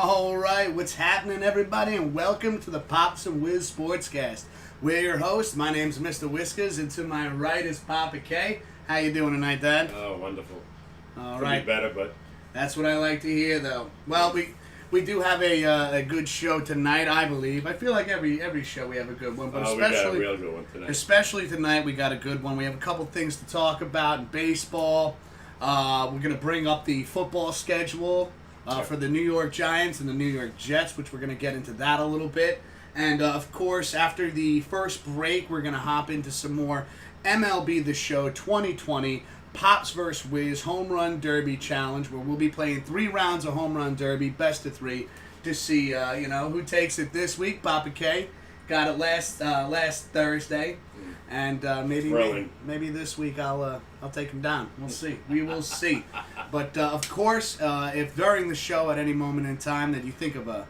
All right, what's happening, everybody, and welcome to the Pops and Wiz SportsCast. We're your hosts. My name's Mr. Whiskers, and to my right is Papa K. How you doing tonight, Dad? Oh, wonderful. All Could right. be better, but That's what I like to hear, though. Well, we do have a good show tonight, I believe. I feel like every show we have a good one, but we got a especially real good one tonight. especially tonight we got a good one. We have a couple things to talk about in baseball. We're gonna bring up the football schedule. For the New York Giants and the New York Jets, which we're going to get into that a little bit. And, of course, after the first break, we're going to hop into some more MLB The Show 2020 Pops vs. Wiz Home Run Derby Challenge, where we'll be playing 3 rounds of Home Run Derby, best of 3, to see, who takes it this week. Papa K got it last Thursday. And maybe this week I'll take him down. We'll see. We will see. But of course, if during the show at any moment in time that you think of a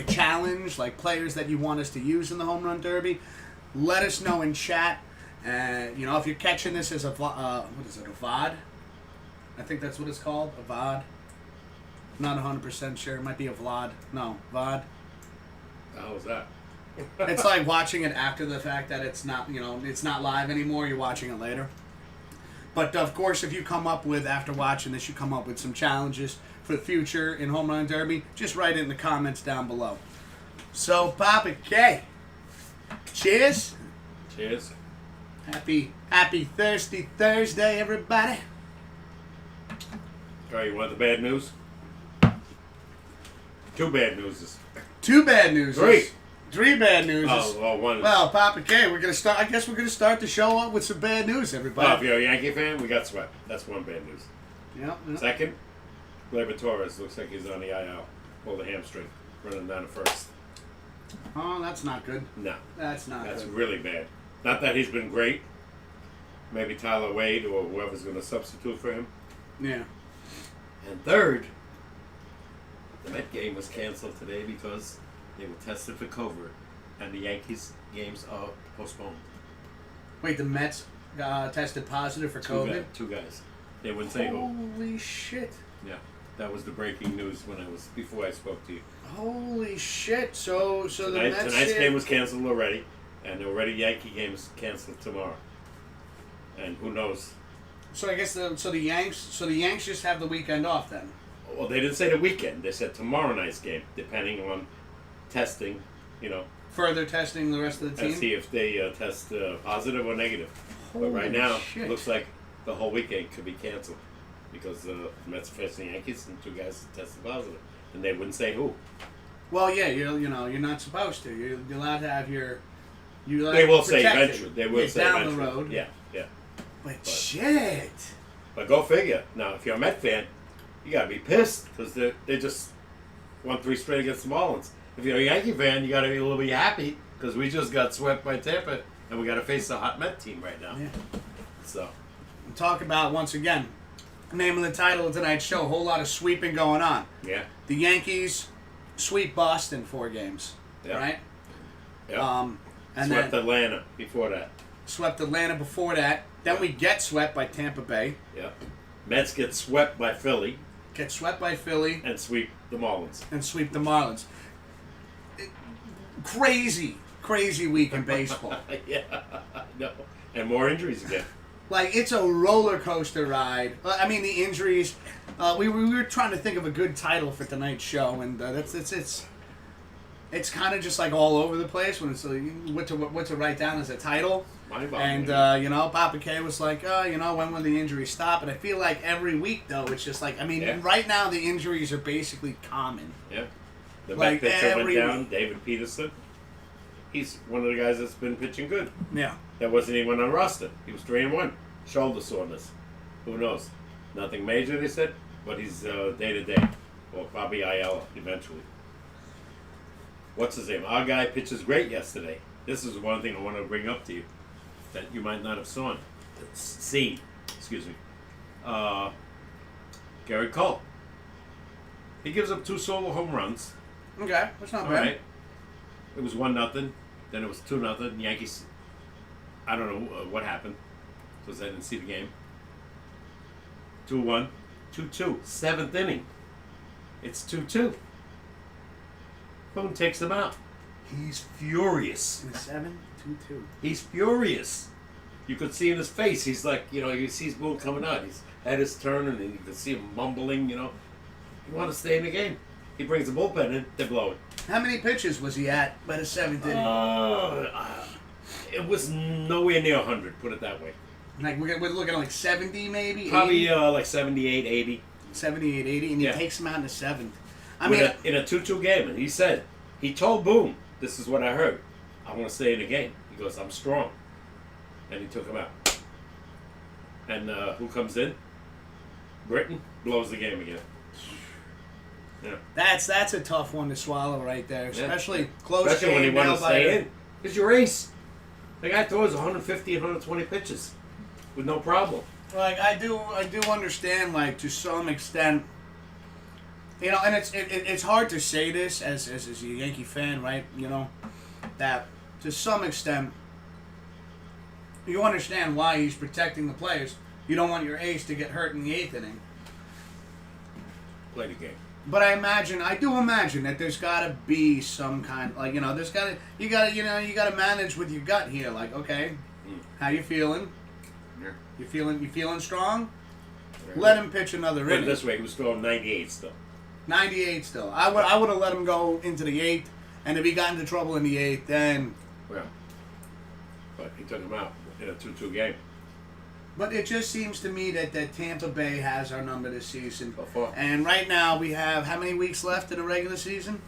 challenge, like players that you want us to use in the Home Run Derby, let us know in chat. If you're catching this as a what is it, a VOD? I think that's what it's called, a VOD. Not 100% sure. It might be a VLOD. No, VOD. How was that? It's like watching it after the fact that it's not live anymore. You're watching it later. But of course, if you come up with, after watching this, you come up with some challenges for the future in Home Run Derby, just write it in the comments down below. So, Papa K, cheers. Cheers. Happy Thirsty Thursday, everybody. All right, you want the bad news? 2 bad newses. 2 bad news. 3 bad news. One. Well, Papa K, we're gonna start. I guess we're gonna start the show up with some bad news, everybody. Oh, if you're a Yankee fan, we got swept. That's one bad news. Yep. Second, Gleyber Torres looks like he's on the IL. Pulled a hamstring, running down to first. Oh, that's not good. No. That's That's good. really bad. Not that he's been great. Maybe Tyler Wade or whoever's going to substitute for him. Yeah. And third, the Met game was canceled today because they were tested for COVID, and the Yankees games are postponed. Wait, the Mets tested positive for COVID? 2 guys. They wouldn't say who. Holy shit. Yeah, that was the breaking news before I spoke to you. Holy shit. So the Mets Tonight's game was canceled already, and already Yankee game is canceled tomorrow. And who knows? So I guess the Yanks just have the weekend off then. Well, they didn't say the weekend. They said tomorrow night's game, depending on testing, Further testing the rest of the team? and see if they test positive or negative. But right now, shit. looks like the whole weekend could be canceled because the Mets are facing the Yankees and 2 guys tested positive, and they wouldn't say who. Well, yeah, you're not supposed to. You're allowed to have your. They will say eventually. They will say down eventually. the road. Yeah. But shit. But go figure. Now, if you're a Met fan, you gotta be pissed because they just won 3 straight against the Marlins. If you're a Yankee fan, you gotta be a little bit happy because we just got swept by Tampa and we gotta face a hot Met team right now. Yeah. So. Talk about, once again, name of the title of tonight's show, a whole lot of sweeping going on. Yeah. The Yankees sweep Boston 4 games, right? Yeah. And Swept then Atlanta before that. swept Atlanta before that. Then we get swept by Tampa Bay. Yeah. Mets get swept by Philly. Get swept by Philly. And sweep the Marlins. And sweep the Marlins. Crazy week in baseball. Yeah. No. And more injuries again. Like, it's a roller coaster ride. I mean, the injuries. We were trying to think of a good title for tonight's show, and it's kind of just like all over the place when it's what to write down as a title. And Papa K was like, when will the injuries stop? And I feel like every week though, it's just like, right now the injuries are basically common. Yeah. The like Met pitcher went down, week. David Peterson. He's one of the guys that's been pitching good. Yeah. That wasn't even on roster. He was 3-1. Shoulder soreness. Who knows? Nothing major, they said, but he's day to day. Or probably IL eventually. What's his name? Our guy pitches great yesterday. This is one thing I want to bring up to you that you might not have seen. Excuse me. Garrett Cole. He gives up 2 solo home runs. Okay, that's not All bad. right. It was 1-0. Then it was 2-0. Yankees. I don't know what happened because I didn't see the game. 2-1, 2-2, 7th inning. It's 2-2. Boone takes him out. He's furious. In 7-2-2. He's furious. You could see in his face. He's like, he sees Boone coming out. His head is turning, and you can see him mumbling. He want to stay in the game. He brings the bullpen in. They blow it. How many pitches was he at by the 7th inning? It was nowhere near 100. Put it that way. Like we're looking at like 70 maybe. Probably 80? like 78, 80. 78, 80, and he Yeah. takes him out in the 7th. In a 2-2 game, and he told Boone, "This is what I heard. I want to stay in the game." He goes, "I'm strong," and he took him out. And who comes in? Britton blows the game again. Yeah. That's a tough one to swallow right there, especially close. Especially when game, you want to stay nail-biter. in. It's your ace. The guy throws 150, 120 pitches with no problem. Like I do understand, like to some extent, and it's hard to say this as a Yankee fan, right? That to some extent, you understand why he's protecting the players. You don't want your ace to get hurt in the 8th inning. Play the game. But I do imagine that there's got to be some kind, like you got to manage with your gut here. Like, okay, how you feeling? Yeah. You feeling strong? Let him pitch another Put it inning. this way, he was throwing 98 still. 98 still. I would have let him go into the 8th, and if he got into trouble in the 8th, then. Well, but he took him out in a 2-2 game. But it just seems to me that Tampa Bay has our number this season. So far. And right now we have how many weeks left in the regular season?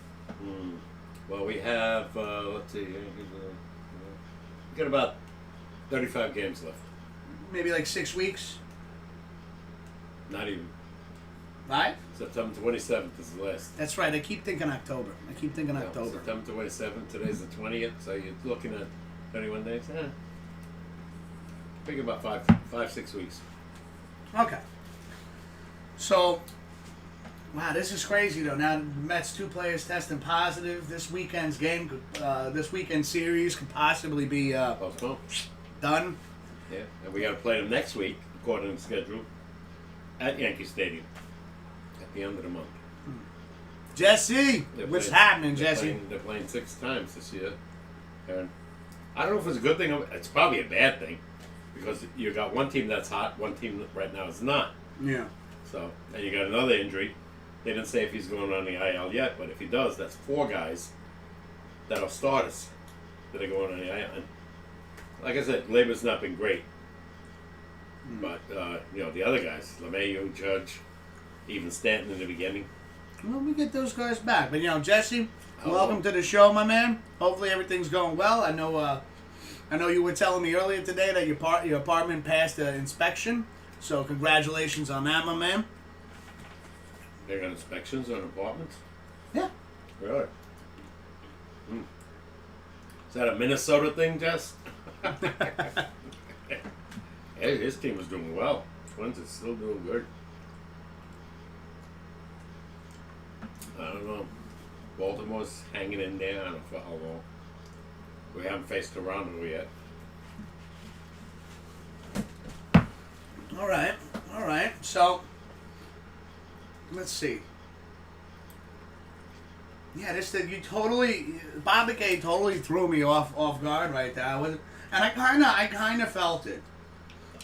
Well, we have, let's see, we got about 35 games left. Maybe like 6 weeks. Not even. 5? September 27th is the last. That's right. I keep thinking October. October. September 27th. Today's the 20th, so you're looking at 31 days. Think about 5-6 weeks. Okay. So, wow, this is crazy though. Now the Mets 2 players testing positive. This weekend's game, this weekend series could possibly be Postponed. done. Yeah, and we got to play them next week, according to the schedule, at Yankee Stadium at the end of the month. Jesse, what's happening, they're Jesse? They're playing 6 times this year, and I don't know if it's a good thing. It's probably a bad thing. Because you got one team that's hot, one team right now is not. Yeah. So, and you got another injury. They didn't say if he's going on the IL yet, but if he does, that's 4 guys that are starters that are going on the IL. And like I said, Labor's not been great. But, the other guys, LeMahieu, Judge, even Stanton in the beginning. Well, we get those guys back. But, Jesse, welcome to the show, my man. Hopefully everything's going well. I know you were telling me earlier today that your apartment passed the inspection, so congratulations on that, my man. They got inspections on apartments? Yeah. Really? Is that a Minnesota thing, Jess? Hey, his team is doing well. Twins is still doing good. I don't know. Baltimore's hanging in there. I don't know for how long. We haven't faced Toronto yet. All right. So, let's see. Yeah, Bob McKay totally threw me off guard right there. And I kind of felt it.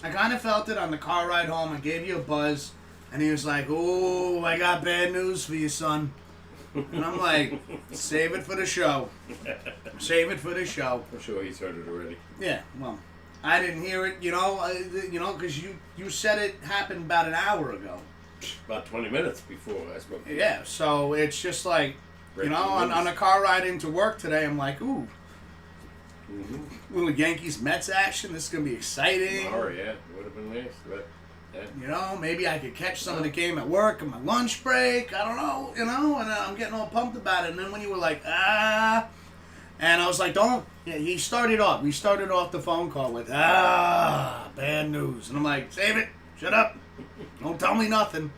I kind of felt it on the car ride home. I gave you a buzz, and he was like, "Oh, I got bad news for you, son." And I'm like, save it for the show. Save it for the show. I'm sure he's heard it already. Yeah, well, I didn't hear it, because you said it happened about an hour ago. About 20 minutes before I spoke to you. Yeah, so it's just like, Breaking on a car ride into work today, I'm like, ooh, little Yankees-Mets action. This is going to be exciting. Oh, yeah. It would have been nice, but... Yeah. Maybe I could catch some of the game at work on my lunch break. I don't know, and I'm getting all pumped about it. And then when you were like, and I was like, don't. Yeah, we started off the phone call with, bad news. And I'm like, save it. Shut up. Don't tell me nothing.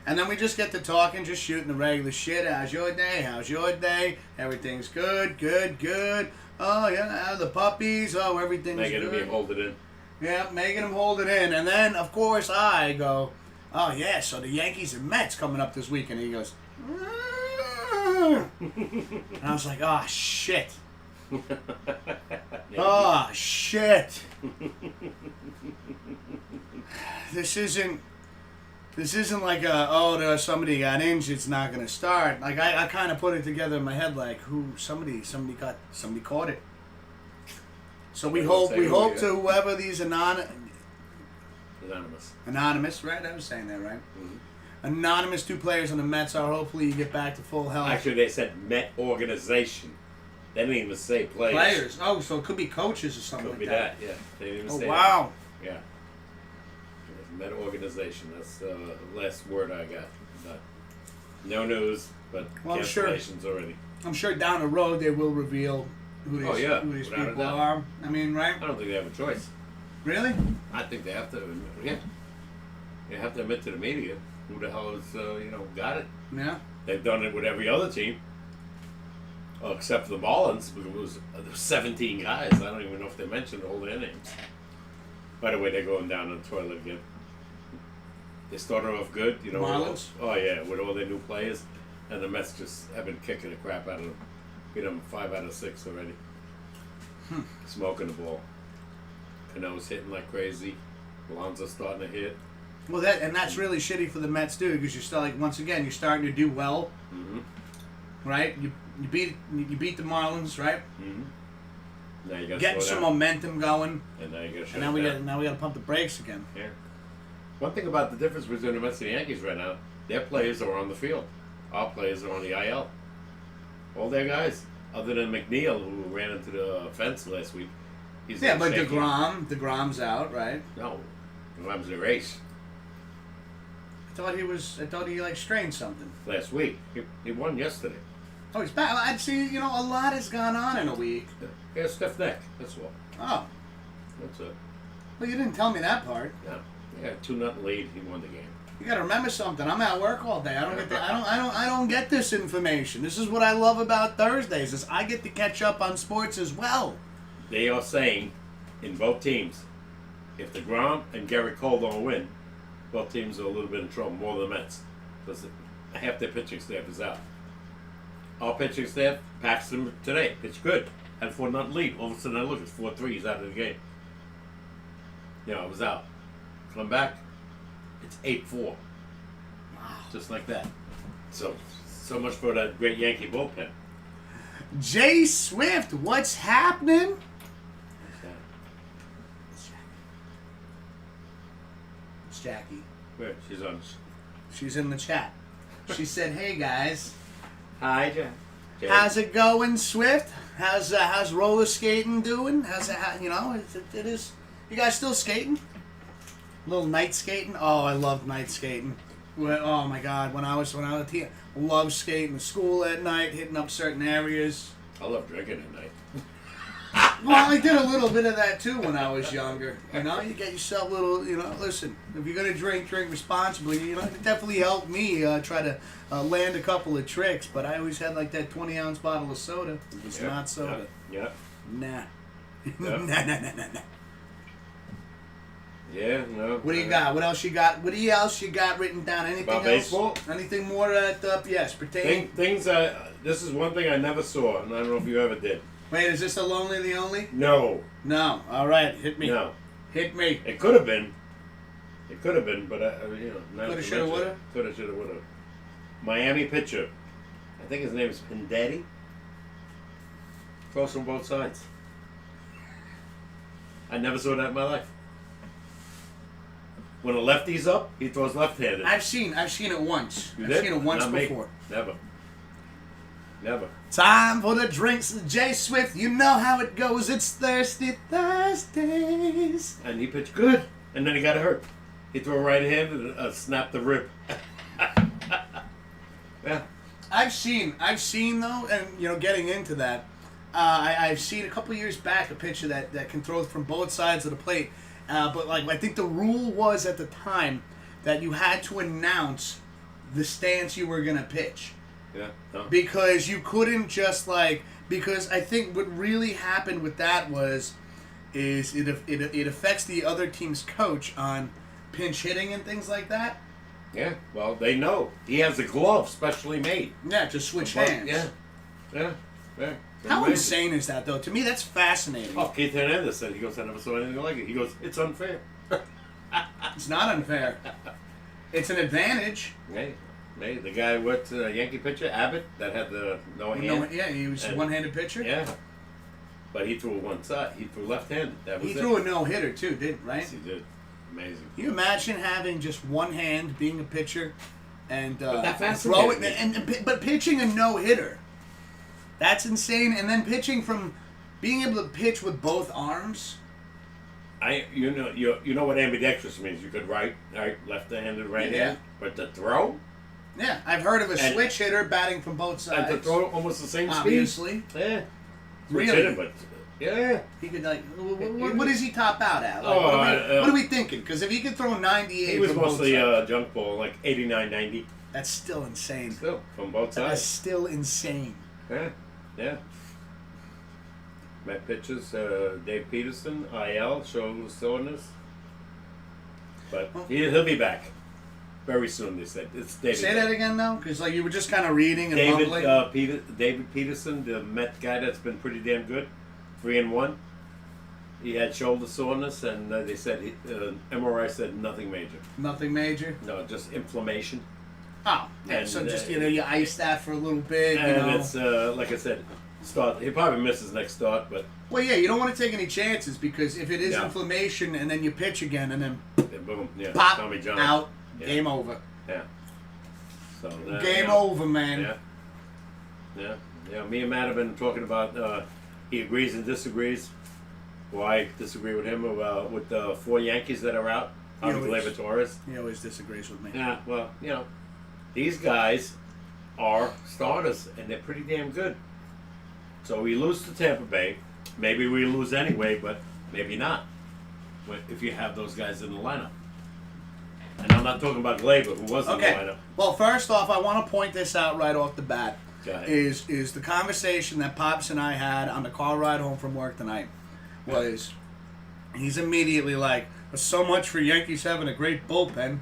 And then we just get to talking, just shooting the regular shit. How's your day? Everything's good. Oh, yeah, the puppies. Oh, everything's They're good. going to be holding in. Yeah, making him hold it in. And then, of course, I go, oh, yeah, so the Yankees and Mets coming up this weekend. And he goes, And I was like, oh, shit. Oh, shit. This isn't like somebody got injured, it's not going to start. Like, I kind of put it together in my head, like, somebody caught it. So we hope to whoever these anonymous, right? I was saying that right. Mm-hmm. Anonymous 2 players on the Mets are. Hopefully, you get back to full health. Actually, they said Met organization. They didn't even say players. Players. Oh, so it could be coaches or something Could like be that. Yeah. They didn't even say wow. that. Yeah. Met organization. That's the last word I got. But no news, but cancellations already. I'm sure down the road they will reveal who these Without people are. I mean, right? I don't think they have a choice. Really? I think they have to. Yeah. They have to admit to the media who the hell is got it. Yeah. They've done it with every other team. Well, except for the Marlins, because it was 17 guys. I don't even know if they mentioned all their names. By the way, they're going down the toilet again. They started off good, Marlins? With all their new players. And the Mets just have been kicking the crap out of them. Beat them 5 out of 6 already. Smoking the ball. Cano's hitting like crazy. Alonso's starting to hit. Well, that's really shitty for the Mets too, because you're still you're starting to do well, right? You beat the Marlins, right? Mm-hmm. Now you got getting some momentum going, and now you got to shut and it down. now we got to pump the brakes again. Yeah. One thing about the difference between the Mets and the Yankees right now, their players are on the field. Our players are on the IL. All their guys, other than McNeil, who ran into the fence last week. He's but DeGrom's out, right? No, DeGrom's a race. I thought he strained something Last week. He won yesterday. Oh, he's back. I'd see, a lot has gone on in a week. He has stiff neck, that's all. Oh. That's it. Well, you didn't tell me that part. No. Yeah, 2-0 lead, he won the game. You gotta remember something. I'm at work all day. I don't get this information. This is what I love about Thursdays, is I get to catch up on sports as well. They are saying, in both teams, if DeGrom and Garrett Cole don't win, both teams are a little bit in trouble, more than the Mets. Because half their pitching staff is out. Our pitching staff, Paxton today, pitched good. Had a 4-0 lead. All of a sudden I look, it's 4-3, he's out of the game. I was out. Come back, it's 8-4. Wow. Just like that. So much for that great Yankee bullpen. Jay Swift, what's happening? It's Jackie. Where? She's on. She's in the chat. She said, "Hey guys, Hi, Jack. How's it going, Swift? How's roller skating doing? How's it? It is. You guys still skating? A little night skating? Oh, I loved night skating. Oh my God, when I was a teen, loved skating at school at night, hitting up certain areas. I love drinking at night. Well, I did a little bit of that too when I was younger. You get yourself a little. Listen, if you're gonna drink responsibly. It definitely helped me try to land a couple of tricks. But I always had like that 20-ounce bottle of soda. It's not soda. Yeah. Nah. Yeah. Nah. Yeah, no. What do you got? What else you got? What else you got written down? Anything about else? baseball? Anything more yes, pertaining? Things. This is one thing I never saw, and I don't know if you ever did. Wait, is this the Lonely the Only? No. No. All right, hit me. No. Hit me. It could have been. But Coulda, shoulda, woulda. Coulda, shoulda, woulda. Miami pitcher. I think his name is Pindetti. Throws from both sides. I never saw that in my life. When a lefty's up, he throws left-handed. I've seen it once. You I've did? seen it once Not me. before. Never. Time for the drinks, Jay Swift. You know how it goes. It's Thirsty Thursdays. And he pitched good, and then he got hurt. He threw a right-handed and snapped the rib. Yeah. I've seen though, and getting into that, I've seen a couple of years back a pitcher that can throw from both sides of the plate. But I think the rule was at the time that you had to announce the stance you were gonna pitch. Yeah. No. Because you couldn't just because I think what really happened with that is it affects the other team's coach on pinch hitting and things like that. Yeah, well, they know. He has a glove specially made. Yeah, to switch hands. Yeah. How Amazing. insane is that, though? To me, that's fascinating. Oh, Keith Hernandez said, he goes, I never saw anything like it. He goes, it's unfair. It's not unfair. It's an advantage. Hey, the guy with Yankee pitcher, Abbott, that had the no hand. Yeah, he was a one-handed pitcher. Yeah. But he threw one side. He threw left-handed. That was He it. threw a no-hitter, too, right? Yes, he did. Amazing. Can you imagine having just one hand being a pitcher and that throw it, fascinating me. but pitching a no-hitter? That's insane. And then pitching from being able to pitch with both arms. You know what ambidextrous means. You could right, left-handed, right-handed. But to throw? Yeah, I've heard of a switch hitter batting from both sides. And to throw almost the same speed? Obviously. Yeah. Switch Really? hitter, but yeah. He could what does he top out at? Oh, what are we thinking? Because if he could throw 98 He was from both mostly sides, junk ball, like 89, 90. that's still insane. Still, from both That's sides. still insane. Yeah. Met pitches, Dave Peterson, IL, shoulder soreness. But he'll be back very soon, they said. It's David. Say that again, though? Because you were just kind of reading and mumbling. David Peterson, the Met guy that's been pretty damn good, 3-1. He had shoulder soreness, and they said MRI said nothing major. Nothing major? No, just inflammation. Oh, yeah, And, so just, you ice that for a little bit, And it's, like I said, start. He'll probably miss his next start, but... Well, yeah, you don't want to take any chances, because if it is Yeah. inflammation and then you pitch again and then boom, yeah, pop, Tommy John. out, Yeah. game over. Yeah. So Game over, man. Yeah. Me and Matt have been talking about. He agrees and disagrees. Well, I disagree with him with the 4 Yankees that are out. Gleyber Torres. He always disagrees with me. Yeah. Well, these guys are starters and they're pretty damn good. So we lose to Tampa Bay. Maybe we lose anyway, but maybe not. If you have those guys in the lineup. And I'm not talking about Gleyber, who was in the lineup. Well, first off, I want to point this out right off the bat. Go ahead. Is the conversation that Pops and I had on the car ride home from work tonight was he's immediately like, so much for Yankees having a great bullpen.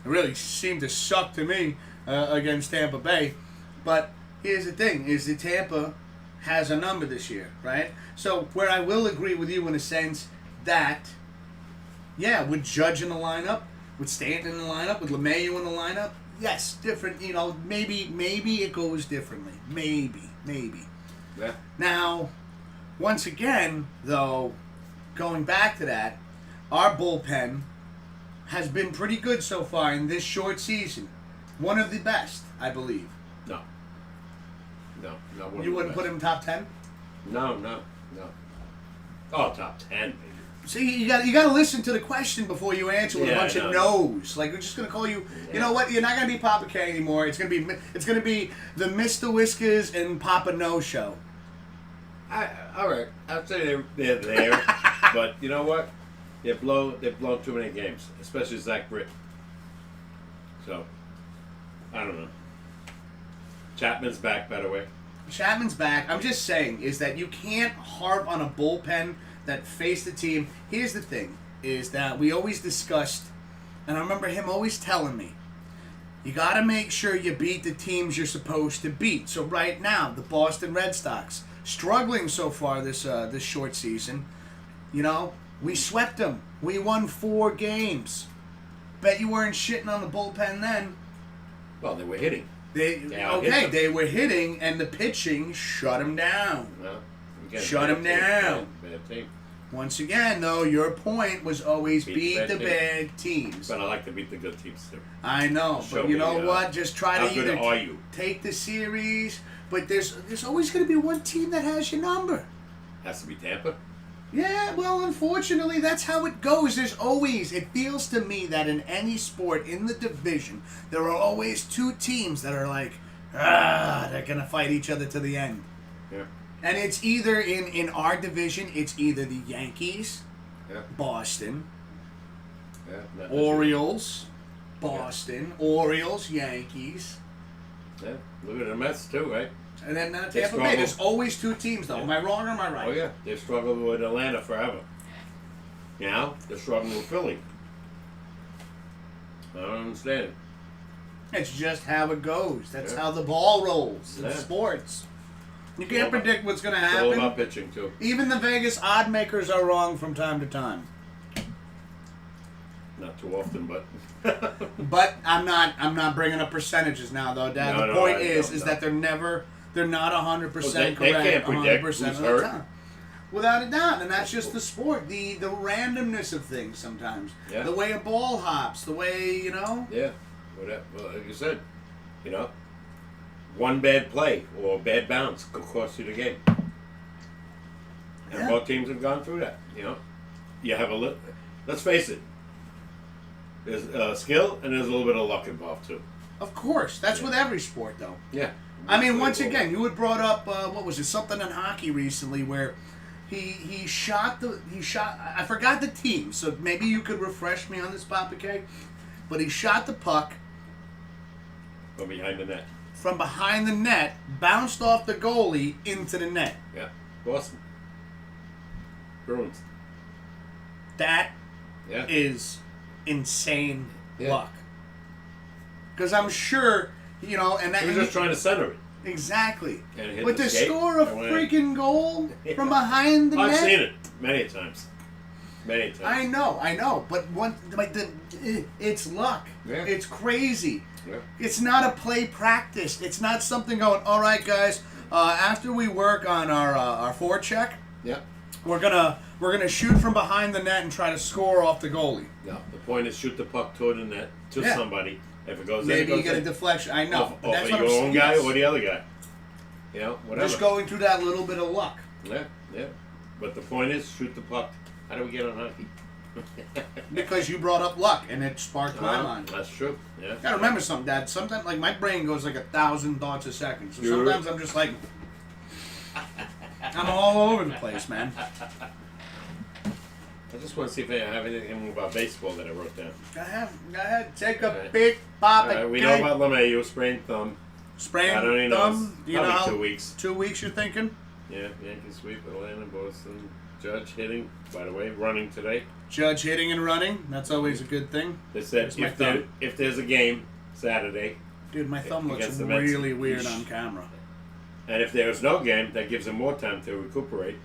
It really seemed to suck to me against Tampa Bay. But here's the thing, is that Tampa has a number this year, right? So where I will agree with you in a sense that, yeah, with Judge in the lineup, with Stanton in the lineup, with LeMahieu in the lineup, yes, different, maybe it goes differently. Maybe. Yeah. Now, once again, though, going back to that, our bullpen has been pretty good so far in this short season. One of the best, I believe. No. You wouldn't put him top 10? No. Oh, top 10, maybe. See, you got to listen to the question before you answer with a bunch of no's. Like, we're just gonna call you. Yeah. You know what? You're not gonna be Papa K anymore. It's gonna be the Mr. Whiskers and Papa No show. All right. I'd say they're there, but you know what? They've blown too many games, especially Zach Britt. So, I don't know. Chapman's back, by the way. Chapman's back. I'm just saying is that you can't harp on a bullpen that faced the team. Here's the thing, is that we always discussed, and I remember him always telling me, you got to make sure you beat the teams you're supposed to beat. So right now, the Boston Red Sox, struggling so far this short season, we swept them. We won 4 games. Bet you weren't shitting on the bullpen then. Well, they were hitting. They were hitting, and the pitching shut them down. Well, Shut them down. Bad team. Once again, though, your point was always beat the bad teams. But I like to beat the good teams too. I know, but you know what? Just try to either how good are you? Take the series, but there's always going to be one team that has your number. Has to be Tampa. Yeah, well, unfortunately, that's how it goes. It feels to me that in any sport in the division, there are always 2 teams that are like, they're going to fight each other to the end. Yeah. And it's either in our division, it's either the Yankees, Boston, Orioles, Boston, Orioles, Yankees. Yeah, look at the Mets too, right? And then Tampa Bay. There's always 2 teams, though. Yeah. Am I wrong or am I right? Oh, yeah. They struggled with Atlanta forever. Now, they're struggling with Philly. I don't understand it. It's just how it goes. That's how the ball rolls in Yeah. sports. You can't Well, predict what's going to It's all happen. about pitching, too. Even the Vegas odd makers are wrong from time to time. Not too often, but... But I'm not bringing up percentages now, though, Dad. No, The no, point I is don't know. that they're not 100% They correct can't predict 100% who's of the hurt. time. Without a doubt, and that's just the sport, the randomness of things sometimes. Yeah. The way a ball hops, the way, Yeah. Whatever. Well, like you said, one bad play or bad bounce could cost you the game. And Yeah. both teams have gone through that. You have let's face it. There's skill and there's a little bit of luck involved too. Of course. That's with every sport, though. Yeah. I mean, once again, you had brought up what was it? Something in hockey recently where he shot. I forgot the team, so maybe you could refresh me on this, Papa K. But he shot the puck From behind the net. from behind the net, bounced off the goalie into the net. Yeah. Boston. Bruins. That Yeah. is insane Yeah. luck. Because I'm sure, and that He was just trying to center it. exactly. And hit But the to skate score a and went in. freaking goal from behind the net. I've seen it many times. Many times. I know, but it's luck. Yeah. It's crazy. Yeah. It's not a play practice. It's not something going. All right, guys. After we work on our forecheck, Yeah. we're gonna shoot from behind the net and try to score off the goalie. No. The point is shoot the puck toward the net to Yeah. somebody. If it goes in, Maybe it goes you get a in. deflection. I know, but that's Of what your I'm own saying. guy Yes. or the other guy. Whatever. Just going through that little bit of luck. Yeah. But the point is, shoot the puck. How do we get on hockey? Because you brought up luck, and it sparked my mind. That's true. Yeah. Gotta remember something, Dad. Sometimes, like, my brain goes like 1,000 thoughts a second. So Sure. sometimes I'm just like, I'm all over the place, man. I just want to see if I have anything about baseball that I wrote down. Go ahead, take a Okay. big pop. We know about LeMahieu, sprained thumb. sprained I don't even know. thumb. Do you know Probably how 2 weeks. 2 weeks you're thinking? Yeah, Yankee sweep, Atlanta, Boston. Judge hitting, by the way, running today. Judge hitting and running. That's always a good thing. They said Here's my thumb. if there's a game Saturday, Dude, my thumb looks Against the Mets. really weird on camera. and if there's no game, that gives them more time to recuperate.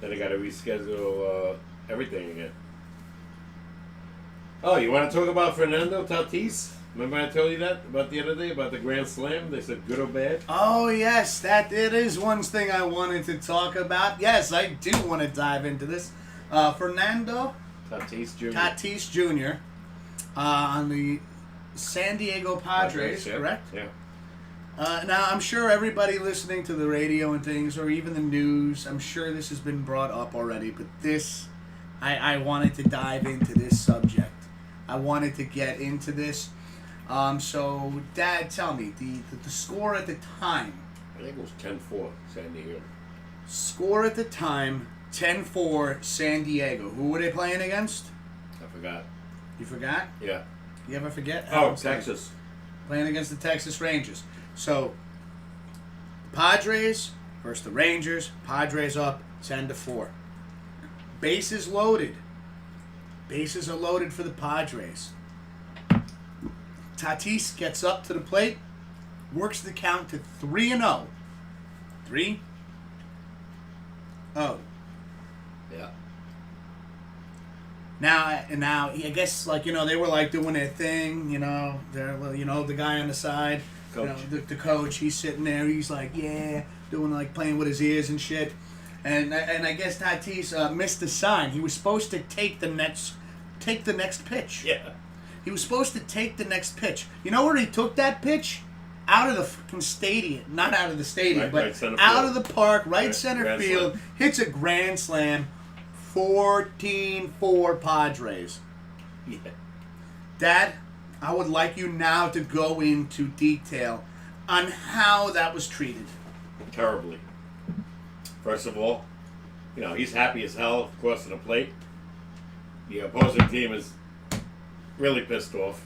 Then they got to reschedule everything again. Oh, you want to talk about Fernando Tatis? Remember I told you that about the other day about the Grand Slam? They said good or bad. Oh yes, it is one thing I wanted to talk about. Yes, I do want to dive into this. Fernando Tatis Jr. Tatis Jr. On the San Diego Padres, yeah. correct? Yeah. Now, I'm sure everybody listening to the radio and things, or even the news, I'm sure this has been brought up already, but I wanted to dive into this subject. I wanted to get into this. So, Dad, tell me, the score at the time. I think it was 10-4 San Diego. Score at the time, 10-4 San Diego. Who were they playing against? I forgot. You forgot? Yeah. You ever forget? Oh, Texas. Playing against the Texas Rangers. So, Padres versus the Rangers. Padres up 10-4. Bases loaded. Bases are loaded for the Padres. Tatis gets up to the plate, works the count to 3-0. 3-0. Yeah. Now, I guess, like, they were, like, doing their thing, they're, the guy on the side, Coach. the coach, he's sitting there, he's like, yeah, doing, like, playing with his ears and shit, and I guess Tatis missed the sign. He was supposed to take the next pitch. Yeah. He was supposed to take the next pitch. You know where he took that pitch? Out of the fucking stadium. Not out of the stadium, Right but center out field. of the park, right center Grand field. slam. Hits a grand slam. 14-4 Padres. Yeah. Dad, I would like you now to go into detail on how that was treated. Terribly. First of all, he's happy as hell crossing the plate. The opposing team is really pissed off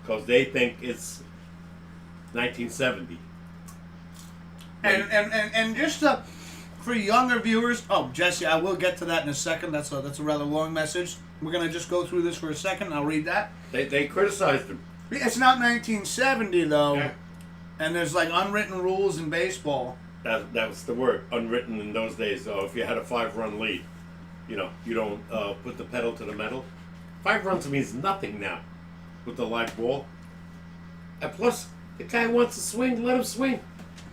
because they think it's 1970. And just for younger viewers, Jesse, I will get to that in a second. That's a rather long message. We're gonna just go through this for a second. I'll read that. They criticized him It's not 1970 though, Yeah. and there's like unwritten rules in baseball. That was the word, unwritten in those days. So if you had a 5-run lead, you don't put the pedal to the metal. 5 runs means nothing now with the live ball. And plus, the guy wants to swing, let him swing.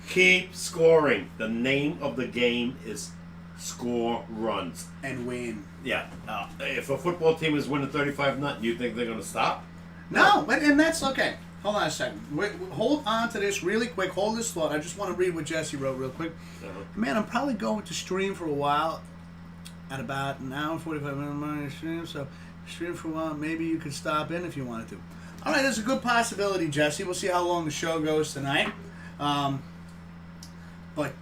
Keep scoring. The name of the game is score runs. And win. Yeah. If a football team is winning 35-0, you think they're going to stop? No, and that's okay. Hold on a second. Hold on to this really quick. Hold this thought. I just want to read what Jesse wrote real quick. Man, I'm probably going to stream for a while. At about an hour and 45 minutes stream. So stream for a while. Maybe you could stop in if you wanted to. All right, there's a good possibility, Jesse. We'll see how long the show goes tonight. But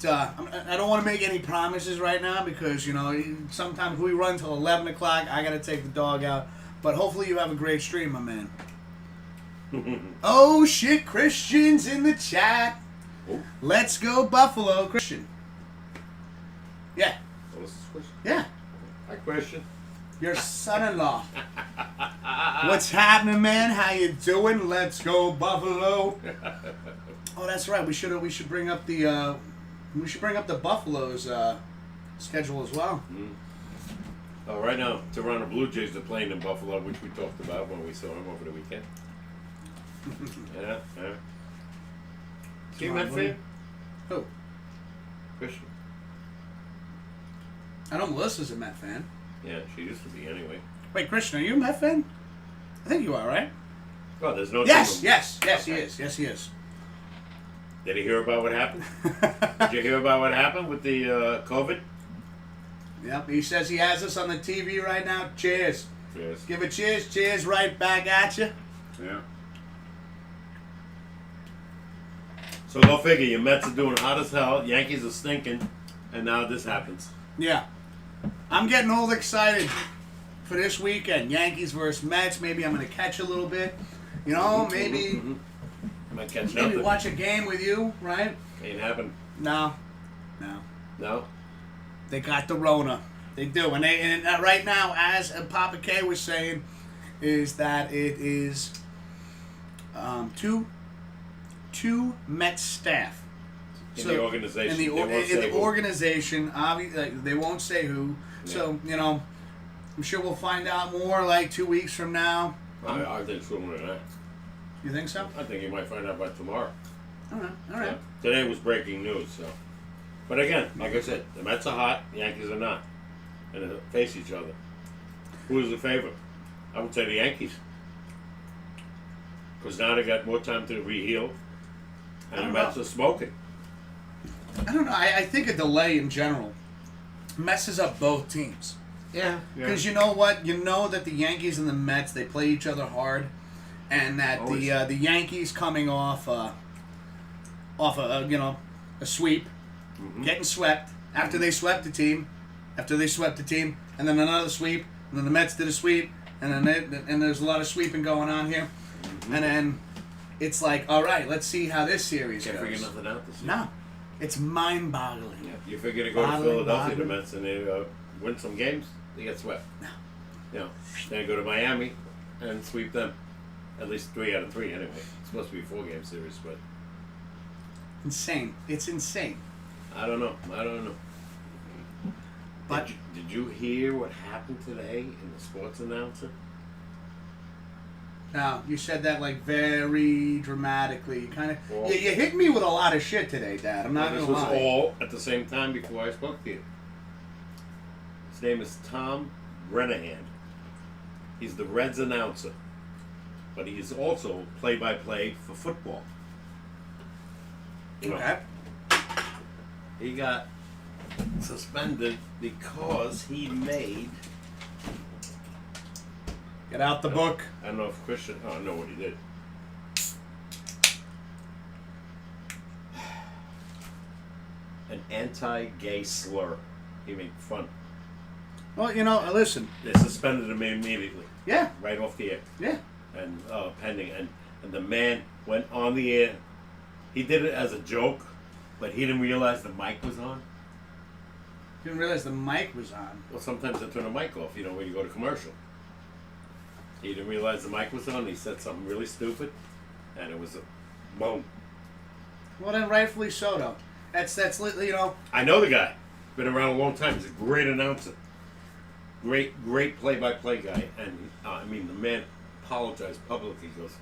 I don't want to make any promises right now because, sometimes we run till 11 o'clock. I got to take the dog out. But hopefully you have a great stream, my man. Oh, shit, Christian's in the chat. Oh. Let's go, Buffalo. Christian. Yeah. Oh, this is Christian. Yeah. Hi, Christian. Your son-in-law. What's happening, man? How you doing? Let's go, Buffalo. Oh, that's right. We should bring up the Buffalo's schedule as well. Mm. Oh, right now, Toronto Blue Jays are playing in Buffalo, which we talked about when we saw them over the weekend. Yeah. See that fan? Who? Christian. I know Melissa's a Met fan. Yeah, she used to be anyway. Wait, Christian, are you a Met fan? I think you are, right? Oh, there's no. Yes, team. yes, Okay. he is. Yes, he is. Did you hear about what happened? Did you hear about what happened with the COVID? Yep, he says he has us on the TV right now. Cheers. Yes. Give a cheers. Cheers right back at you. Yeah. So go figure. Your Mets are doing hot as hell. Yankees are stinking, and now this happens. Yeah. I'm getting all excited for this weekend. Yankees versus Mets. Maybe I'm going to catch a little bit. Maybe Might catch maybe nothing. watch a game with you, right? Ain't happen. No. No. They got the Rona. They do. And right now, as Papa K was saying, is that it is two Met staff. In the organization. In They won't say the who. organization, obviously, they won't say who. Yeah. So, I'm sure we'll find out more like 2 weeks from now. I think sooner than that. You think so? I think you might find out by tomorrow. All right. Yeah. Today was breaking news, so. But again, like I said, the Mets are hot, the Yankees are not. And they face each other. Who is the favorite? I would say the Yankees. Because now they got more time to re-heal. And the Mets are smoking. I don't know. I think a delay in general messes up both teams. Yeah. Because you know what? You know that the Yankees and the Mets, they play each other hard. And that the Yankees coming off a sweep, getting swept after they swept the team, and then another sweep, and then the Mets did a sweep, and then there's a lot of sweeping going on here, and then it's like, all right, let's see how this series Can't goes. figure nothing out this year. No, it's mind-boggling. Yeah. You figure to go to Philadelphia, the Mets, and they win some games, they get swept. No. Then go to Miami and sweep them. At least 3 out of 3 anyway. It's supposed to be a 4-game series, but Insane. It's insane. I don't know. But did you hear what happened today in the sports announcer? now you said that like very dramatically. You kind of Well, you hit me with a lot of shit today, Dad. I'm not this gonna was lie. all at the same time before I spoke to you. His name is Tom Brennahan. He's the Reds announcer, but he is also play-by-play for football. Okay. He got suspended because he made. Get out the book. I don't know if Christian. Oh, I know what he did. An anti-gay slur. He made fun. Well, listen. They suspended him immediately, Yeah. right off the air, Yeah. and pending. And the man went on the air. He did it as a joke, but he didn't realize the mic was on. Didn't realize the mic was on. Well, sometimes they turn the mic off, when you go to commercial. He didn't realize the mic was on. He said something really stupid, and it was a boom. Well, then rightfully so, though. That's you know. I know the guy. Been around a long time. He's a great announcer. Great play-by-play guy. And, I mean, the man apologized publicly. He goes,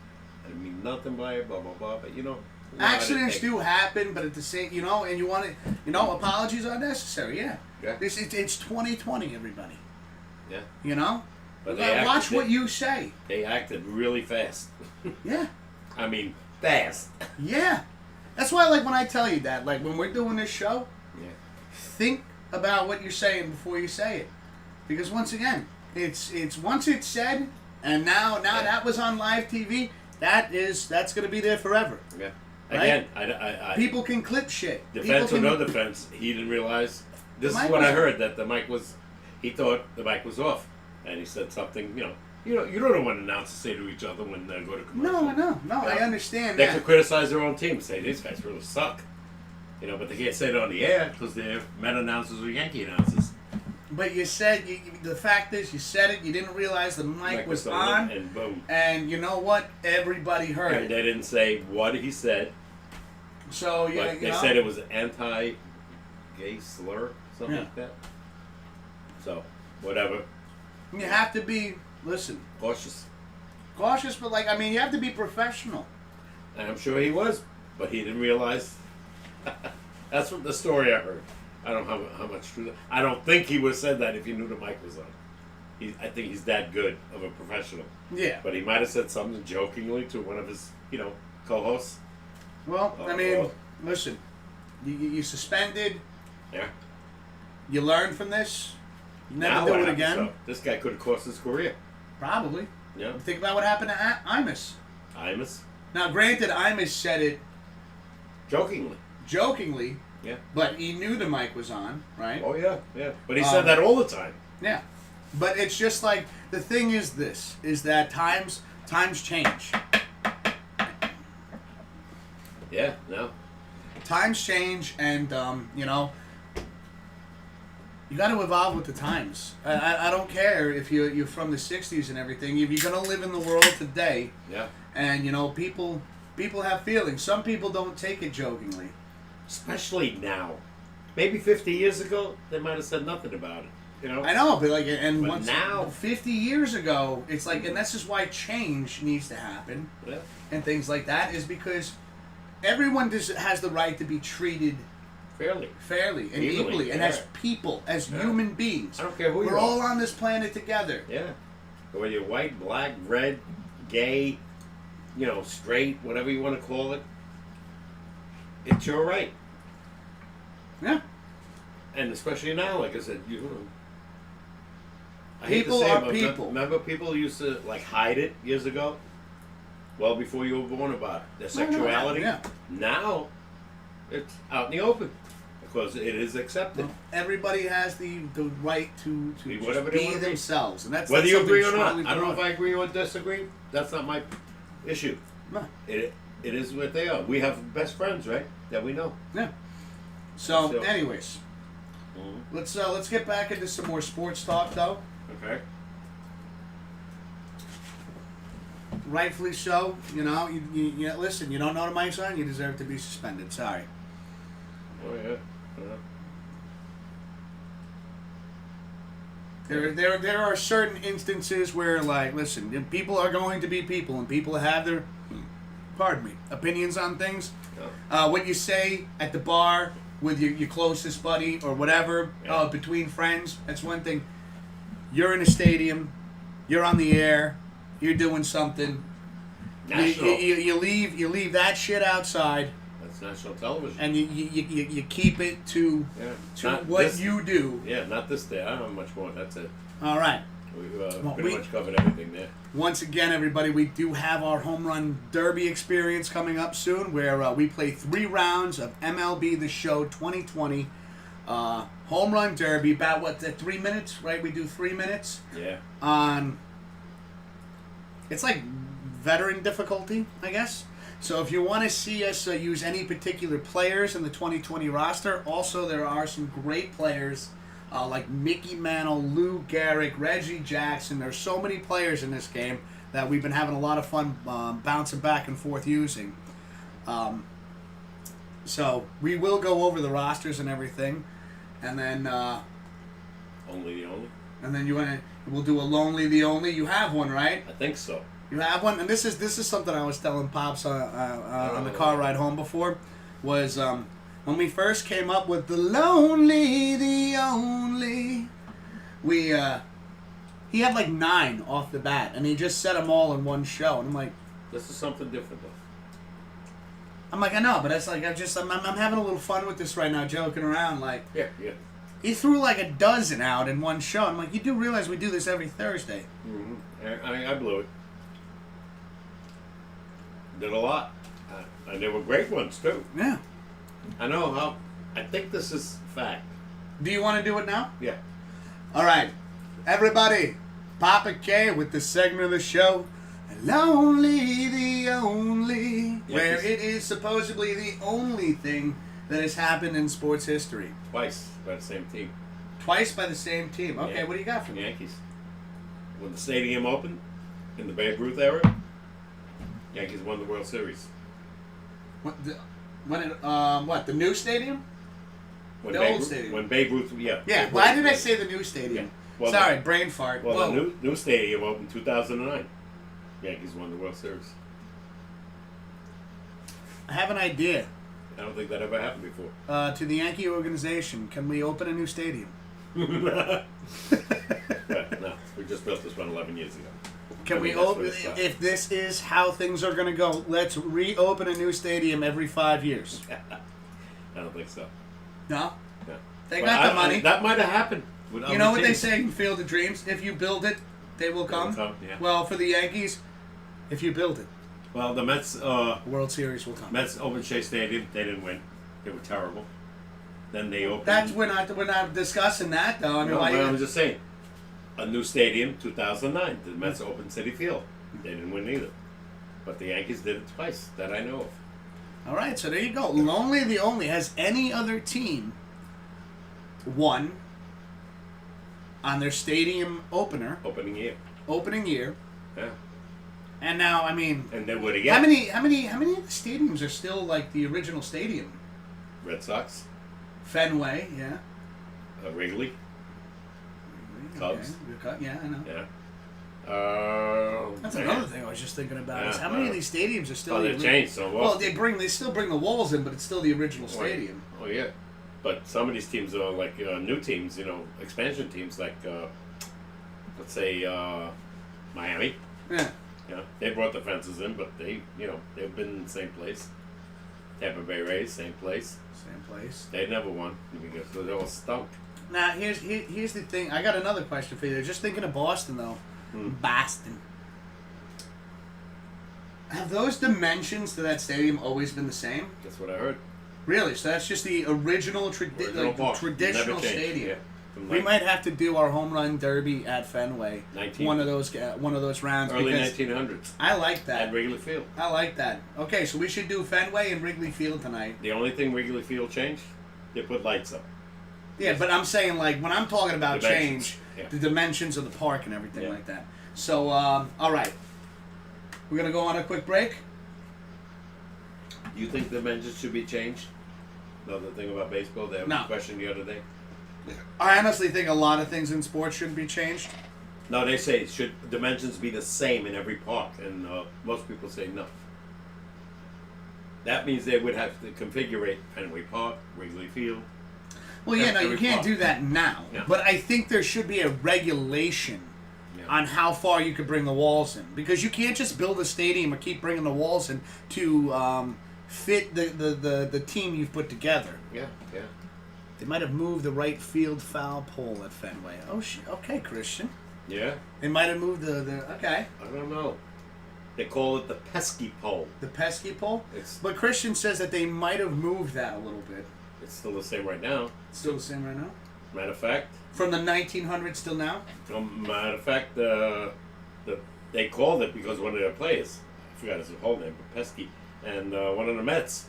I didn't mean nothing by it, blah, blah, blah. But, you know. Accidents do happen, but at the same, you know, and you want to, you know, apologies are necessary, yeah. Yeah. It's 2020, everybody. Yeah. You know? But watch what you say. They acted really fast. Yeah. I mean, fast. Yeah. That's why, like, when I tell you that, like, when we're doing this show, Yeah. think about what you're saying before you say it. Because, once again, it's once it's said, and now that was on live TV, that's going to be there forever. Yeah. Right? Again, I people can clip shit. Defense or no defense, he didn't realize. This is what I heard, that the mic was, he thought the mic was off. And he said something, you don't know what announcers say to each other when they go to commercial. No, Yeah. I understand They that. could criticize their own team, say, these guys really suck. You know, but they can't say it on the air because they're Met announcers or Yankee announcers. But you said, the fact is, you said it, you didn't realize the mic was on. And boom. And you know what? Everybody heard And it. they didn't say what he said. So, yeah, But they said it was an anti-gay slur, something like that. So, whatever. you have to be, Cautious. cautious, but like, I mean, you have to be professional. And I'm sure he was, but he didn't realize. That's what the story I heard. I don't know how much truth. I don't think he would have said that if he knew the mic was on. I think he's that good of a professional. Yeah. But he might have said something jokingly to one of his, co-hosts. Well, I mean, listen, you suspended. Yeah. You learn from this. You never Now do what it happens, again. though? This guy could have cost his career. Probably. Yeah. Think about what happened to Imus. Imus. Now, granted, Imus said it jokingly. Yeah. But he knew the mic was on, right? Oh, yeah. But he said that all the time. Yeah. But it's just like, the thing is that times change. Yeah, no. Times change, and, you got to evolve with the times. I don't care if you're from the 60s and everything. If you're going to live in the world today, Yeah. and, people have feelings. Some people don't take it jokingly. Especially now. Maybe 50 years ago, they might have said nothing about it. I know, but like, But once now, 50 years ago, it's like, and that's just why change needs to happen, yeah. and things like that, is because everyone has the right to be treated fairly and equally, and as people, as human beings. I don't care who you are. We're all on this planet together. Yeah. Whether you're white, black, red, gay, straight, whatever you want to call it, it's your right. Yeah. And especially now, like I said, I People hate to say are it, but people. Remember people used to hide it years ago? Well before you were born about it. Their sexuality. Yeah. Now, it's out in the open. Because it is accepted. Well, everybody has the right to Be just whatever they be wanna be. themselves. And that's Whether you agree or something not. strongly I don't know if promoted. I agree or disagree. That's not my issue. No. It is what they are. We have best friends, right? That we know. Yeah. So, So- anyways, let's get back into some more sports talk, though. Okay. Rightfully so. You listen. You don't know the mic's on. You deserve to be suspended. Sorry. Oh yeah. There are certain instances where, like, listen, people are going to be people, and people have their, opinions on things. Yeah. What you say at the bar with your closest buddy or whatever, Yeah. between friends, that's one thing. You're in a stadium, you're on the air, you're doing something. National. You leave that shit outside, That's national television. and you keep it to Not what this- you do. Yeah, not this day. I don't have much more. That's it. All right. We pretty much covered everything there. Once again, everybody, we do have our home run derby experience coming up soon, where we play 3 rounds of MLB The Show 2020 home run derby. About 3 minutes, right? We do 3 minutes Yeah. on. It's like veteran difficulty, I guess. So if you want to see us use any particular players in the 2020 roster, also there are some great players like Mickey Mantle, Lou Gehrig, Reggie Jackson. There's so many players in this game that we've been having a lot of fun bouncing back and forth using. So we will go over the rosters and everything, and then Only the only? and then we'll do a lonely the only. You have one, right? I think so. You have one, and this is something I was telling Pops on the car ride home before, was when we first came up with the lonely the only. He had like 9 off the bat, and he just said them all in one show, and I'm like, This is something different, though. I know, but it's like I'm having a little fun with this right now, joking around. Like, Yeah. he threw like a dozen out in one show. I'm like, you do realize we do this every Thursday? Mm-hmm. I blew it. Did a lot. And they were great ones, too. Yeah. I know how. I think this is fact. Do you want to do it now? Yeah. All right, everybody, Papa K with the segment of the show, Lonely the Only, where it is supposedly the only thing that has happened in sports history. Twice by the same team. Twice by the same team. Okay, Yeah. what do you got for me? Yankees. When the stadium opened, in the Babe Ruth era, Yankees won the World Series. The new stadium? When The Babe old Ruth- stadium. When Babe Ruth, yeah. Yeah, Babe why Ruth- did I say the new stadium? Yeah. Well, Sorry, brain fart. Well, Whoa. the new stadium opened 2009. Yankees won the World Series. I have an idea. I don't think that ever happened before. To the Yankee organization, can we open a new stadium? No, we just built this one 11 years ago. Can we open? If this is how things are going to go, let's reopen a new stadium every 5 years. I don't think so. No, No. they But got the money. That might have happened. With You other know what they teams. say in Field of Dreams? If you build it, they will They will come. come, yeah. Well, for the Yankees, if you build it, Well, the Mets, the World Series will come. Mets opened Shea Stadium. They didn't win. They were terrible. Then they opened. We're not discussing that though. I mean, No, why? but I was just saying. A new stadium, 2009. The Mets opened Citi Field. They didn't win either. But the Yankees did it twice that I know of. All right, so there you go. Lonely the only. Has any other team won on their stadium opener Opening year. opening year? Yeah. And now, I mean, And then what how again? many of the stadiums are still like the original stadium? Red Sox, Fenway, yeah. Wrigley. Cubs. Okay. Yeah, I know. Yeah. That's yeah. another thing I was just thinking about. Is Yeah, how many of these stadiums are still? Oh, the they've ori- changed so Well, they still bring the walls in, but it's still the original stadium. Oh yeah, but some of these teams are like new teams, expansion teams like let's say Miami. Yeah. Yeah, they brought the fences in, but they've been in the same place. Tampa Bay Rays, same place. Same place. They never won because they all stunk. Now here's the thing. I got another question for you. Just thinking of Boston though. Boston. Have those dimensions to that stadium always been the same? That's what I heard. Really? So that's just the original Park. traditional Never changed. stadium. Yeah. From We might have to do our home run derby at Fenway. 19 One of those rounds. early because 1900s I like that. at Wrigley Field. I like that. Okay, so we should do Fenway and Wrigley Field tonight. The only thing Wrigley Field changed, they put lights up. Yeah, but I'm saying like when I'm talking about Dimensions. change, Yeah. the dimensions of the park and everything Yeah. like that. So, all right, we're gonna go on a quick break. Do you think dimensions should be changed? Another thing about baseball, they have No. a question the other day. I honestly think a lot of things in sports shouldn't be changed. No, they say should dimensions be the same in every park, and most people say no. That means they would have to configure Fenway Park, Wrigley Field. Well, yeah, no, you Every can't park. do that now. Yeah. But I think there should be a regulation Yeah. on how far you could bring the walls in, because you can't just build a stadium or keep bringing the walls in to fit the team you've put together. Yeah, yeah. They might have moved the right field foul pole at Fenway. Oh, okay, Christian. Yeah? They might have moved the okay, I don't know. They call it the pesky pole. the pesky pole. It's But Christian says that they might have moved that a little bit. still the same right now. It's still the same right now. Matter of fact, From the 1900s till now. matter of fact, they called it because one of their players, I forgot his whole name, but Pesky, and one of the Mets,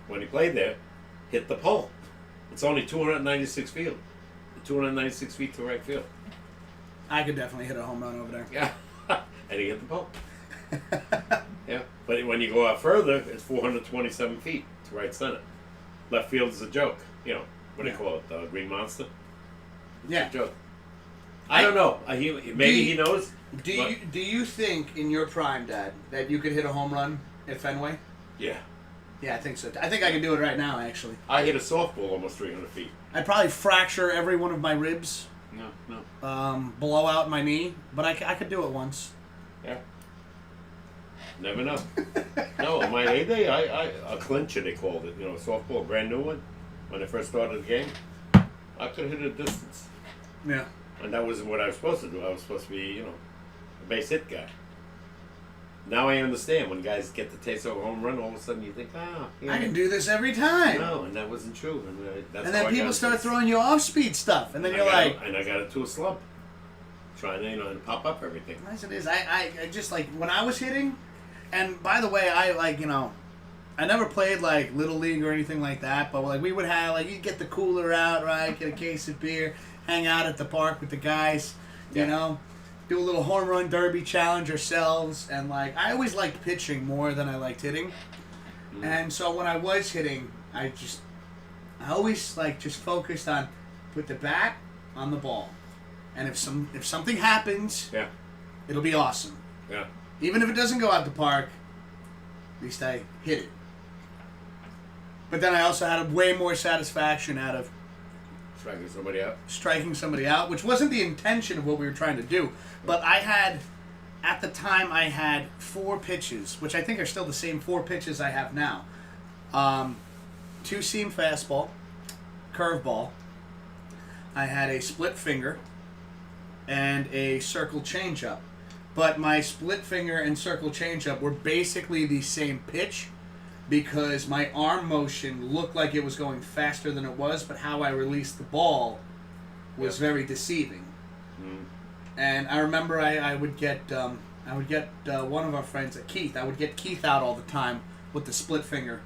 when he played there, hit the pole. It's only 296 feet. 296 feet to right field. I could definitely hit a home run over there. Yeah. And he hit the ball. Yeah. But when you go out further, it's 427 feet to right center. Left field is a joke. You know, what do you call it? The Green Monster? Yeah. It's a joke. I don't know. Maybe he knows. Do you think in your prime, Dad, that you could hit a home run at Fenway? Yeah. Yeah, I think so. I think I can do it right now, actually. I hit a softball almost 300 feet. I'd probably fracture every one of my ribs. No. Blow out my knee, but I could do it once. Yeah. Never know. No, in my heyday, a clincher they called it. You know, softball, brand new one. When I first started the game, I could hit a distance. Yeah. And that wasn't what I was supposed to do. I was supposed to be, you know, a base hit guy. Now I understand when guys get the taste of a home run, all of a sudden you think, I can do this every time. No, and that wasn't true. And then people start throwing you off-speed stuff, and then you're like... And I got into a slump. Trying to, and pop up everything. Nice it is. I just, like, when I was hitting, and by the way, I never played, like, Little League or anything like that, but, like, we would have, like, you'd get the cooler out, right, get a case of beer, hang out at the park with the guys, you know, do a little home run derby challenge ourselves, and, like, I always liked pitching more than I liked hitting, and so when I was hitting, I always, like, just focused on put the bat on the ball, and if something happens, it'll be awesome. Yeah. Even if it doesn't go out the park, at least I hit it. But then I also had way more satisfaction out of striking somebody out, which wasn't the intention of what we were trying to do. But at the time, I had 4 pitches, which I think are still the same 4 pitches I have now. 2-seam fastball, curveball. I had a split finger and a circle changeup. But my split finger and circle changeup were basically the same pitch because my arm motion looked like it was going faster than it was, but how I released the ball was very deceiving. And I remember I would get one of our friends, Keith. I would get Keith out all the time with the split finger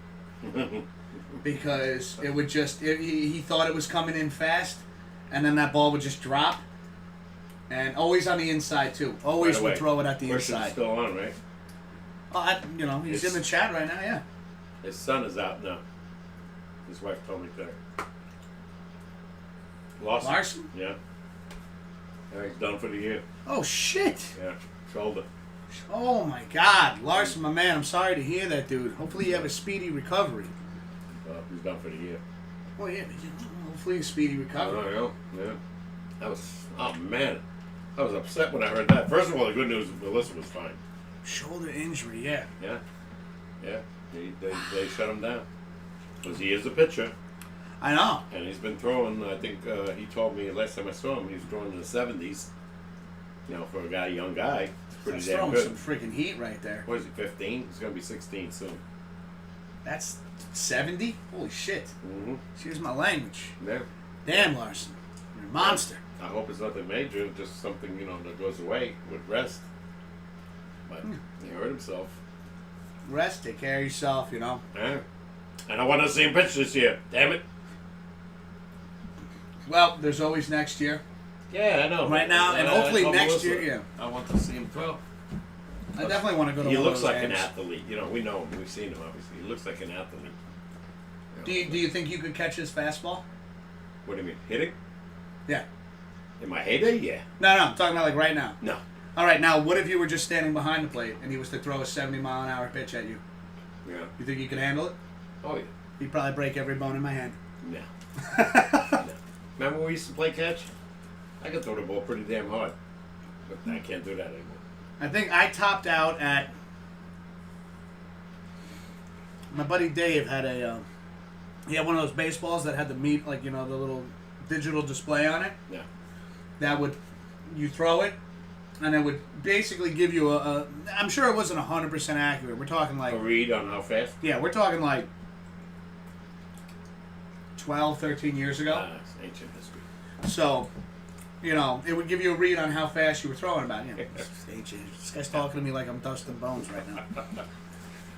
because it would he thought it was coming in fast, and then that ball would just drop. And always on the inside, too. Always would throw it at the inside. Still on, right? He's in the chat right now, yeah. His son is out now. His wife told me that. Larson? Yeah. Yeah, he's done for the year. Oh, shit. Yeah, shoulder. Oh, my God. Larson, my man, I'm sorry to hear that, dude. Hopefully you have a speedy recovery. He's done for the year. Well, yeah, hopefully a speedy recovery. Oh, yeah. That was, oh, man. I was upset when I heard that. First of all, the good news, Melissa was fine. Shoulder injury, yeah. Yeah. Yeah. They shut him down. Because he is a pitcher. I know. And he's been throwing, I think he told me last time I saw him, he was throwing in the 70s. You know, for a young guy. It's pretty That's damn throwing good. some freaking heat right there. What is he, 15? He's going to be 16 soon. That's 70? Holy shit. Mm-hmm. Excuse my language. Yeah. Damn, Larson. You're a monster. I hope it's nothing major, just something, you know, that goes away with rest. But he hurt himself. Rest, take care of yourself, you know. Yeah. And I want to see him pitch this year. Damn it. Well, there's always next year. Yeah, I know. Right now, and hopefully next year, yeah. I want to see him throw. I definitely want to go to He one of looks those like games. an athlete. You know, we know him. We've seen him, obviously. He looks like an athlete. You know, Do you think you could catch his fastball? What do you mean? Hitting? Yeah. In my heyday? Yeah. No, I'm talking about like right now. No. All right, now what if you were just standing behind the plate and he was to throw a 70-mile-an-hour pitch at you? Yeah. You think you could handle it? Oh, yeah. He'd probably break every bone in my hand. No. No. Remember when we used to play catch? I could throw the ball pretty damn hard. But I can't do that anymore. I think I topped out at... My buddy Dave had he had one of those baseballs that had the meat, like, you know, the little digital display on it. Yeah. That would... You throw it, and it would basically give you I'm sure it wasn't 100% accurate. We're talking like... A read on how fast? Yeah, we're talking like 12, 13 years ago. It's ancient history. So, you know, it would give you a read on how fast you were throwing about. You know, this guy's talking to me like I'm dusting bones right now.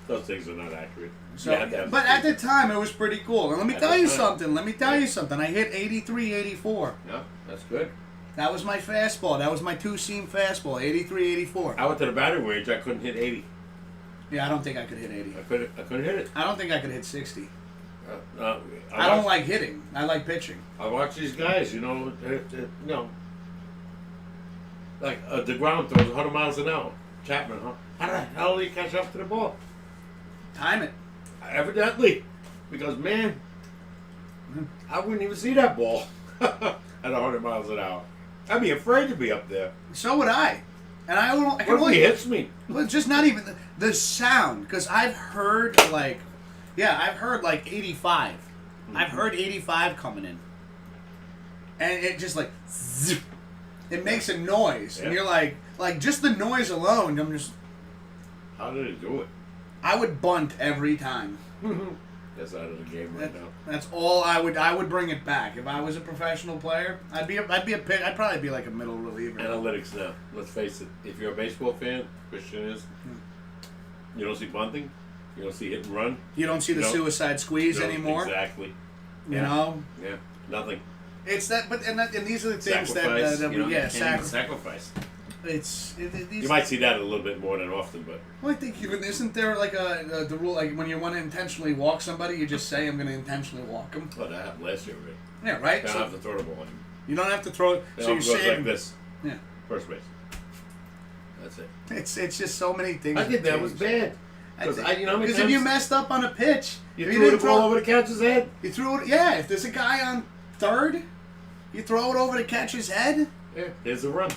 Those things are not accurate. So, You have to have but the at the speed. time, it was pretty cool. And let me At tell the you time. something. Let me tell Yeah. you something. I hit 83, 84. Yeah, that's good. That was my fastball. That was my two-seam fastball, 83, 84. I went to the batting range. I couldn't hit 80. Yeah, I don't think I could hit 80. I couldn't hit it. I don't think I could hit 60. I don't like hitting. I like pitching. I watch these guys. Like DeGrom throws 100 miles an hour. Chapman, huh? How the hell do you catch up to the ball? Time it. Evidently, because man, I wouldn't even see that ball at 100 miles an hour. I'd be afraid to be up there. So would I. And I What if he hits me? Well, just not even the sound, because I've heard like 85. Mm-hmm. I've heard 85 coming in, and it just like zzz, it makes a noise, and Yeah. you're like just the noise alone. How did he do it? I would bunt every time. That's out of the game right now. That's all I would bring it back if I was a professional player. I'd probably be like a middle reliever. Analytics now. Let's face it. If you're a baseball fan, Christian is, you don't see bunting. You don't see hit and run. You don't see the No. suicide squeeze No, anymore. Exactly. You know. Yeah. Nothing. It's that, and these are the things Sacrifice. that You know, we you can't even sacrifice. sacrifice. These. You might see that a little bit more than often, but Well, I think even isn't there like the rule like when you want to intentionally walk somebody, you just say I'm going to intentionally walk them. well, that happened last year, right? Yeah, right. They don't So have to throw the ball in. you don't have to throw. They So don't you're go like saving. this. Yeah. First base. That's it. It's just so many things. I think that was bad. Because Because if you messed up on a pitch, you if threw the didn't ball over the catcher's head. You threw it. Yeah, if there's a guy on third, you throw it over to catch his head. Yeah, here's a run.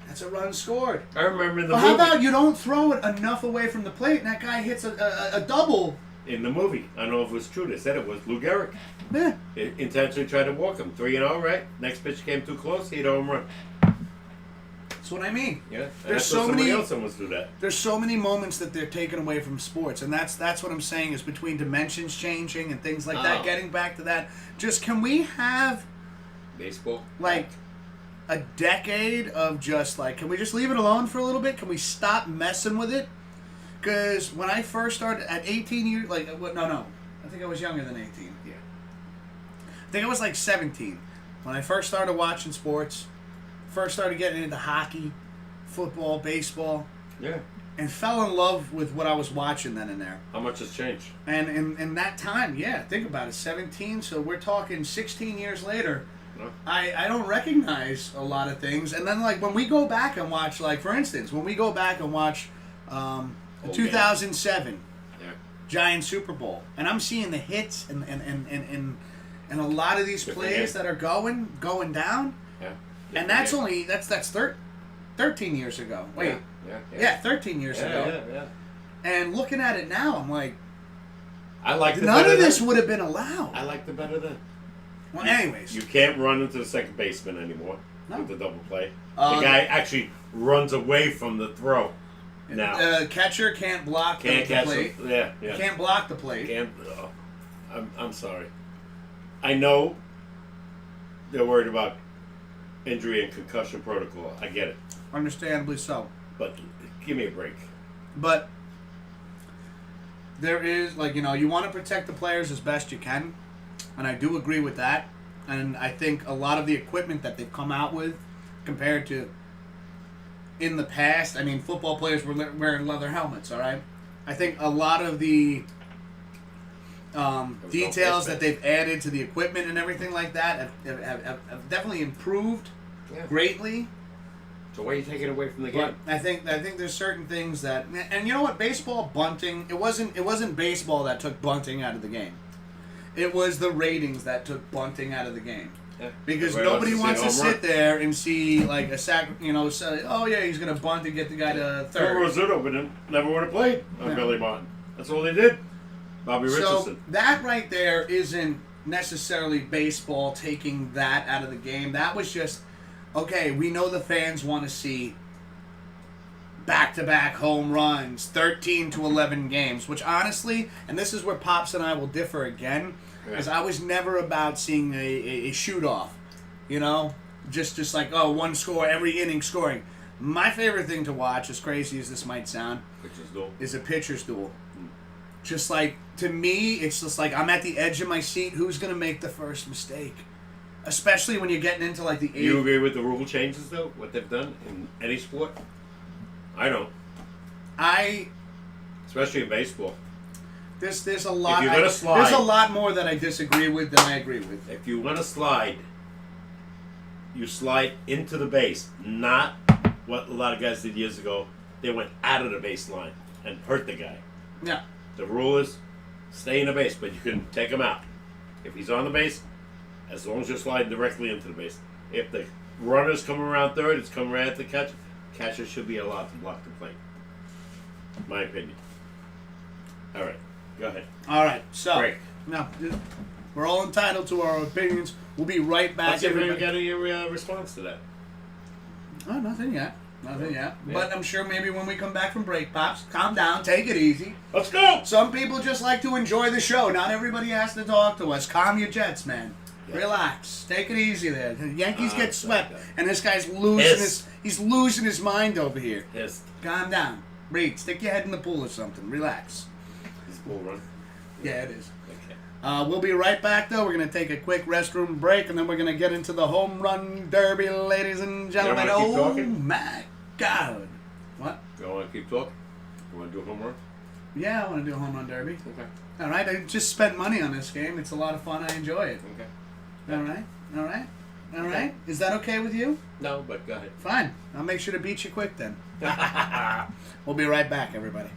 That's a run scored. I remember in the Well, movie. how about you don't throw it enough away from the plate, and that guy hits a double? In the movie, I don't know if it was true. They said it was Lou Gehrig. Yeah. It intentionally tried to walk him. 3-0, right? Next pitch came too close. He hit a home run. That's what I mean. Yeah. And There's that's so what somebody many- else almost do that. There's so many moments that they're taken away from sports, and that's what I'm saying is between dimensions changing and things like that. Oh. Getting back to that, just can we have Baseball. like a decade of just like, can we just leave it alone for a little bit? Can we stop messing with it? Because when I first started at 18 years, like no, I think I was younger than 18. Yeah. I think I was like 17 when I first started watching sports. First started getting into hockey, football, baseball, Yeah. and fell in love with what I was watching then and there. How much has changed? And in that time, yeah, think about it, 17, so we're talking 16 years later, No. I don't recognize a lot of things. And then, like, when we go back and watch, like, for instance, when we go back and watch the Oh, 2007 Yeah. Giants Super Bowl, and I'm seeing the hits and a lot of these Different plays game. that are going down, Yeah. and that's only, that's 13 years ago. Wait. Yeah, 13 years ago. Yeah. And looking at it now, I'm like, I like the none better of this then. would have been allowed. I like the better then. Well, anyways. You can't run into the second baseman anymore No. with the double play. Uh, The guy actually runs away from the throw. Now Catcher can't block can't the catch plate. him. Yeah. Can't block the plate. Can't. I'm sorry. I know they're worried about injury and concussion protocol. I get it, Understandably so. but give me a break. But there is, like, you want to protect the players as best you can. And I do agree with that. And I think a lot of the equipment that they've come out with compared to in the past, I mean, football players were wearing leather helmets, all right? I think a lot of the details that they've added to the equipment and everything like that have definitely improved greatly. So why are you taking away from the But game? I think there's certain things that, and you know what, baseball bunting, it wasn't baseball that took bunting out of the game. It was the ratings that took bunting out of the game. Yeah. Because Everybody nobody wants to see a home sit there and see like a sack, say, oh yeah, he's gonna bunt to get the guy to Phil third. Rizzuto, but never would have played on Yeah. Billy Martin. That's all they did. Bobby So Richardson. that right there isn't necessarily baseball taking that out of the game. That was just, okay, we know the fans want to see back-to-back home runs, 13 to 11 games, which honestly, and this is where Pops and I will differ again, is I was never about seeing a shoot-off, just like, oh, one score, every inning scoring. My favorite thing to watch, as crazy as this might sound, Which is cool. is a pitcher's duel. Just like, to me, it's just like I'm at the edge of my seat. Who's going to make the first mistake? Especially when you're getting into like the You eighth. agree with the rule changes though? What they've done in any sport? I don't. Especially in baseball. There's a lot. If you're gonna slide, there's a lot more that I disagree with than I agree with. If you want to slide, you slide into the base, not what a lot of guys did years ago. They went out of the baseline and hurt the guy. Yeah. The rule is stay in the base, but you can take him out. If he's on the base, as long as you're sliding directly into the base. If the runner's coming around third, it's coming right at the catcher. Catcher should be allowed to block the plate. My opinion. All right, go ahead. All right. So Break. now we're all entitled to our opinions. We'll be right back. Let's see if we got any response to that. Oh, nothing yet. Nothing yet. Yeah. But I'm sure maybe when we come back from break, Pops, calm down, take it easy. Let's go. Some people just like to enjoy the show. Not everybody has to talk to us. Calm your jets, man. Yeah. Relax. Take it easy there. The Yankees get swept, okay. and this guy's losing he's losing his mind over here. Yes. Calm down. Breathe. Stick your head in the pool or something. Relax. Is the ball run? Yeah, it is. Okay. We'll be right back, though. We're going to take a quick restroom break, and then we're going to get into the home run derby, ladies and gentlemen. wanna keep Oh, talking? my God. What? You want to keep talking? You want to do home run? Yeah, I want to do a home run derby. Okay. All right. I just spent money on this game. It's a lot of fun. I enjoy it. Okay. All right. All right. All right. Is that okay with you? No, but go ahead. Fine. I'll make sure to beat you quick then. We'll be right back, everybody.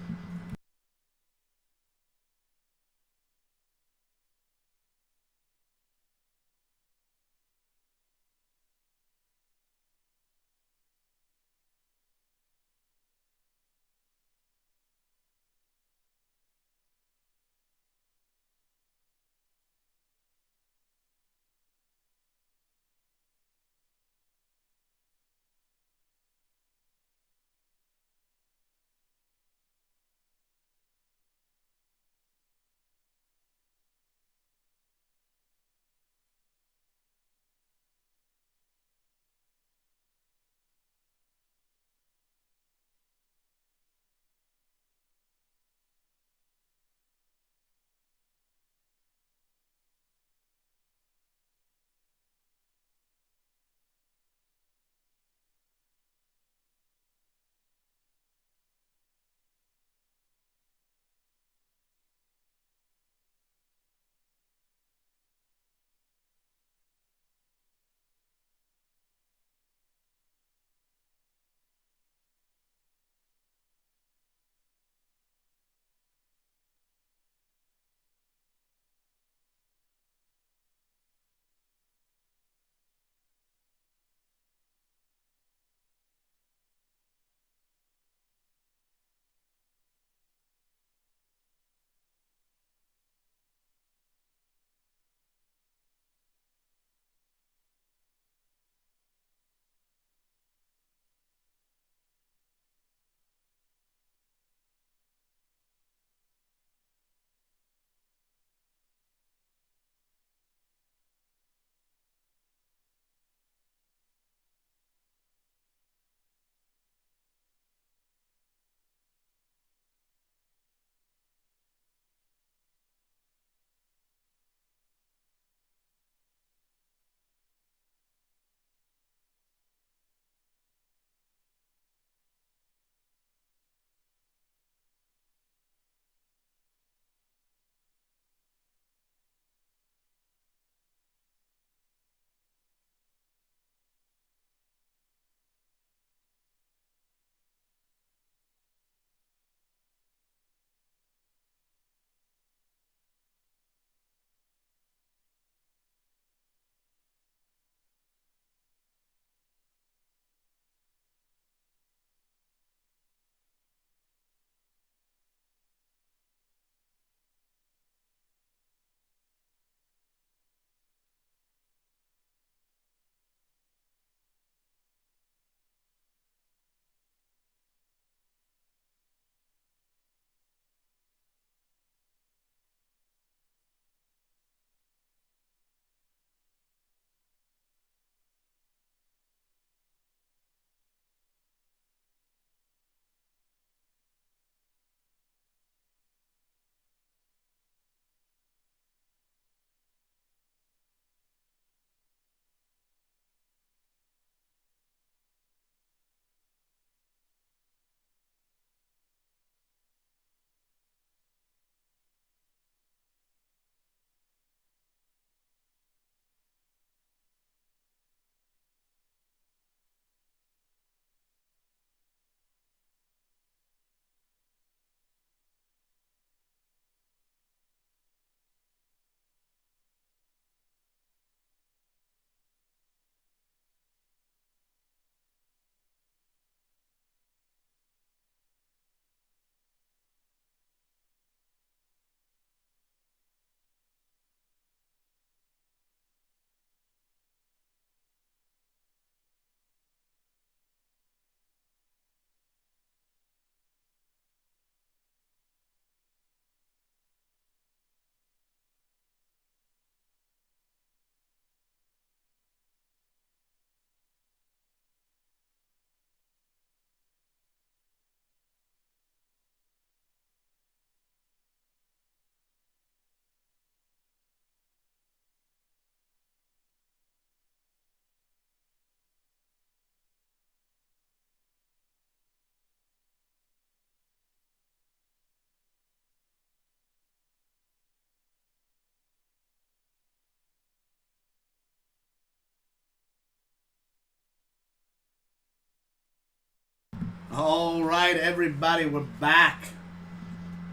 All right, everybody, we're back.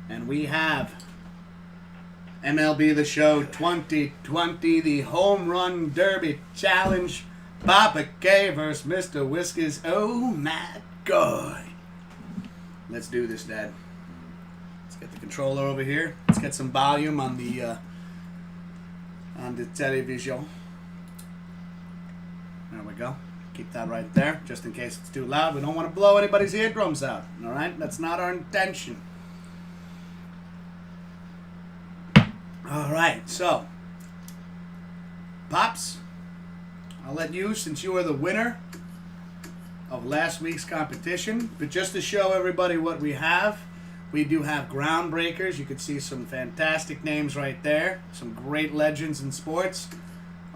And we have MLB The Show 2020, the Home Run Derby Challenge. Papa K versus Mr. Whiskers. Oh, my God. Let's do this, Dad. Let's get the controller over here. Let's get some volume on the television. There we go. Keep that right there, just in case it's too loud. We don't want to blow anybody's eardrums out. All right? That's not our intention. All right, so, Pops, I'll let you, since you are the winner of last week's competition, but just to show everybody what we have, we do have groundbreakers. You can see some fantastic names right there, some great legends in sports,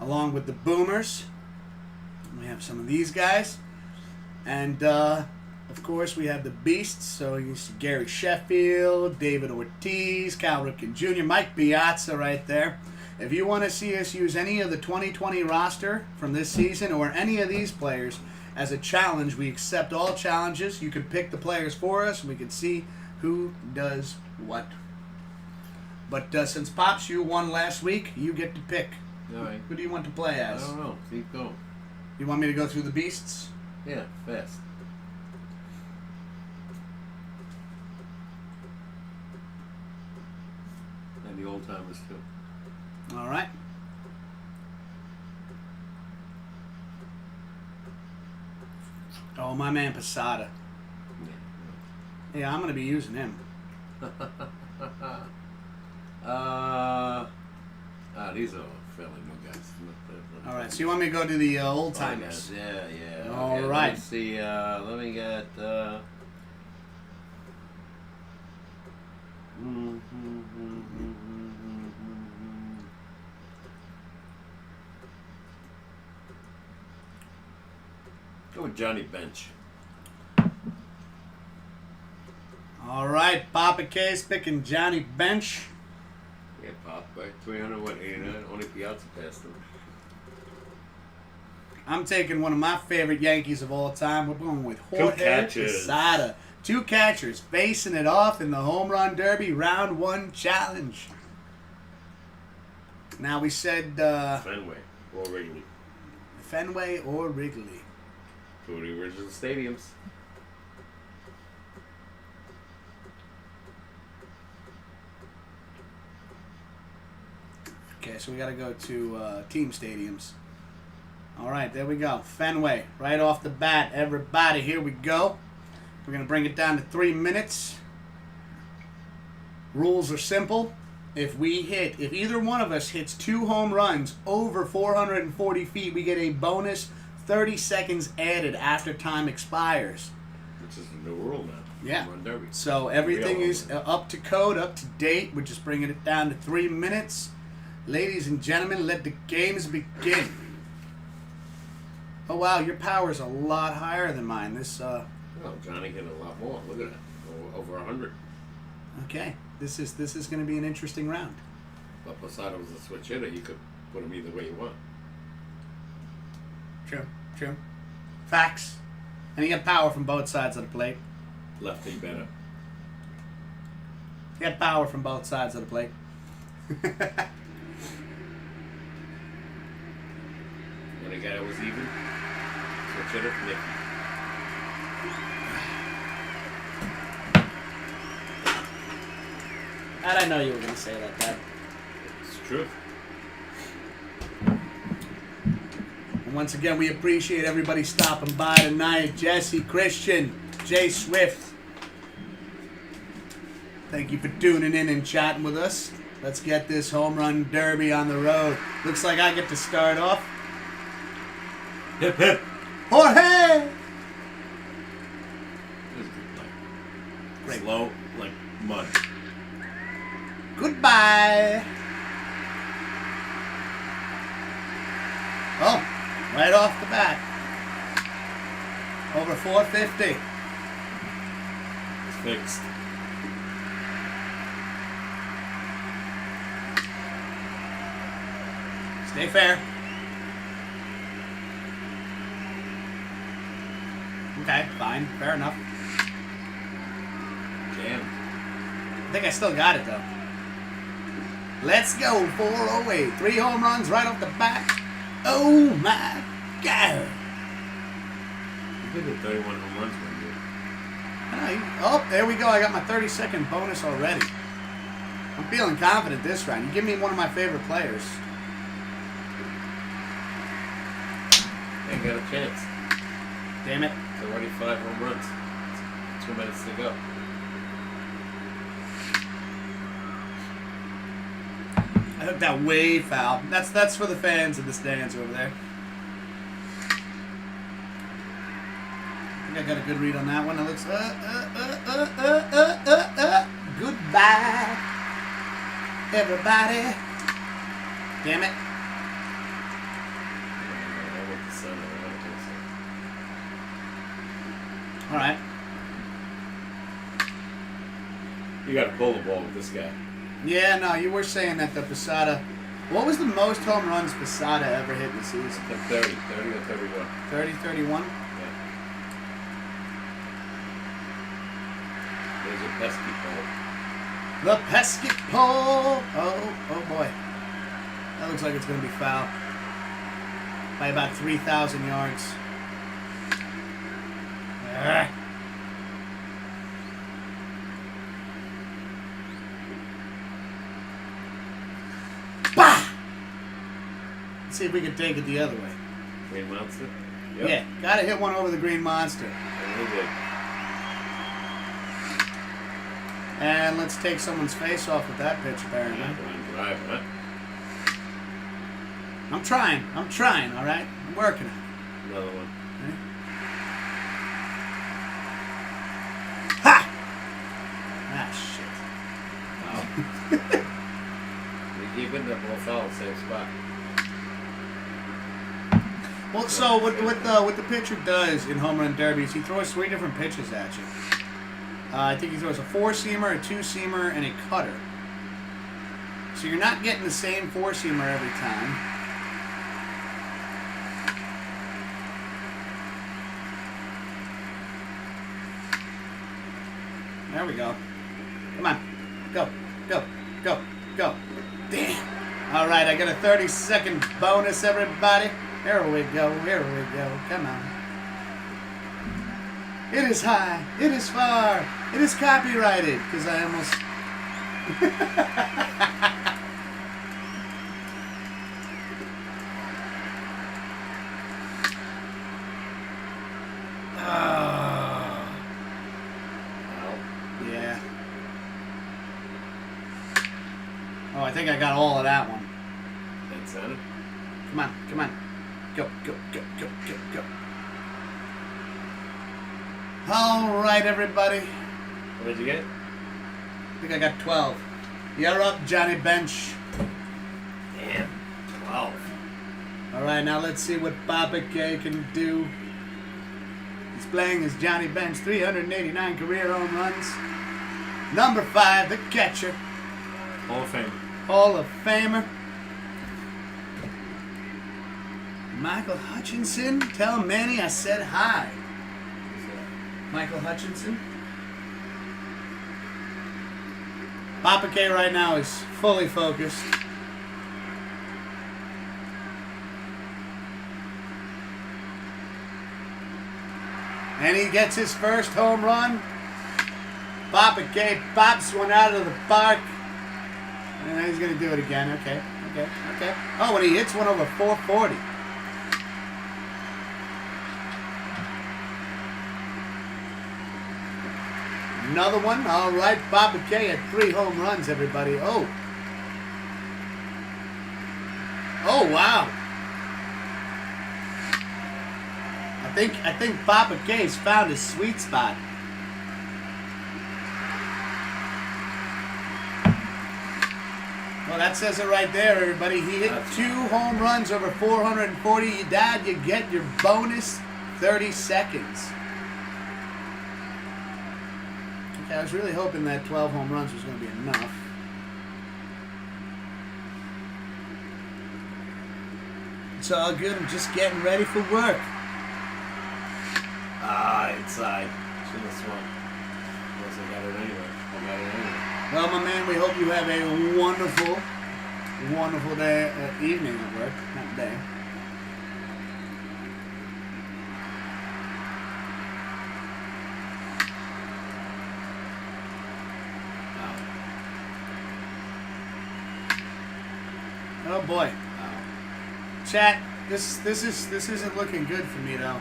along with the boomers. We have some of these guys, and of course we have the beasts. So you see Gary Sheffield, David Ortiz, Cal Ripken Jr., Mike Piazza right there. If you want to see us use any of the 2020 roster from this season or any of these players as a challenge, we accept all challenges. You can pick the players for us, and we can see who does what. But since Pops, you won last week, you get to pick. All right. Who do you want to play as? I don't know. Keep going. You want me to go through the beasts? Yeah, fast. And the old timers too. All right. Oh, my man Posada. Yeah, I'm going to be using him. These are fairly new guys. All right, so you want me to go to the old timers? Yeah. All Okay, right. Let's see. Let me get. Go with Johnny Bench. All right, Papa K's picking Johnny Bench. Yeah, Pop, by 389. Only Piazza passed him. I'm taking one of my favorite Yankees of all time. We're going with Jorge catchers. Posada. Two catchers facing it off in the Home Run Derby Round 1 Challenge. Now we said Fenway or Wrigley. Fenway or Wrigley. Two of the original stadiums. Okay, so we got to go to team stadiums. All right, there we go. Fenway, right off the bat. Everybody, here we go. We're going to bring it down to 3 minutes. Rules are simple. If either one of us hits 2 home runs over 440 feet, we get a bonus 30 seconds added after time expires. Which is the new rule now. Yeah. Home Run Derby. So everything is up to code, up to date. We're just bringing it down to 3 minutes. Ladies and gentlemen, let the games begin. Oh, wow, your power's a lot higher than mine. This, Oh, Johnny hit a lot more. Look at that. Over 100. Okay, this is going to be an interesting round. But Posada was a switch hitter. You could put him either way you want. True. Facts. And he got power from both sides of the plate. Lefty better. He got power from both sides of the plate. And a guy that was even. Switch hitter, Nicky. How'd I know you were going to say that, Dad? It's the truth. And once again, we appreciate everybody stopping by tonight. Jesse, Christian, Jay Swift. Thank you for tuning in and chatting with us. Let's get this home run derby on the road. Looks like I get to start off. Hip hip. Jorge! This is good play. Great. Slow like mud. Goodbye. Oh, right off the bat. Over 450. It's fixed. Stay fair. Okay, fine. Fair enough. I think I still got it, though. Let's go, 408. 3 home runs right off the bat. Oh, my God. He did 31 home runs one year. Oh, there we go. I got my 30-second bonus already. I'm feeling confident this round. You give me one of my favorite players. Ain't got a chance. Damn it. It's already 5 home runs. 2 minutes to go. I hooked that way foul. That's for the fans in the stands over there. I think I got a good read on that one. It looks goodbye, everybody. Damn it. I went to center. I don't think so. All right. You got to pull the ball with this guy. Yeah, no, you were saying that the Posada. What was the most home runs Posada ever hit in the season? 30 or 31. 30, 31? Yeah. There's a pesky pole. The pesky pole. Oh boy. That looks like it's going to be foul. By about 3,000 yards. Ah. Bah! Let's see if we can take it the other way. Green Monster? Yep. Yeah, gotta hit one over the Green Monster. And he did. And let's take someone's face off with that pitch, apparently. Line drive, huh? I'm trying, all right? I'm working on it. Another one. Ha! Ah, shit. Wow. You keep it in that ball foul, same spot. Well, so what the pitcher does in home run derbies, he throws 3 different pitches at you. I think he throws a 4-seamer, a 2-seamer, and a cutter. So you're not getting the same 4-seamer every time. There we go. Come on. Go. Go. Go. Go. Damn. All right, I got a 30-second bonus, everybody. Here we go. Here we go. Come on. It is high. It is far. It is copyrighted. Because I almost... Yeah. Oh, I think I got all of that one. Dead center. Come on, come on. Go, go, go, go, go, go. All right, everybody. What did you get? I think I got 12. You're up, Johnny Bench. Damn. 12. All right, now let's see what Papa K can do. He's playing as Johnny Bench, 389 career home runs. Number 5, the catcher. Hall of Fame. Hall of Famer. Michael Hutchinson. Tell Manny I said hi. Michael Hutchinson. Papa K right now is fully focused. And he gets his first home run. Papa K pops one out of the park. And he's going to do it again. Okay. Oh, and he hits one over 440. Another one. All right, Papa K at 3 home runs, everybody. Oh, wow. I think Papa K's found his sweet spot. Well, that says it right there, everybody. He hit 2 home runs over 440. You dad, you get your bonus 30 seconds. Okay, I was really hoping that 12 home runs was going to be enough. It's all good. I'm just getting ready for work. Ah, inside. Shouldn't have swung. Unless I got it anyway. I got it anyway. Well, my man, we hope you have a wonderful, wonderful day, evening at work, not day. Oh boy, chat. This isn't looking good for me though.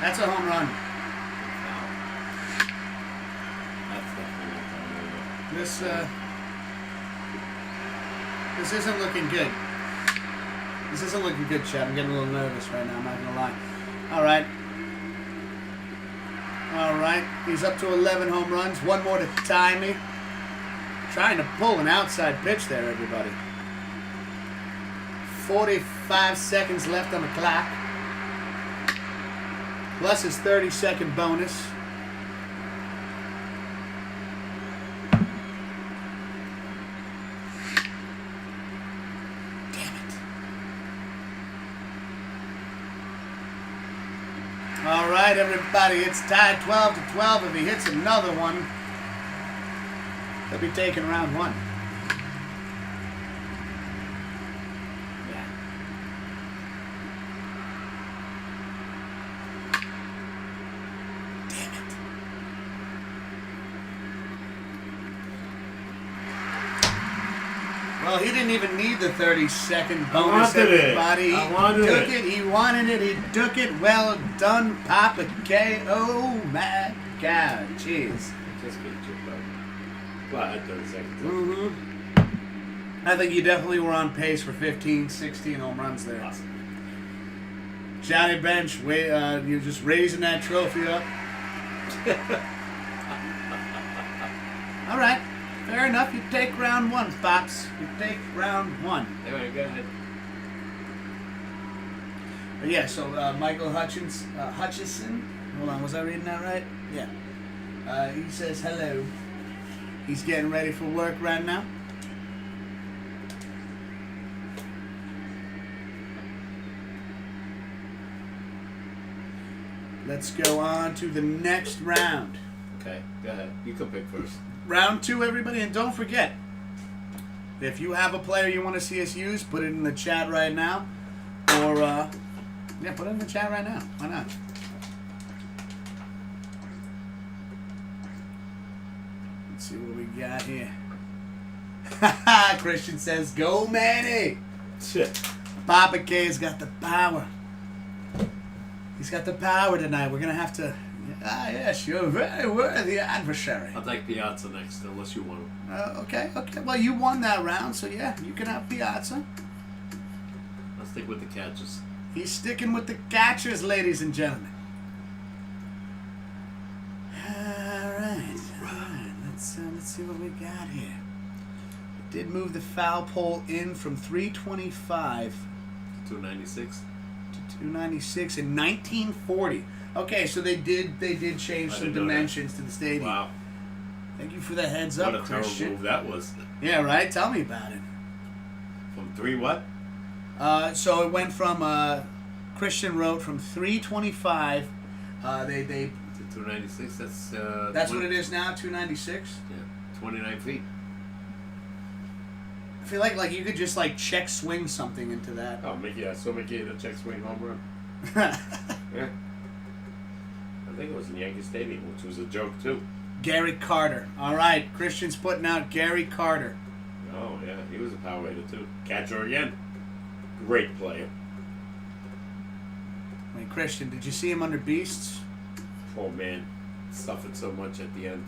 That's a home run. This isn't looking good. This isn't looking good, chat. I'm getting a little nervous right now. I'm not gonna lie. All right. He's up to 11 home runs. One more to tie me. Trying to pull an outside pitch there, everybody. 45 seconds left on the clock. Plus his 30-second bonus. Damn it. All right, everybody. It's tied 12-12. If he hits another one, he'll be taking round one. Well, he didn't even need the 30-second bonus, everybody. I wanted it. He wanted it. He took it. Well done, Papa K. Oh, my God. Jeez. Just get chipped up. Well, I had 30 seconds. Mm-hmm. I think you definitely were on pace for 15, 16 home runs there. Awesome. Johnny Bench, you're just raising that trophy up. All right. Fair enough. You take round one, Pops. You take round one. All right, go ahead. But yeah, so Michael Hutchison. Hold on, was I reading that right? Yeah. He says hello. He's getting ready for work right now. Let's go on to the next round. Okay, go ahead. You can pick first. Round two, everybody, and don't forget, if you have a player you want to see us use, put it in the chat right now. Or, put it in the chat right now. Why not? Let's see what we got here. Christian says, go Manny! Shit. Papa K's got the power. He's got the power tonight. We're going to have to... yes, you're a very worthy adversary. I'll take Piazza next, unless you want him. Okay. Well, you won that round, so yeah, you can have Piazza. I'll stick with the catches. He's sticking with the catchers, ladies and gentlemen. All right. Let's see what we got here. It did move the foul pole in from 325 to 296 to 296 in 1940. Okay, so they did change some dimensions to the stadium. Wow. Thank you for the heads up, Christian. What a terrible move that was. Yeah, right? Tell me about it. From 3 what? So it went from, Christian wrote from 325, they to 296, that's what it is now, 296? Yeah, 29 feet. I feel like you could just check swing something into that. Oh, Mickey hit a check swing home run. Yeah. I think it was in Yankee Stadium, which was a joke too. Gary Carter. All right, Christian's putting out Gary Carter. Oh yeah, he was a power hitter too. Catcher again. Great player. Wait, Christian, did you see him under Beasts? Oh man, suffered so much at the end.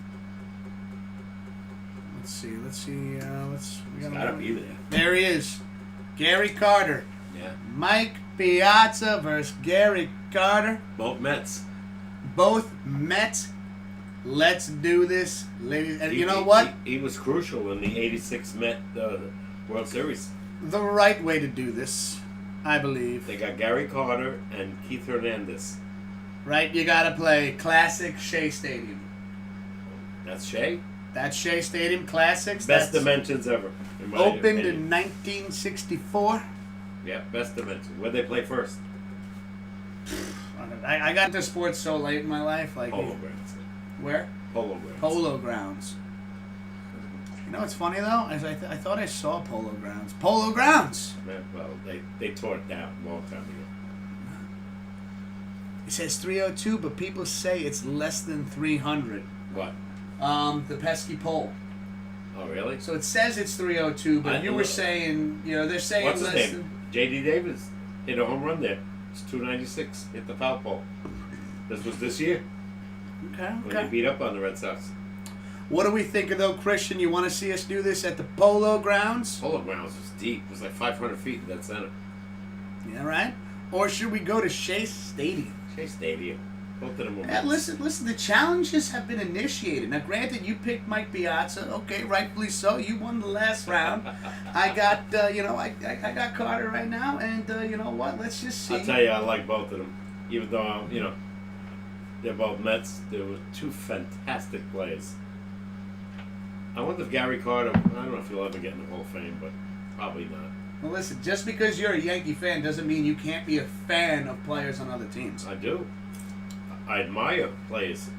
Let's see. He's gotta be there. There he is, Gary Carter. Yeah. Mike Piazza versus Gary Carter. Both Mets. Both Mets. Let's do this, ladies. And you know what? He was crucial in the '86 Met World Series. The right way to do this, I believe. They got Gary Carter and Keith Hernandez. Right? You got to play classic Shea Stadium. That's Shea? That's Shea Stadium Classics. Best dimensions ever. Opened in 1964. Yeah, best dimensions. Where'd they play first? I got into sports so late in my life. Polo Grounds. Where? Polo Grounds. Polo Grounds. You know what's funny though? I thought I saw Polo Grounds. Polo Grounds. Yeah, well, they tore it down a long time ago. It says 302, but people say it's less than 300. What? The pesky pole. Oh, really? So it says it's 302, but you were saying, they're saying What's his less name? than. J.D. Davis hit a home run there. It's 296. Hit the foul pole. This was this year when he beat up on the Red Sox. What do we think of though, Christian? You want to see us do this at the Polo Grounds? Polo Grounds was deep. It was like 500 feet in that center. Yeah, right? Or should we go to Shea Stadium? Shea Stadium. Both of them were. Yeah, listen. The challenges have been initiated. Now, granted, you picked Mike Piazza. Okay, rightfully so. You won the last round. I got, I got Carter right now, and you know what? Let's just see. I'll tell you, I like both of them. Even though, they're both Mets. They were two fantastic players. I wonder if Gary Carter, I don't know if he'll ever get in the Hall of Fame, but probably not. Well, listen, just because you're a Yankee fan doesn't mean you can't be a fan of players on other teams. I do. I admire players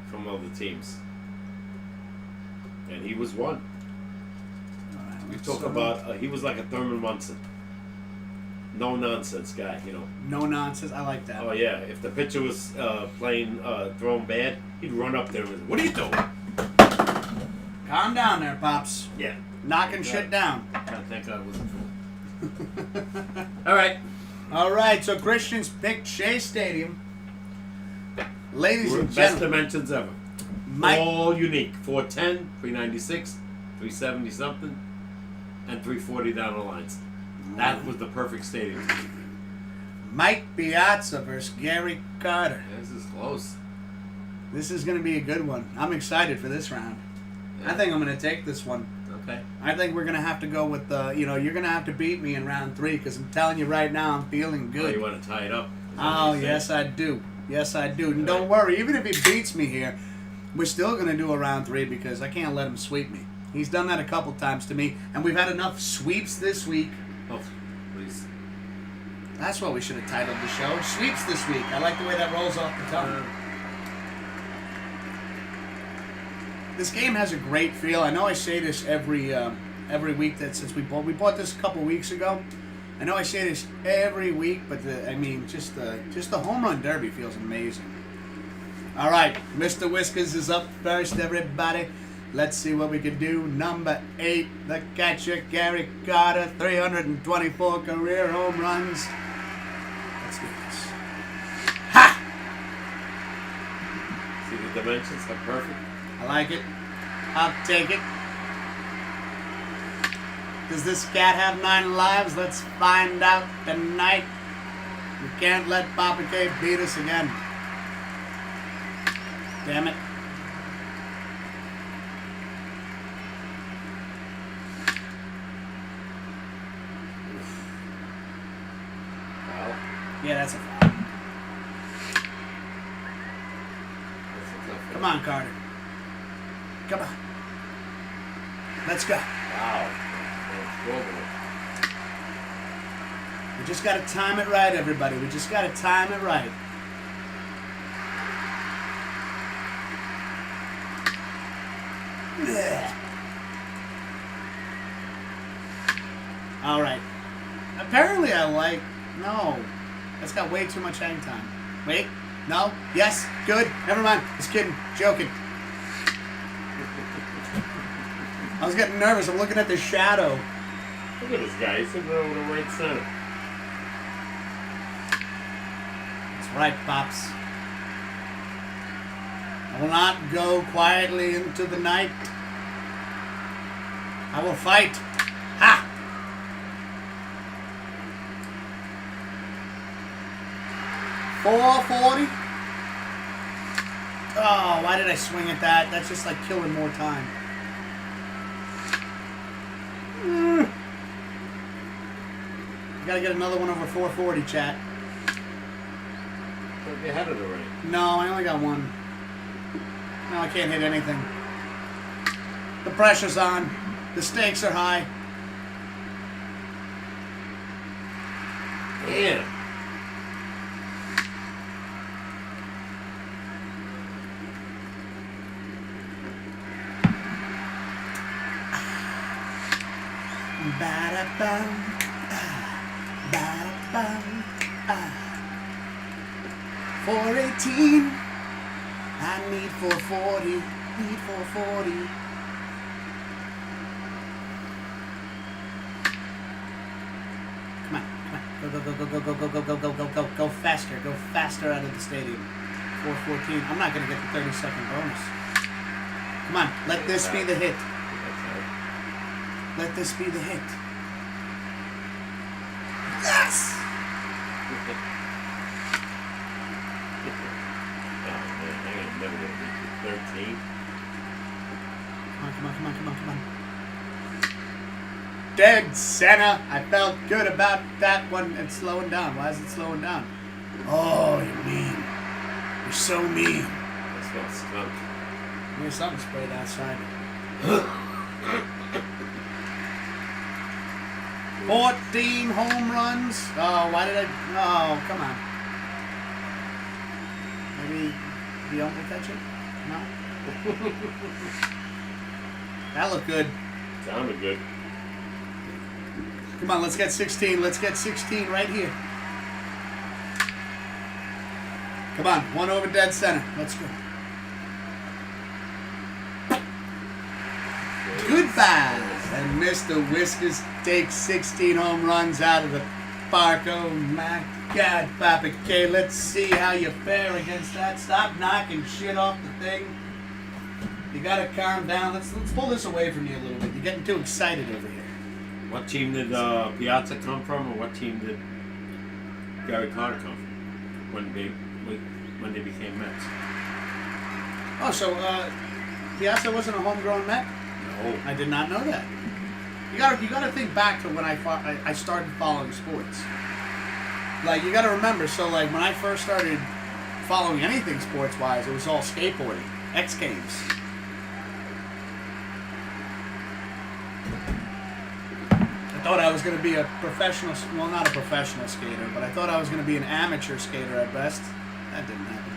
from other teams. And he was one. All right, We talk about, he was like a Thurman Munson. No nonsense guy, No nonsense. I like that. Oh, yeah. If the pitcher was throwing bad, he'd run up there and, what are you doing? Calm down there, Pops. Yeah. Knocking shit down. Thank God I wasn't fooled. All right. All right, so Christians picked Shea Stadium. Ladies and Best gentlemen. dimensions ever. Mike, All unique. 410, 396, 370 something, and 340 down the lines. That was the perfect stadium. Mike Piazza versus Gary Carter. This is close. This is going to be a good one. I'm excited for this round. Yeah. I think I'm going to take this one. Okay. I think we're going to have to go with, you're going to have to beat me in round 3 because I'm telling you right now I'm feeling Oh, good. you want to tie it up? Oh, yes, I do. Yes, I do. And don't worry, even if he beats me here, we're still going to do a round 3 because I can't let him sweep me. He's done that a couple times to me, and we've had enough sweeps this week. Oh, please. That's what we should have titled the show. Sweeps this week. I like the way that rolls off the tongue. This game has a great feel. I know I say this every week that since we bought this a couple weeks ago. I know I say this every week, but just the home run derby feels amazing. All right, Mr. Whiskers is up first, everybody. Let's see what we can do. Number 8, the catcher, Gary Carter, 324 career home runs. Let's do this. Ha! See the dimensions? How perfect. I like it. I'll take it. Does this cat have 9 lives? Let's find out tonight. We can't let Papa K beat us again. Damn it. Foul. Yeah, that's a foul. That's a tough Come on, Carter. Come on. Let's go. Wow. That's global. We just got to time it right, everybody. We just got to time it right. Ugh. All right. Apparently I like... No. That's got way too much hang time. Wait. No. Yes. Good. Never mind. Just kidding. Joking. I was getting nervous. I'm looking at the shadow. Look at this guy. He's sitting over the right center. That's right, Pops. I will not go quietly into the night. I will fight. Ha! .440. Oh, why did I swing at that? That's just like killing more time. You gotta get another one over 440, chat. But you had it already. No, I only got one. No, I can't hit anything. The pressure's on. The stakes are high. Damn. Ba-da-bum, 418. I need 440. Need 440. Come on. Go faster. Go faster out of the stadium. 414. I'm not going to get the 30-second bonus. Come on. Let this be the hit. Let this be the hit. Yes! Oh man, I ain't never gonna beat you. 13. Come on. Dead center. I felt good about that one. It's slowing down. Why is it slowing down? Oh, you're mean. You're so mean. That's not skunk. There's something sprayed outside. 14 home runs. Oh, why did I? Oh, come on. Maybe the ump will catch it? No? That looked good. Sounded good. Come on, let's get 16. Let's get 16 right here. Come on, one over dead center. Let's go. Goodbye. And Mr. Whiskers takes 16 home runs out of the park. Oh my God, Papa K. Let's see how you fare against that. Stop knocking shit off the thing. You gotta calm down. Let's pull this away from you a little bit. You're getting too excited over here. What team did Piazza come from, or what team did Gary Carter come from when they became Mets? Oh, so Piazza wasn't a homegrown Met? No. I did not know that. You gotta think back to when I started following sports. Like, you gotta remember, so like when I first started following anything sports wise, it was all skateboarding, X Games. I thought I was gonna be a professional, well, not a professional skater, but I thought I was gonna be an amateur skater at best. That didn't happen.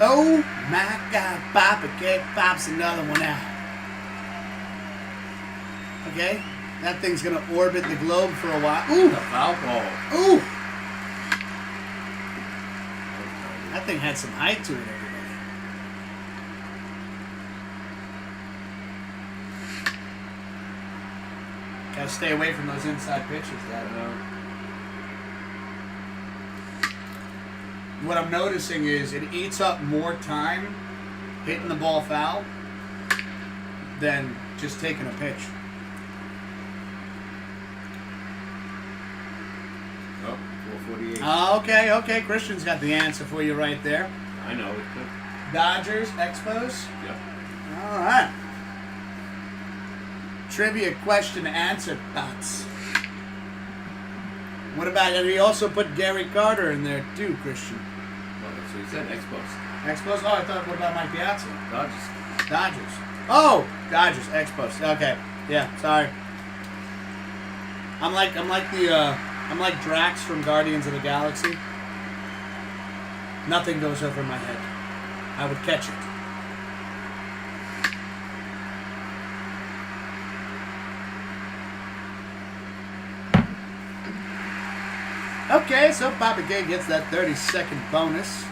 Oh my God, Papa K pops another one out. Okay, that thing's gonna orbit the globe for a while. Ooh, The foul ball. ooh. That thing had some height to it, everybody. Gotta stay away from those inside pitches, Dad. What I'm noticing is it eats up more time hitting the ball foul than just taking a pitch. Oh, 448. Okay. Christian's got the answer for you right there. I know it. Dodgers, Expos. Yep. All right. Trivia question answer, Bots. What about, and he also put Gary Carter in there too, Christian. Oh, so he said Expos. Expos? Oh, I thought, what about Mike Piazza? Dodgers. Oh, Dodgers, Expos. Okay, yeah, sorry. I'm like Drax from Guardians of the Galaxy. Nothing goes over my head. I would catch it. Okay, so Papa Gay gets that 30-second bonus.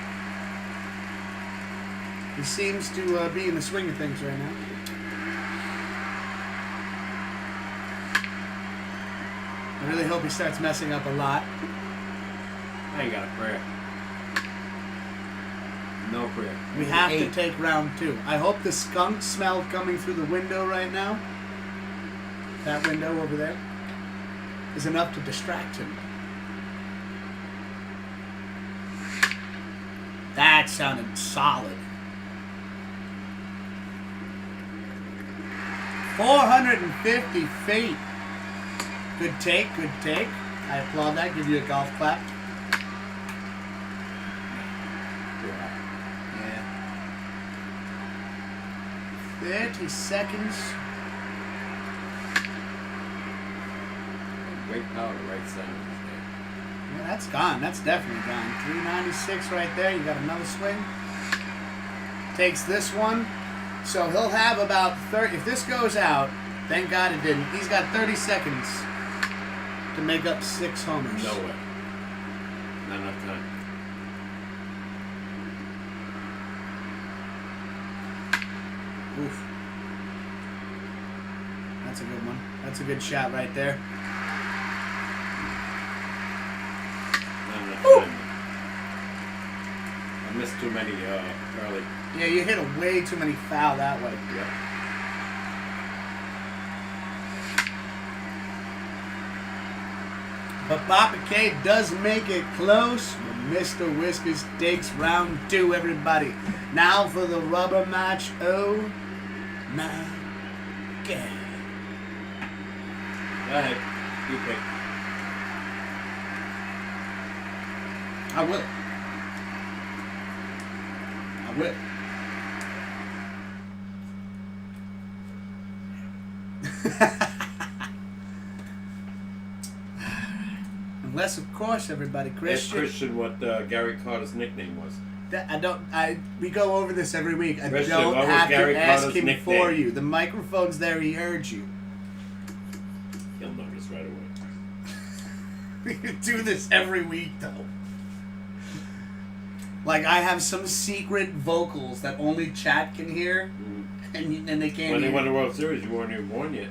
He seems to be in the swing of things right now. I really hope he starts messing up a lot. I ain't got a prayer. No prayer. We have to take round 2. I hope the skunk smell coming through the window right now, that window over there, is enough to distract him. That sounded solid. 450 feet. Good take. I applaud that. Give you a golf clap. Yeah. 30 seconds. Great power to right center. Yeah, that's gone. That's definitely gone. 396 right there. You got another swing. Takes this one. So he'll have about 30. If this goes out, Thank God it didn't. He's got 30 seconds to make up 6 homers. No way. Not enough time. Oof. That's a good one. That's a good shot right there. Not enough Ooh. time. I missed too many early. Yeah, you hit a way too many foul that way. Yep. But Papa K does make it close. Mr. Whiskers takes round 2, everybody. Now for the rubber match. Oh my God. Go ahead. You pick. I will. I will. Unless, of course, everybody, Ask Christian. Christian what Gary Carter's nickname was. We go over this every week. I Christian, don't what was have Gary to ask Carter's him nickname? for you. The microphone's there. He heard you. He'll notice right away. We do this every week, though. Like, I have some secret vocals that only chat can hear, and they can't When they hear. won the World Series, you weren't even born yet.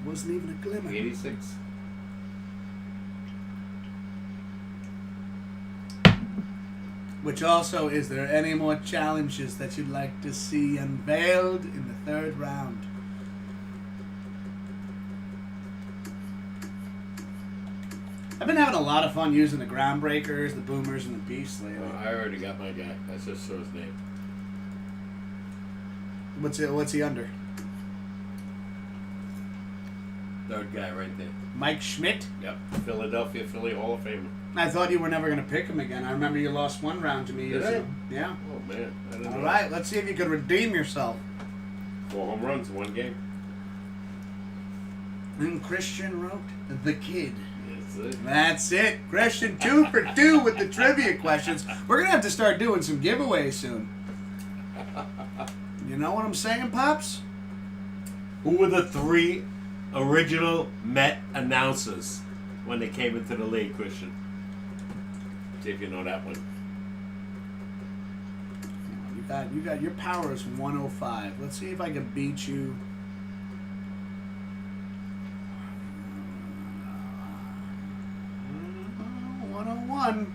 Wasn't even a glimmer. 86. Which also, is there any more challenges that you'd like to see unveiled in the 3rd round? I've been having a lot of fun using the groundbreakers, the boomers, and the beasts lately. I already got my guy. I just saw his name. What's he under? Third guy right there. Mike Schmidt? Yep. Philadelphia Philly Hall of Famer. I thought you were never going to pick him again. I remember you lost 1 round to me. Did years I? ago. Yeah. Oh, man. I didn't All know. right, let's see if you could redeem yourself. 4 home runs in 1 game. And Christian wrote, The Kid. That's it. That's it. Christian 2 for 2 with the trivia questions. We're going to have to start doing some giveaways soon. You know what I'm saying, Pops? Who were the 3 original Met announcers when they came into the league, Christian? See if you know that one. You got your power is 105. Let's see if I can beat you. Uh, 101.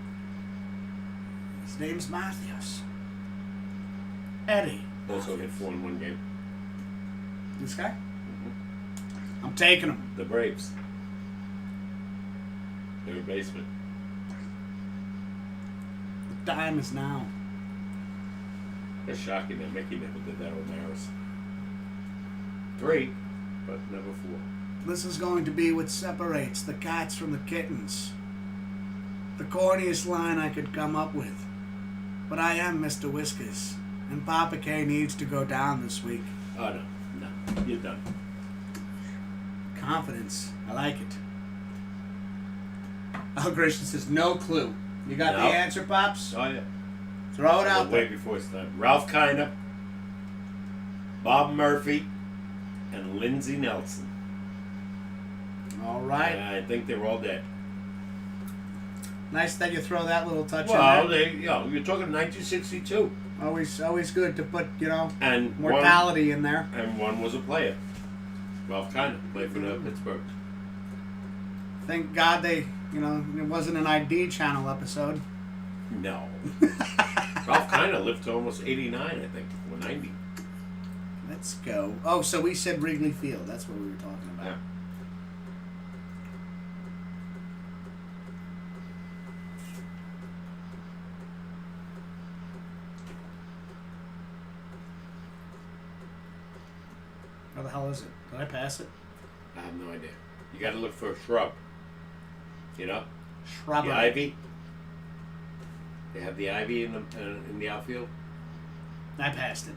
His name's Matthews. Eddie. Also hit 4 in 1 game. This guy? I'm taking him. The Braves. Third baseman. The time is now. It's shocking that Mickey never did that with Maris. 3, but never 4. This is going to be what separates the cats from the kittens. The corniest line I could come up with. But I am Mr. Whiskers, and Papa K needs to go down this week. Oh, no. You're done. Confidence. I like it. Oh, Christian says, no clue. You got No. the answer, Pops? Oh, yeah. Throw it out Way there. before it's time. Ralph Kiner, Bob Murphy, and Lindsey Nelson. All right. I think they're all dead. Nice that you throw that little touch Well, in there. you're talking 1962. Always good to put, And mortality in there. one was a player. Ralph Kiner played for the Pittsburgh. Thank God it wasn't an ID channel episode. No. Ralph Kiner lived to almost 89, I think, or 90. Let's go. Oh, so we said Wrigley Field. That's what we were talking about. Yeah. Where the hell is it? Did I pass it? I have no idea. You got to look for a shrub. You know? Shrubbery. The ivy. They have the ivy in the outfield. I passed it.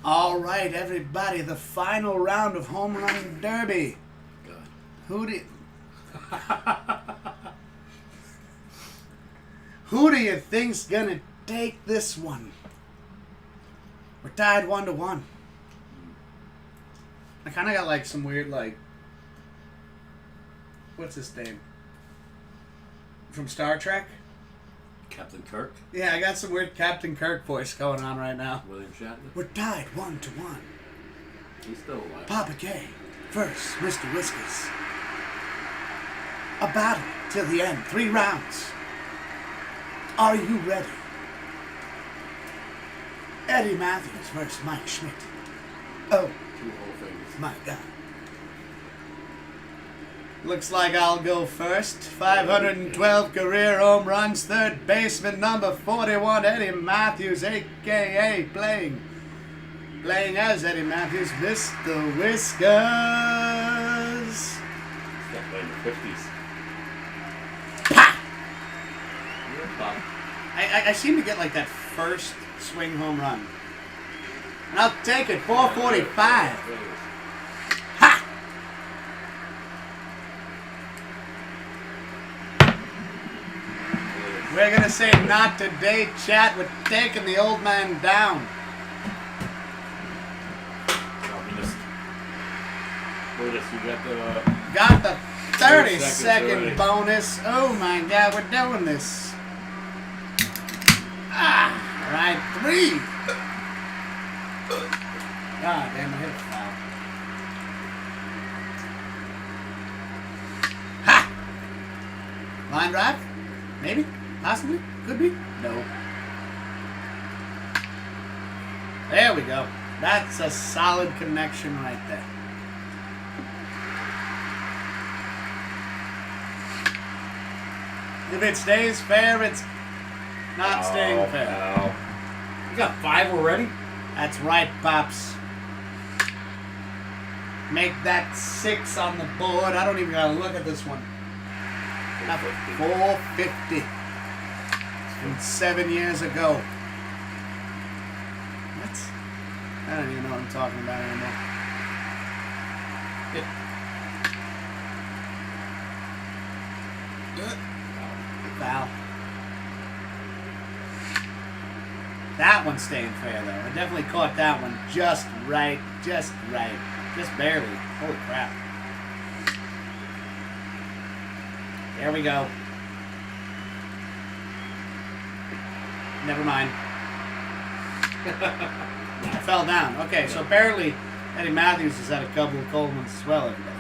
All right, everybody. The final round of Home Run Derby. God. Who do you think's gonna take this one? We're We're tied 1-1. I kind of got like some weird what's his name? From Star Trek? Captain Kirk. Yeah, I got some weird Captain Kirk voice going on right now. William Shatner. We're tied 1-1. He's still alive. Papa K. First, Mr. Whiskers. A battle till the end. 3 rounds. Are you ready? Eddie Matthews versus Mike Schmidt. Oh, 2 whole fingers. my God. Looks like I'll go first. 512 career home runs. Third baseman number 41, Eddie Matthews, a.k.a. playing as Eddie Matthews, Mr. Whiskers. Stop playing the 50s. Pa! Yeah, Bob. I seem to get like that first swing home run. And I'll take it, 445. Ha! We're going to say not today, chat. We're taking the old man down. Communist. Buddhist, you got the... Got the 30 seconds second already. bonus. Oh my God, we're doing this. Ah, right, 3. God damn, I hit a foul. Ha! Line drive? Maybe? Possibly? Could be? No. There we go. That's a solid connection right there. If it stays fair, it's not staying fair. No. You got 5 already? That's right, Pops. Make that 6 on the board. I don't even gotta look at this one. 450. From 7 years ago. What? I don't even know what I'm talking about anymore. Foul. That one's staying fair, though. I definitely caught that one just right. Just right. Just barely. Holy crap. There we go. Never mind. I fell down. Okay, so apparently Eddie Matthews has had a couple of cold ones as well, everybody.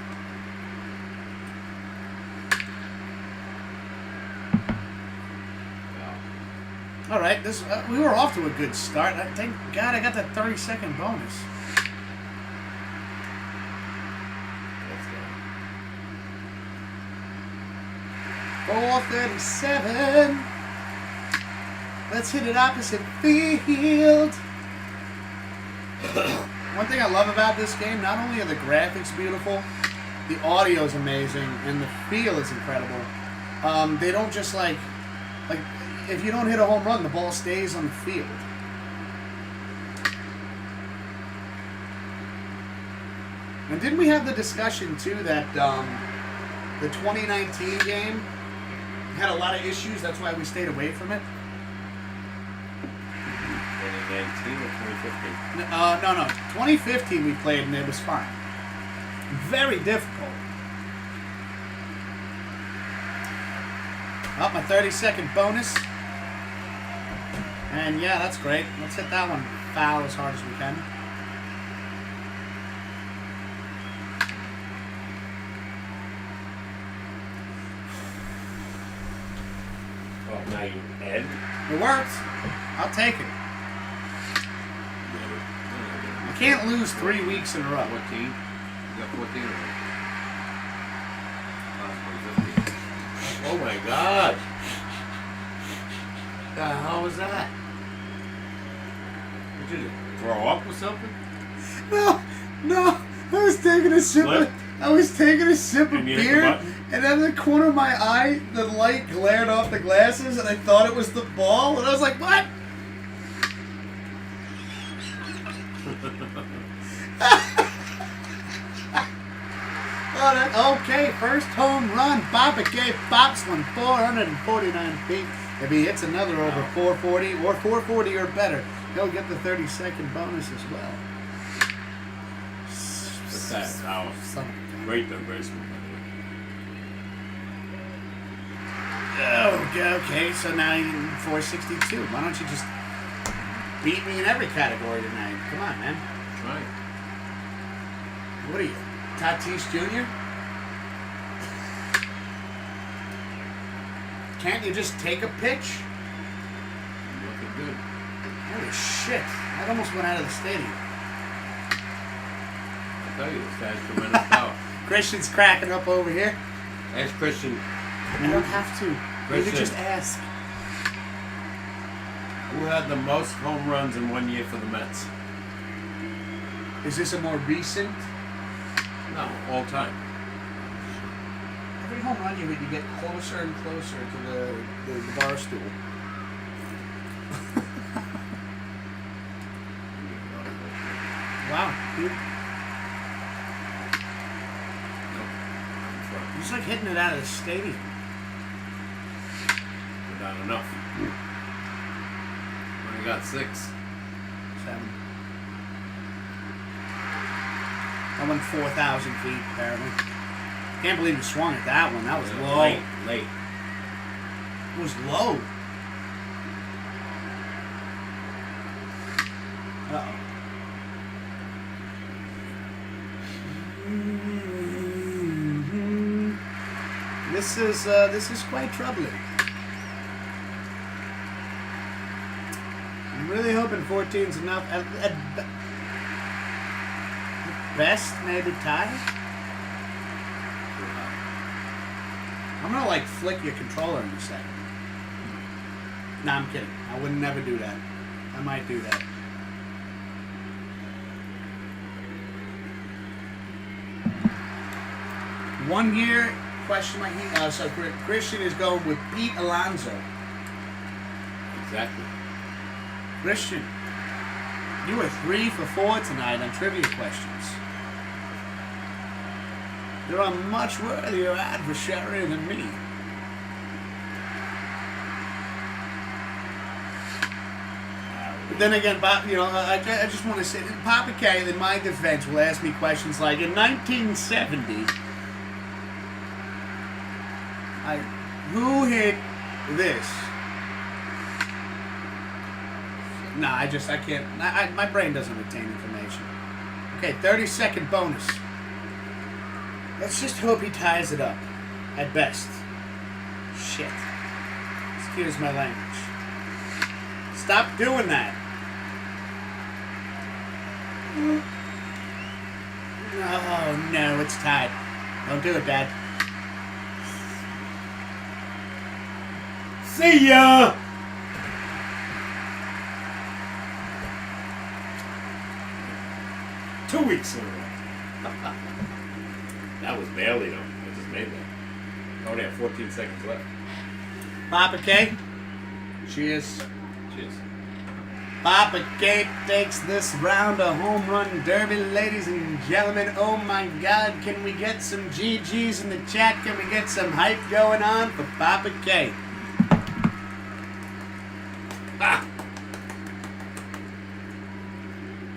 All right, this we were off to a good start. Thank God I got that 30-second bonus. Let's go. 437. Let's hit it opposite field. One thing I love about this game, not only are the graphics beautiful, the audio is amazing, and the feel is incredible. They don't just like if you don't hit a home run, the ball stays on the field. And didn't we have the discussion too that the 2019 game had a lot of issues? That's why we stayed away from it. 2019 or 2015? No. 2015 we played and it was fine. Very difficult. Oh, my 30-second bonus. And yeah, that's great. Let's hit that one foul as hard as we can. Oh, now you Ed? It works. I'll take it. I can't lose 3 weeks in a row. 14? You got 14 already. Oh my God! The hell was that? Did you throw up or something? No. I was taking a sip What? of And you hit the beer, button? and out of the corner of my eye, the light glared off the glasses, and I thought it was the ball, and I was like, what? Okay, first home run. Papa gave Pops one 449 feet. If he hits another over 440 or 440 or better, He'll get the 30-second bonus as well. What's that? Oh, Son of a gun. great embracement. Okay, so now you're 462. Why don't you just beat me in every category tonight? Come on, man. Try. What are you, Tatis Jr.? Can't you just take a pitch? Looking good. Holy shit. That almost went out of the stadium. I tell you, this guy's tremendous power. Christian's cracking up over here. Ask Christian. I don't have to. You can Christian. just ask. Who had the most home runs in 1 year for the Mets? Is this a more recent? No, all time. Every home run you hit, you get closer and closer to the bar stool. Wow, dude. He's like hitting it out of the stadium. But not enough. Only got 6. 7. I went 4,000 feet, apparently. Can't believe you swung at that one. That was low. Late. It was low. Uh-oh. This is quite troubling. I'm really hoping 14's enough. At best, maybe tie. I'm gonna like flick your controller in a second. Nah, I'm kidding. I would never do that. I might do that. One year, question mark. So Christian is going with Pete Alonso. Exactly. Christian, you were 3 for 4 tonight on trivia questions. You're a much worthier adversary than me. But then again, Bob, I just want to say, Papa K, in my defense, will ask me questions like, in 1970, who hit this? Nah, I can't. My brain doesn't retain information. Okay, 30-second bonus. Let's just hope he ties it up. At best. Shit. Excuse my language. Stop doing that. Oh, no, it's tied. Don't do it, Dad. See ya! Two weeks in a row. That was barely though. I just made that. I only have 14 seconds left. Papa K. Cheers. Cheers. Papa K takes this round of home run derby, ladies and gentlemen. Oh my God, can we get some GGs in the chat? Can we get some hype going on for Papa K? Ah.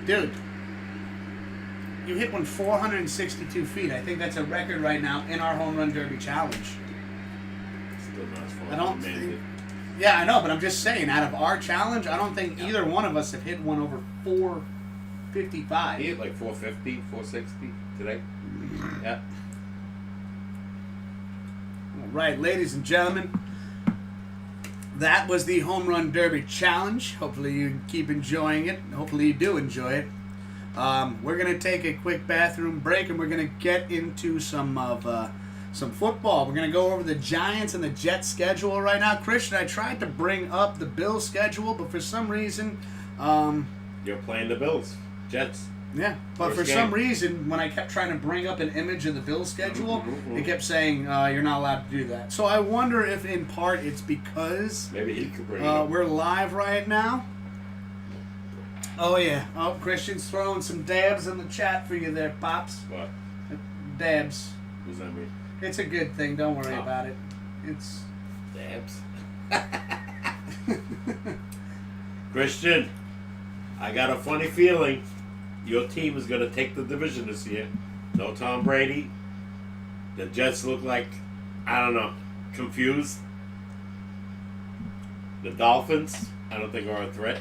Dude, you hit one 462 feet. I think that's a record right now in our home run derby challenge. Still not as far. I don't think. Yeah, I know, but I'm just saying, out of our challenge, I don't think either one of us have hit one over 455. He hit like 450, 460 today. Yeah. All right, ladies and gentlemen, that was the Home Run Derby Challenge. Hopefully you keep enjoying it. Hopefully you do enjoy it. We're going to take a quick bathroom break, and we're going to get into some football. We're going to go over the Giants and the Jets schedule right now. Christian, I tried to bring up the Bills schedule, but for some reason... You're playing the Bills. Jets. Yeah, but First for game. some reason, when I kept trying to bring up an image of the Bills schedule, it kept saying, you're not allowed to do that. So I wonder if, in part, it's because Maybe he could bring it up. we're live right now. Oh, yeah. Oh, Christian's throwing some dabs in the chat for you there, Pops. What? Dabs. What does that mean? It's a good thing. Don't worry Oh. about it. It's... Dabs. Christian. I got a funny feeling your team is going to take the division this year. No Tom Brady. The Jets look like, I don't know, confused. The Dolphins, I don't think are a threat.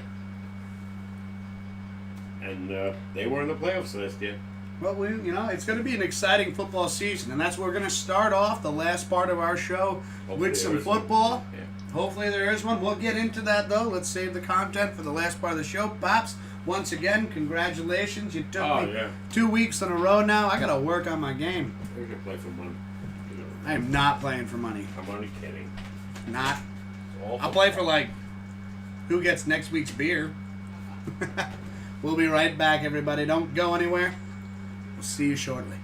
And they were in the playoffs last year. Well, it's going to be an exciting football season, and that's where we're going to start off the last part of our show Hopefully with some there is one. football. Yeah. Hopefully there is one. We'll get into that, though. Let's save the content for the last part of the show. Pops, once again, congratulations. You took me 2 weeks in a row now. I got to work on my game. We can play for money. I am not playing for money. I'm only kidding. Not. All I'll play for, who gets next week's beer. We'll be right back, everybody. Don't go anywhere. We'll see you shortly.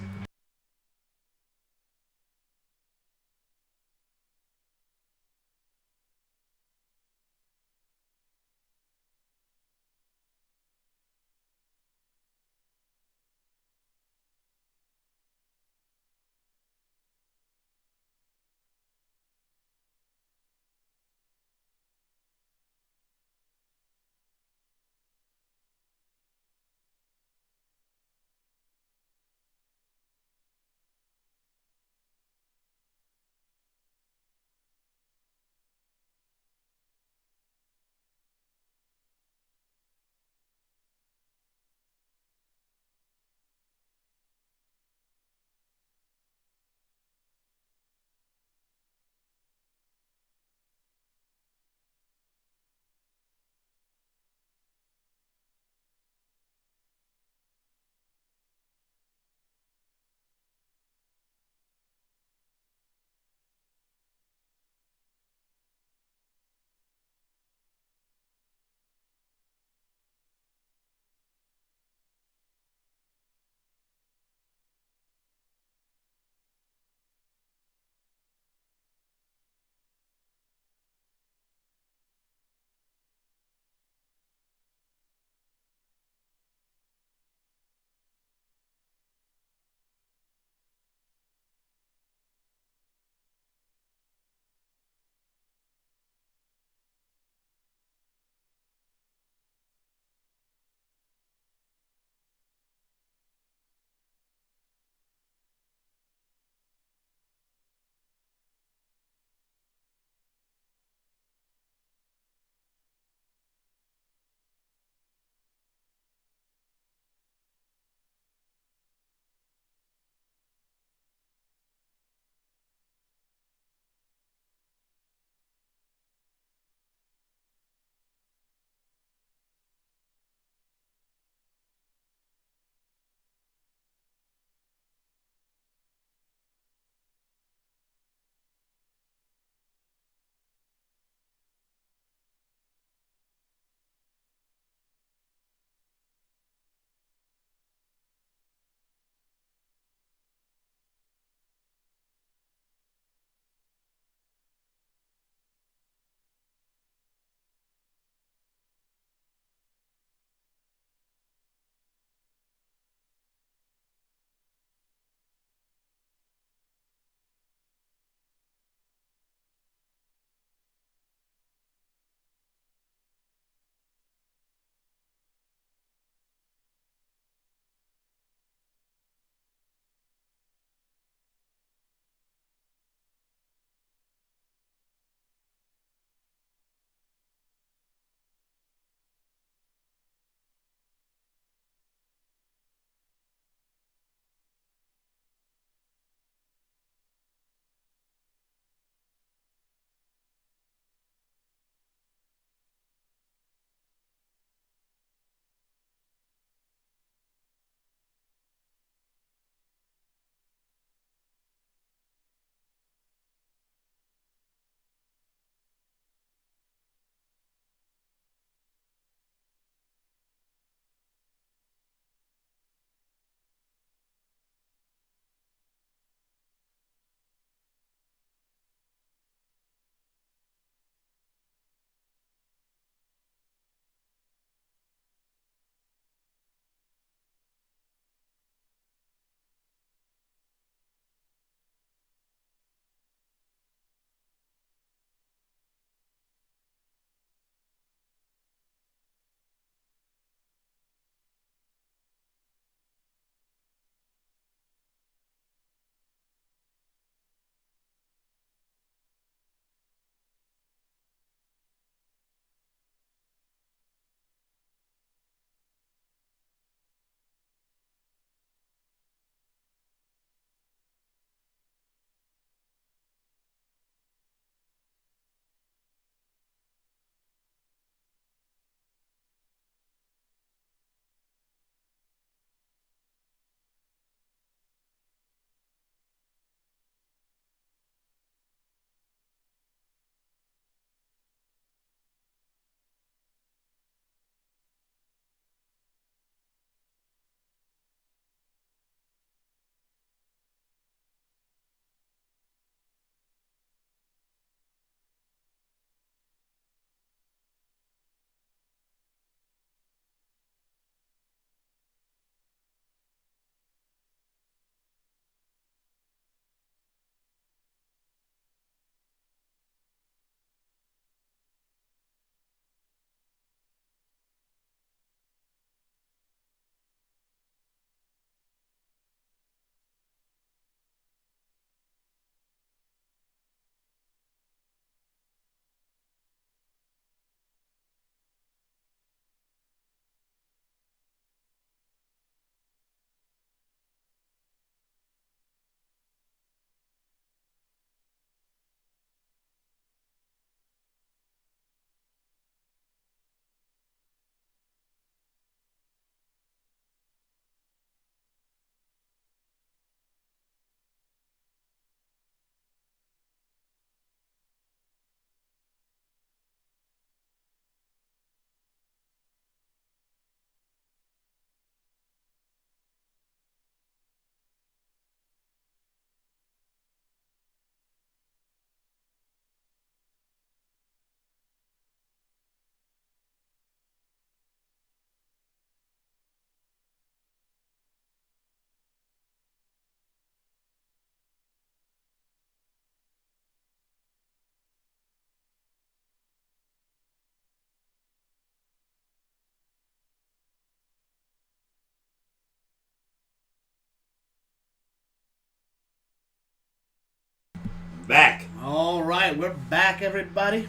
Back. All right, we're back, everybody.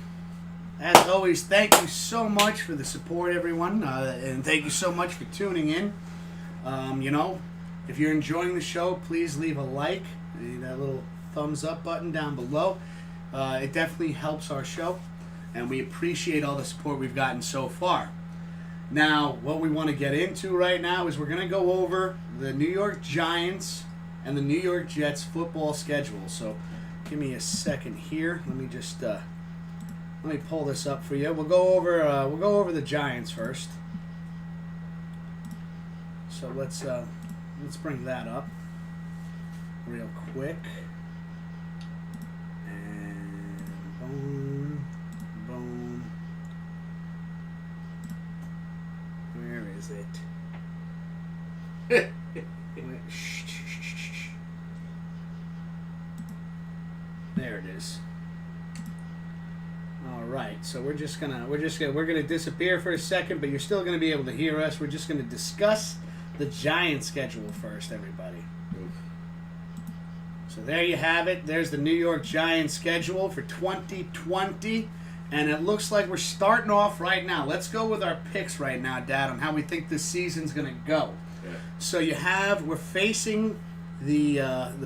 As always, thank you so much for the support, everyone, and thank you so much for tuning in. If you're enjoying the show, please leave a like, that little thumbs up button down below. It definitely helps our show, and we appreciate all the support we've gotten so far. Now, what we want to get into right now is we're going to go over the New York Giants and the New York Jets football schedule. So, give me a second here. Let me just let me pull this up for you. We'll go over the Giants first. So let's bring that up real quick. And boom, boom. Where is it? There it is. All right, so we're gonna disappear for a second, but you're still gonna be able to hear us. We're just gonna discuss the Giants schedule first, everybody. Oof. So there you have it. There's the New York Giants schedule for 2020, and it looks like we're starting off right now. Let's go with our picks right now, Dad, on how we think this season's gonna go. Yeah. So we're facing the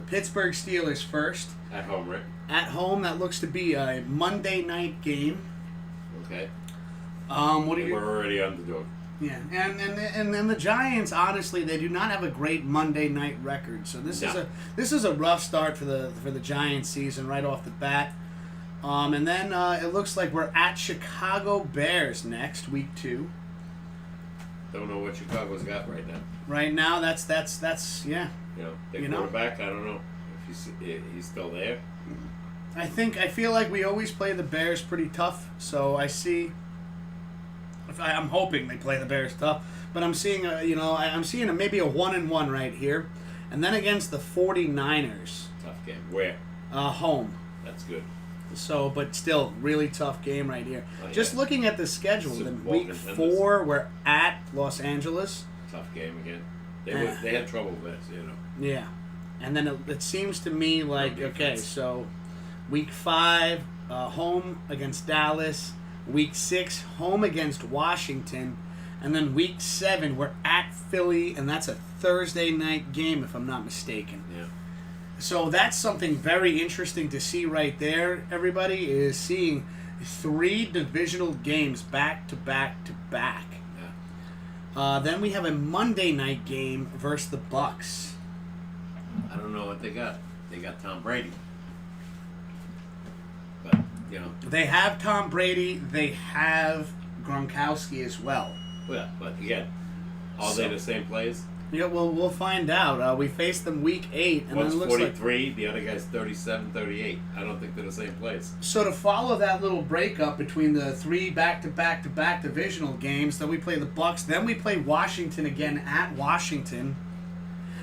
Pittsburgh Steelers first. At home, right? At home, that looks to be a Monday night game. Okay. What do you? We're already underdog. Yeah, and then the Giants, honestly, they do not have a great Monday night record. So this is a rough start for the Giants season right off the bat. And then it looks like we're at Chicago Bears next, week 2. Don't know what Chicago's got right now. Right now, that's yeah. Their quarterback, I don't know if he's still there. I feel like we always play the Bears pretty tough. So I'm hoping they play the Bears tough, but I'm seeing maybe a 1-1 right here, and then against the 49ers. Tough game. Where? Home. That's good. So, but still, really tough game right here. Oh, yeah. Just looking at the schedule, Super then Bowl week contenders. 4 we're at Los Angeles. Tough game again. They had trouble with it, Yeah, and then it seems to me like so week 5 home against Dallas. Week 6, home against Washington. And then week 7, we're at Philly, and that's a Thursday night game, if I'm not mistaken. Yeah. So that's something very interesting to see right there, everybody, is seeing 3 divisional games back to back to back. Yeah. Then we have a Monday night game versus the Bucks. I don't know what they got. They got Tom Brady. But, They have Tom Brady. They have Gronkowski as well. Yeah, but again, are they the same players? Yeah, well, we'll find out. We faced them week 8, and One's then it looks 43, the other guy's 37, 38. I don't think they're the same players. So to follow that little breakup between the 3 back-to-back-to-back divisional games, then we play the Bucks, then we play Washington again at Washington,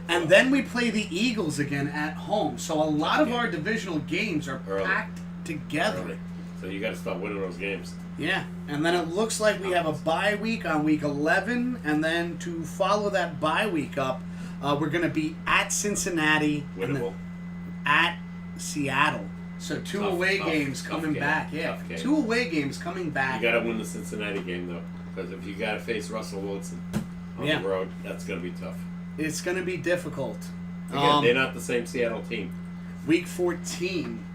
and then we play the Eagles again at home. So a lot of our divisional games are packed together. Early. So you got to start winning those games. Yeah, and then it looks like we have a bye week on week 11, and then to follow that bye week up, we're going to be at Cincinnati and then Winnable. at Seattle. So 2 away games coming back. Yeah, 2 away games coming back. You got to win the Cincinnati game, though, because if you got to face Russell Wilson on the road, that's going to be tough. It's going to be difficult. Again, they're not the same Seattle team. Week 14.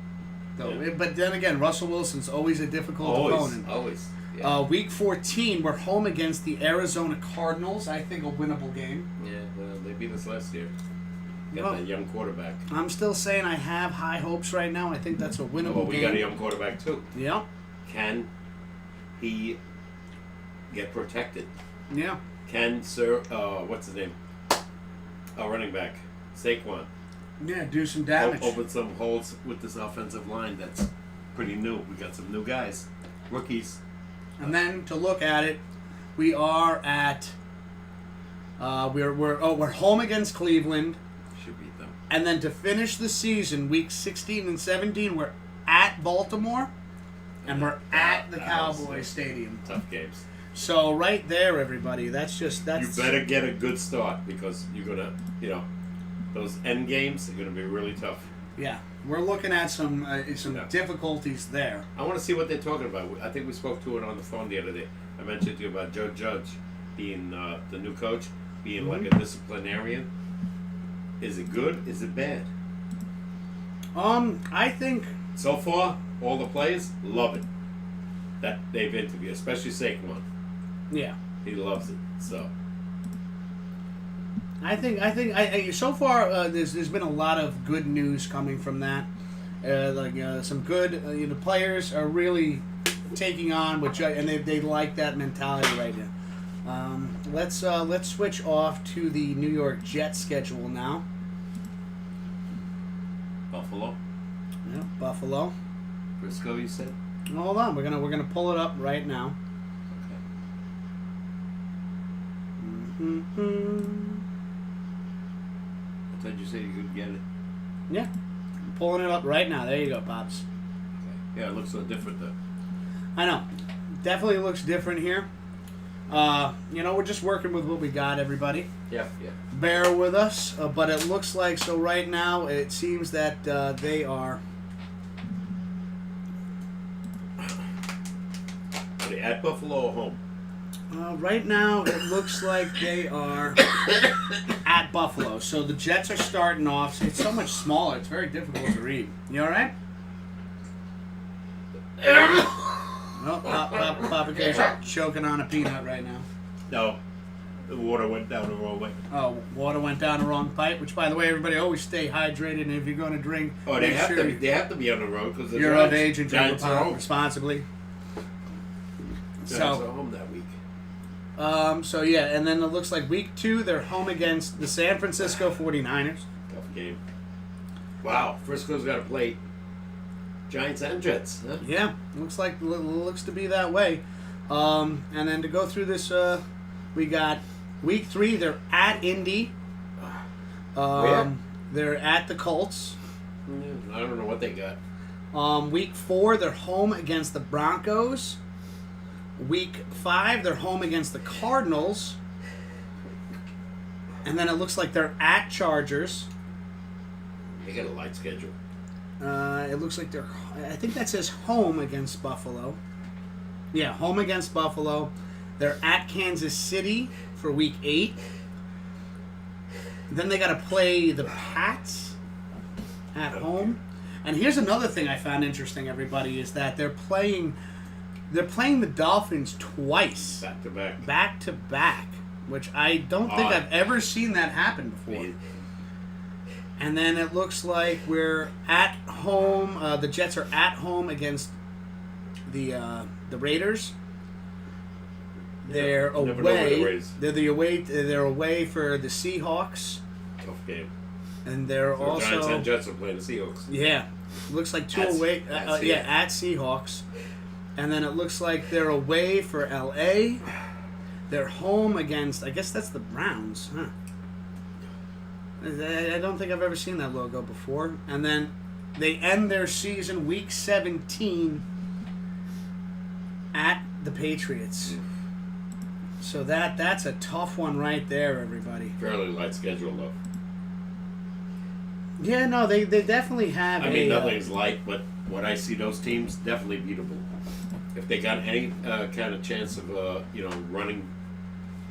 Though. Yeah. But then again, Russell Wilson's always a difficult opponent. Always. Yeah. Week 14, we're home against the Arizona Cardinals. I think a winnable game. Yeah, well, they beat us last year. Got that young quarterback. I'm still saying I have high hopes right now. I think that's a winnable game. We got a young quarterback, too. Yeah. Can he get protected? Yeah. Can what's his name? Running back, Saquon. Yeah, do some damage. Open some holes with this offensive line that's pretty new. We got some new guys, rookies. And then to look at it, we are at we're home against Cleveland. Should beat them. And then to finish the season, week 16 and 17, we're at Baltimore, and we're at the Cowboys Stadium. Tough games. So right there, everybody, that's. You better get a good start because you're gonna, those end games are gonna be really tough. Yeah, We're looking at some Yeah. difficulties there. I want to see what they're talking about. I think we spoke to it on the phone the other day. I mentioned to you about Joe Judge being the new coach, being like a disciplinarian. Is it good? Is it bad? I think So far, all the players love it. That they've interviewed, especially Saquon. yeah. He loves it. So I think so far there's been a lot of good news coming from that. Some good the players are really taking on what and they like that mentality right now. Let's switch off to the New York Jets schedule now. Buffalo, Yeah, Buffalo. Frisco, you said. Hold on, we're gonna pull it up right now. Okay. Mm-hmm. I thought you said you could get it. Yeah, I'm pulling it up right now. There you go, Pops. Okay. Yeah, it looks so different though. I know. Definitely looks different here. We're just working with what we got, everybody. Yeah. Bear with us, but it looks like, so right now, it seems that they are... Are they at Buffalo or home? right now, it looks like they are at Buffalo. So the Jets are starting off. It's so much smaller. It's very difficult to read. You all right? Oh, Papa K's choking on a peanut right now. No. The water went down the wrong way. Oh, water went down the wrong pipe. Which, by the way, everybody always stay hydrated. And if you're going to drink, Oh, make sure they have to be on the road because you're of age and drink Giants are home. responsibly. Giants are home that week. And then it looks like week 2, they're home against the San Francisco 49ers. Tough game. Wow, Frisco's got to play Giants and Jets. Huh? Yeah, looks to be that way. And then to go through this, we got week 3, they're at Indy. Where? They're at the Colts. I don't know what they got. Week 4, they're home against the Broncos. Week 5, they're home against the Cardinals. And then it looks like they're at Chargers. They got a light schedule. It looks like I think that says home against Buffalo. Yeah, home against Buffalo. They're at Kansas City for week 8. Then they got to play the Pats at home. And here's another thing I found interesting, everybody, is that they're playing the Dolphins twice. Back to back. Which I don't think I've ever seen that happen before. And then it looks like we're at home. The Jets are at home against the Raiders. They're away. They're away for the Seahawks. Tough game. And they're So also Giants and Jets are playing the Seahawks. Yeah, looks like two away. At Seahawks. And then it looks like they're away for LA. They're home against, I guess that's the Browns, huh? I don't think I've ever seen that logo before. And then they end their season week 17 at the Patriots. So that's a tough one right there, everybody. Fairly light schedule, though. Yeah, no, they definitely have nothing's light, but when I see those teams, definitely beatable. If they got any kind of chance of running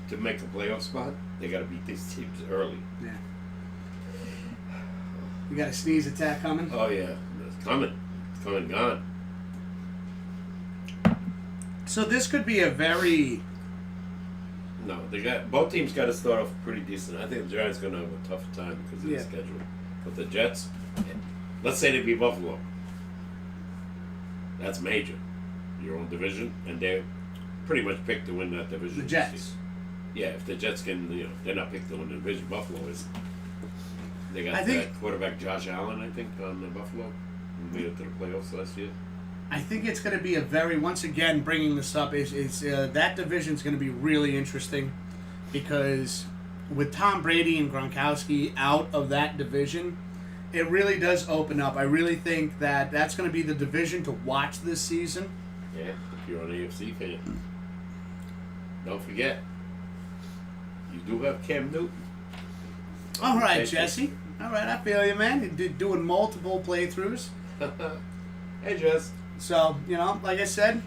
to make a playoff spot, they got to beat these teams early. Yeah. You got a sneeze attack coming? Oh yeah, it's coming. It's coming, gone. So this could be a very... No, both teams got to start off pretty decent. I think the Giants going to have a tougher time because of the schedule. But the Jets, let's say they beat Buffalo. That's major. Your own division, and they're pretty much picked to win that division. The Jets. Yeah, if the Jets can, they're not picked to win the division. Buffalo is. They got quarterback Josh Allen, I think, on Buffalo. Who made it to the playoffs last year. I think it's going to be a very, once again, bringing this up, that division is going to be really interesting because with Tom Brady and Gronkowski out of that division, it really does open up. I really think that that's going to be the division to watch this season. Yeah, if you're an AFC fan. Don't forget, you do have Cam Newton. All right, Jesse. All right, I feel you, man. You're doing multiple playthroughs. Hey, Jess. So, like I said,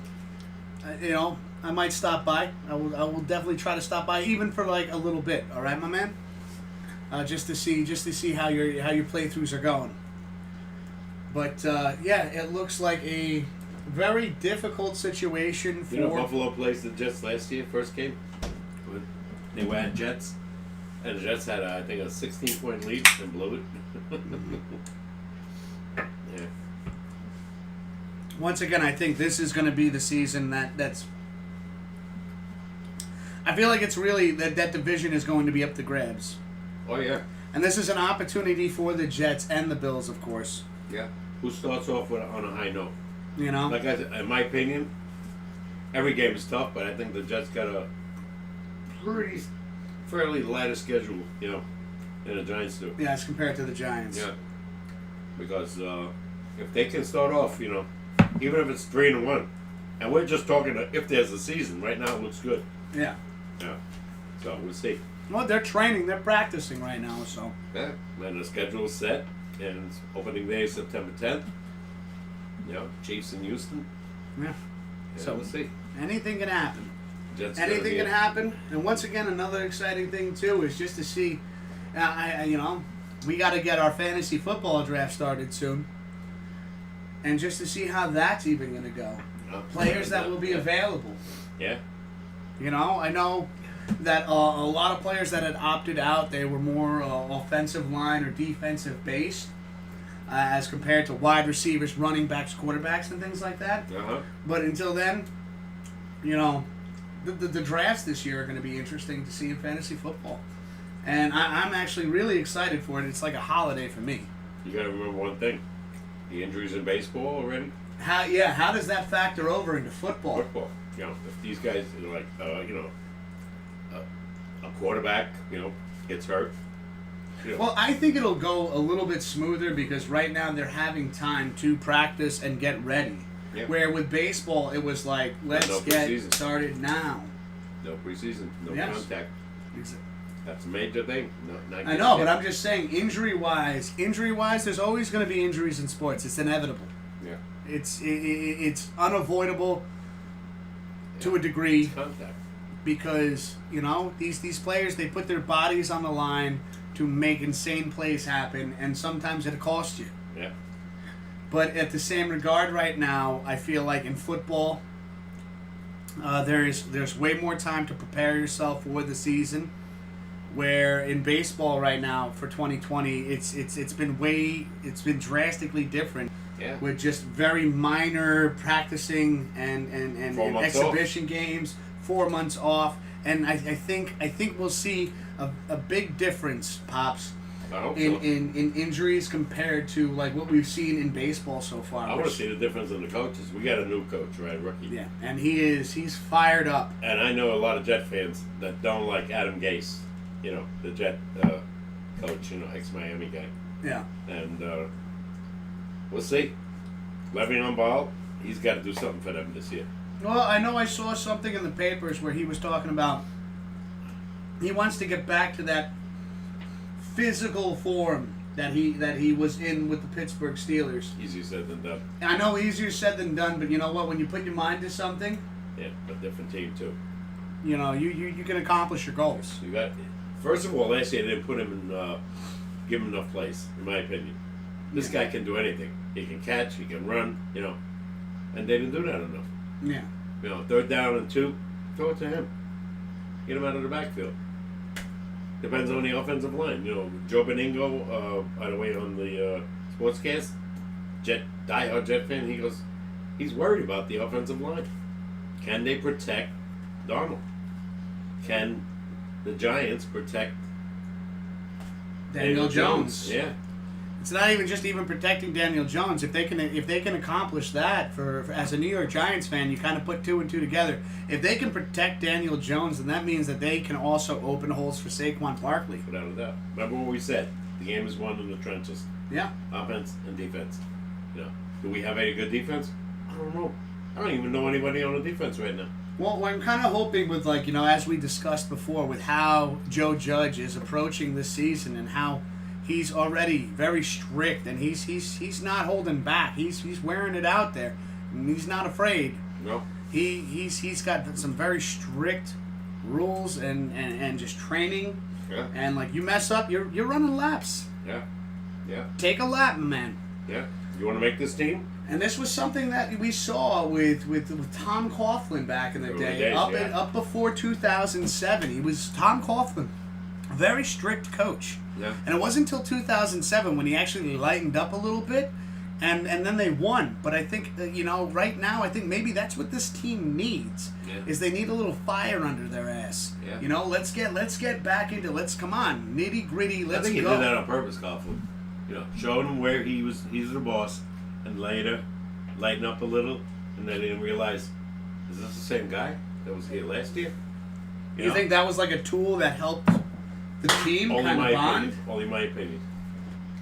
I might stop by. I will definitely try to stop by, even for like a little bit. All right, my man. Just to see how your playthroughs are going. But yeah, it looks like a very difficult situation for. You know, Buffalo plays the Jets last year, first game. They were at Jets, and the Jets had I think a 16-point lead and blew it. Yeah. Once again, I think this is going to be the season that's. I feel like it's really that division is going to be up to grabs. Oh yeah. And this is an opportunity for the Jets and the Bills, of course. Yeah. Who starts off on a high note? Like I said, in my opinion, every game is tough, but I think the Jets got a fairly lighter schedule, than the Giants do. Yeah, as compared to the Giants. Yeah. Because if they can start off, even if it's 3-1, and we're just talking if there's a season. Right now, it looks good. Yeah. Yeah. So we'll see. Well, they're training, they're practicing right now, so. Yeah. And the schedule is set, and opening day is September 10th. Chiefs in Houston. Yeah. So we'll see. Anything can happen. Jets Anything can happen. And once again, another exciting thing too is just to see. We got to get our fantasy football draft started soon, and just to see how that's even going to go. Players that will be available. Yeah. I know that a lot of players that had opted out, they were more offensive line or defensive based. As compared to wide receivers, running backs, quarterbacks, and things like that. Uh-huh. But until then, the drafts this year are going to be interesting to see in fantasy football. And I'm actually really excited for it. It's like a holiday for me. You got to remember one thing. The injuries in baseball already. How does that factor over into football? Football. If these guys, like, a quarterback, gets hurt. Well, I think it'll go a little bit smoother because right now they're having time to practice and get ready. Yep. Where with baseball, it was like, let's get preseason. Started now. No preseason, no Yes. contact. That's a major thing. I know, but I'm just saying, injury-wise, there's always going to be injuries in sports. It's inevitable. Yeah. It's unavoidable to a degree. It's contact. Because, these players, they put their bodies on the line to make insane plays happen, and sometimes it costs you. Yeah. But at the same regard right now, I feel like in football, there's way more time to prepare yourself for the season. Where in baseball right now for 2020, it's been drastically different. Yeah. With just very minor practicing and exhibition games, 4 months off, and I think we'll see a big difference, Pops, in injuries compared to like what we've seen in baseball so far. I want to see the difference in the coaches. We got a new coach, right, rookie. Yeah, and he's fired up. And I know a lot of Jet fans that don't like Adam Gase, the Jet coach, ex-Miami guy. Yeah. And we'll see. Le'Veon Ball, he's got to do something for them this year. Well, I know I saw something in the papers where he was talking about he wants to get back to that physical form that he was in with the Pittsburgh Steelers. Easier said than done. I know easier said than done, but you know what? When you put your mind to something, yeah, a different team too. You can accomplish your goals. First of all, last year they didn't put him in, give him enough plays, in my opinion. This guy can do anything. He can catch, he can run, and they didn't do that enough. Yeah. 3rd down and 2, throw it to him. Get him out of the backfield. Depends on the offensive line. Joe Beningo, by the way, on the SportsCast, diehard Jet fan, he goes, he's worried about the offensive line. Can they protect Darnold? Can the Giants protect Daniel Jones? Yeah. It's not even protecting Daniel Jones. If they can accomplish that for as a New York Giants fan, you kind of put 2 and 2 together. If they can protect Daniel Jones, then that means that they can also open holes for Saquon Barkley. Without a doubt. Remember what we said? The game is won in the trenches. Yeah. Offense and defense. Do we have any good defense? I don't know. I don't even know anybody on the defense right now. Well, I'm kind of hoping with as we discussed before, with how Joe Judge is approaching this season and how he's already very strict, and he's not holding back. He's wearing it out there, and he's not afraid. No. He's got some very strict rules and just training. Yeah. And like you mess up, you're running laps. Yeah. Yeah. Take a lap, my man. Yeah. You want to make this team? And this was something that we saw with Tom Coughlin back in the Early day, days, up before 2007. He was Tom Coughlin, a very strict coach. Yeah. And it wasn't until 2007 when he actually lightened up a little bit, and then they won. But I think right now I think maybe that's what this team needs is they need a little fire under their ass. Yeah. Let's get back into come on, nitty gritty. Let's I think go. he did that on purpose, Coughlin. Showing him where he's the boss, and later lighten up a little, and then he didn't realize, is this the same guy that was here last year? You think that was like a tool that helped the team Only kind my of bond? opinion. Only my opinion.